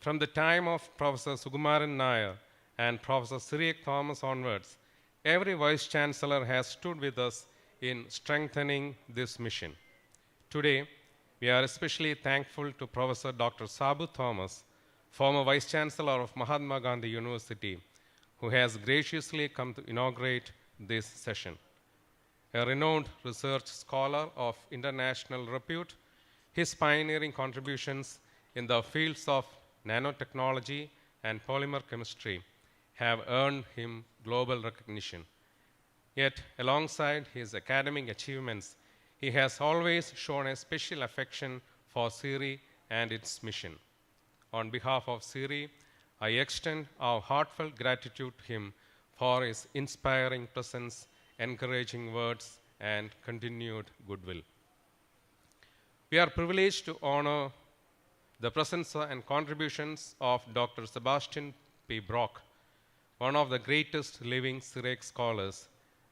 From the time of Professor Sukumaran Nair and Professor Cyriac Thomas onwards, every Vice Chancellor has stood with us in strengthening this mission. Today, we are especially thankful to Professor Dr. Sabu Thomas, former Vice Chancellor of Mahatma Gandhi University, who has graciously come to inaugurate this session. A renowned research scholar of international repute, his pioneering contributions in the fields of nanotechnology and polymer chemistry have earned him global recognition. Yet, alongside his academic achievements, he has always shown a special affection for SEERI and its mission. On behalf of SEERI, I extend our heartfelt gratitude to him for his inspiring presence, encouraging words, and continued goodwill. We are privileged to honor the presence and contributions of Dr. Sebastian P. Brock, one of the greatest living Syriac scholars,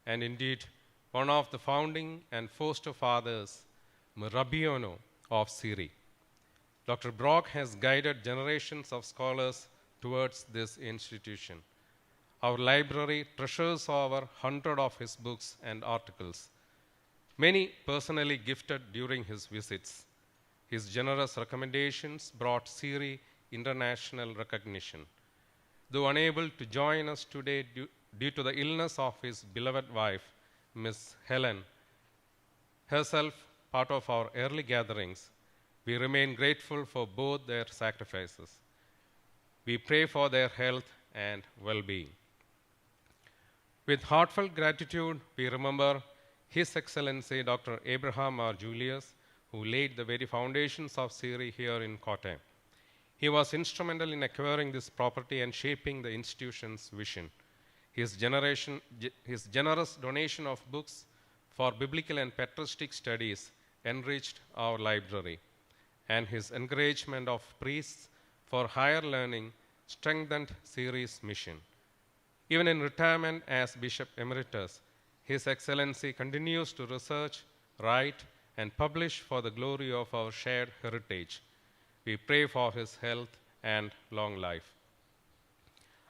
and indeed one of the founding and foster fathers, Rabiono of SEERI. Dr. Brock has guided generations of scholars towards this institution. Our library treasures over 100 of his books and articles, many personally gifted during his visits. His generous recommendations brought SEERI international recognition. though unable to join us today due to the illness of his beloved wife, Miss Helen, herself part of our early gatherings, we remain grateful for both their sacrifices. We pray for their health and well-being. With heartfelt gratitude, we remember His Excellency Dr. Abraham R. Julius, who laid the very foundations of SEERI here in Kottayam. He was instrumental in acquiring this property and shaping the institution's vision. His generous donation of books for biblical and patristic studies enriched our library, and his encouragement of priests for higher learning strengthened SEERI's mission. Even in retirement as Bishop Emeritus, His Excellency continues to research, write, and publish for the glory of our shared heritage. We pray for his health and long life.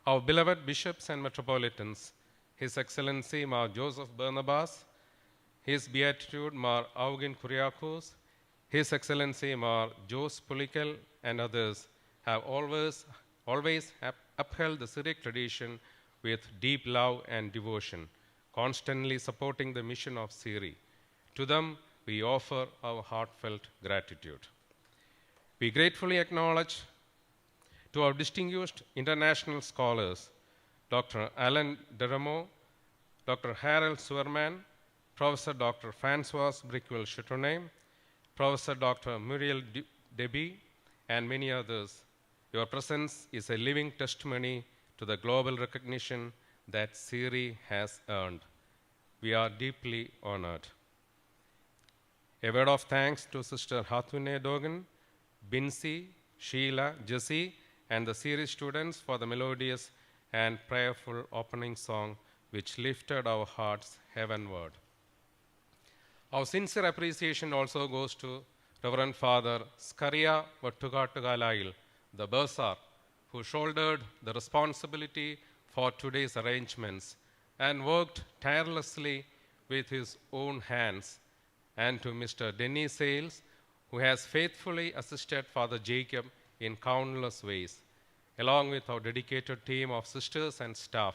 Our beloved bishops and metropolitans, His Excellency Mar Joseph Barnabas, His Beatitude Mar Augin Kuriakos, His Excellency Mar Jos Pulikel, and others have always upheld the Syriac tradition with deep love and devotion, constantly supporting the mission of SEERI. To them, we offer our heartfelt gratitude. We gratefully acknowledge to our distinguished international scholars, Dr. Alan Deramo, Dr. Harold Suerman, Professor Dr. Francois Briquel-Chitournet, Professor Dr. Muriel Deby, and many others. Your presence is a living testimony to the global recognition that SEERI has earned. We are deeply honored. A word of thanks to Sister Hathune Dogan, Binsi, Sheila, Jessie, and the SEERI students for the melodious and prayerful opening song which lifted our hearts heavenward. Our sincere appreciation also goes to Reverend Father Skaria Vattugattugalayil, the bursar, who shouldered the responsibility for today's arrangements and worked tirelessly with his own hands, and to Mr. Denny Sales, who has faithfully assisted Father Jacob in countless ways. Along with our dedicated team of sisters and staff,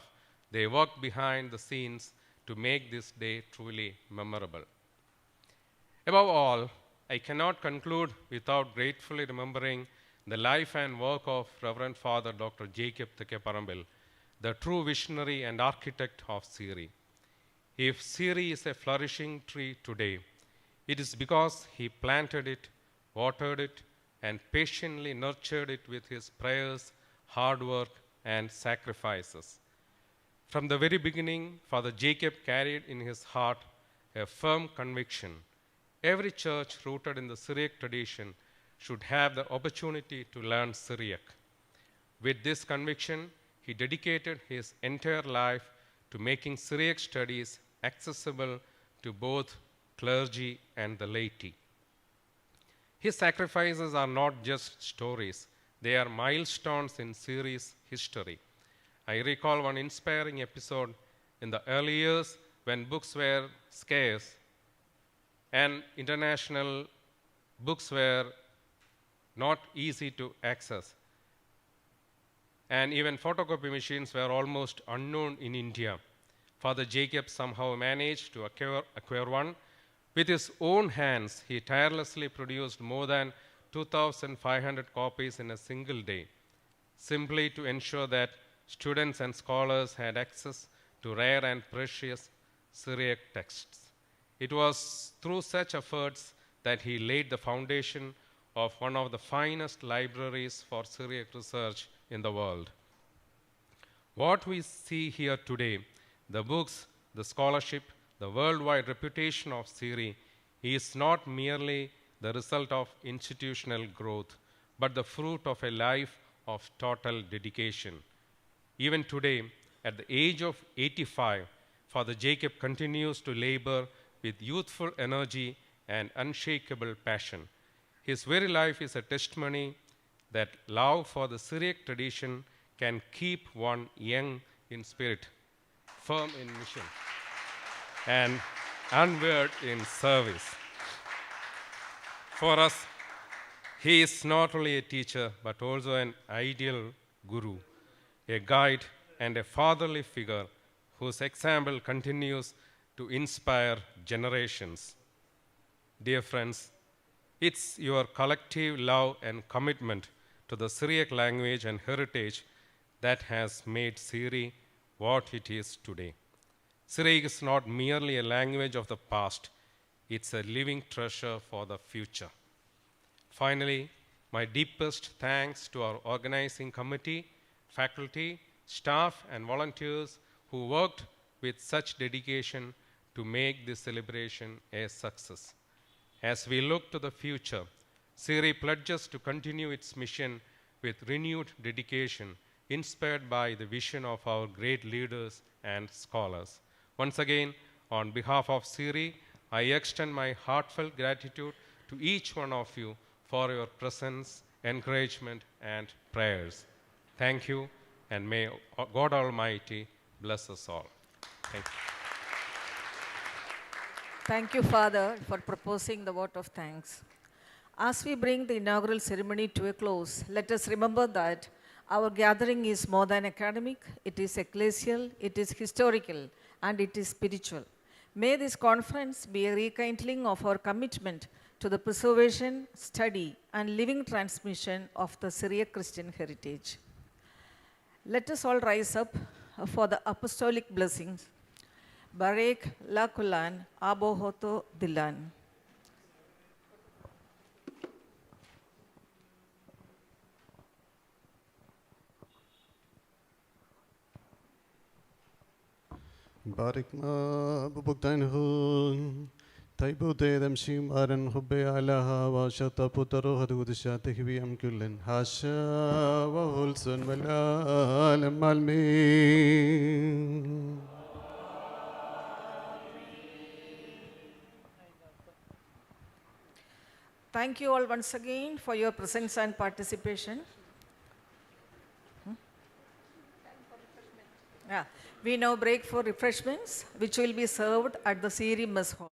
they worked behind the scenes to make this day truly memorable. Above all, I cannot conclude without gratefully remembering the life and work of Reverend Father Dr. Jacob Thekke, the true visionary and architect of SEERI. If SEERI is a flourishing tree today, it is because he planted it, watered it, and patiently nurtured it with his prayers, hard work, and sacrifices. From the very beginning, Father Jacob carried in his heart a firm conviction: every church rooted in the Syriac tradition should have the opportunity to learn Syriac. With this conviction, he dedicated his entire life to making Syriac studies accessible to both clergy and the laity. His sacrifices are not just stories, they are milestones in SEERI's history. I recall one inspiring episode in the early years when books were scarce and international books were not easy to access. And even photocopy machines were almost unknown in India. Father Jacob somehow managed to acquire one. With his own hands, he tirelessly produced more than 2,500 copies in a single day, simply to ensure that students and scholars had access to rare and precious Syriac texts. It was through such efforts that he laid the foundation of one of the finest libraries for Syriac research in the world. What we see here today, the books, the scholarship, the worldwide reputation of SEERI, is not merely the result of institutional growth, but the fruit of a life of total dedication. Even today, at the age of 85, Father Jacob continues to labor with youthful energy and unshakable passion. His very life is a testimony that love for the Syriac tradition can keep one young in spirit, firm in mission, and unwearied in service. For us, he is not only a teacher, but also an ideal guru, a guide, and a fatherly figure whose example continues to inspire generations. Dear friends, it's your collective love and commitment to the Syriac language and heritage that has made SEERI what it is today. Syriac is not merely a language of the past, it's a living treasure for the future. Finally, my deepest thanks to our organizing committee, faculty, staff, and volunteers who worked with such dedication to make this celebration a success. As we look to the future, SEERI pledges to continue its mission with renewed dedication, inspired by the vision of our great leaders and scholars. Once again, on behalf of SEERI, I extend my heartfelt gratitude to each one of you for your presence, encouragement, and prayers. Thank you, and may God Almighty bless us all. Thank you. Thank you, Father, for proposing the vote of thanks. As we bring the inaugural ceremony to a close, let us remember that our gathering is more than academic, it is ecclesial, it is historical, and it is spiritual. May this conference be a rekindling of our commitment to the preservation, study, and living transmission of the Syriac Christian heritage. Let us all rise up for the apostolic blessings. Barek la kulan abohoto dilan. باركنا ببقتينهن طيبو تيدم شيمارن خبي علىها واشتا بطرو هدود شاته بيم كلن حاشا وهلسن والعالم المين. Thank you all once again for your presence and participation. Yeah. We now break for refreshments, which will be served at the SEERI mess hall.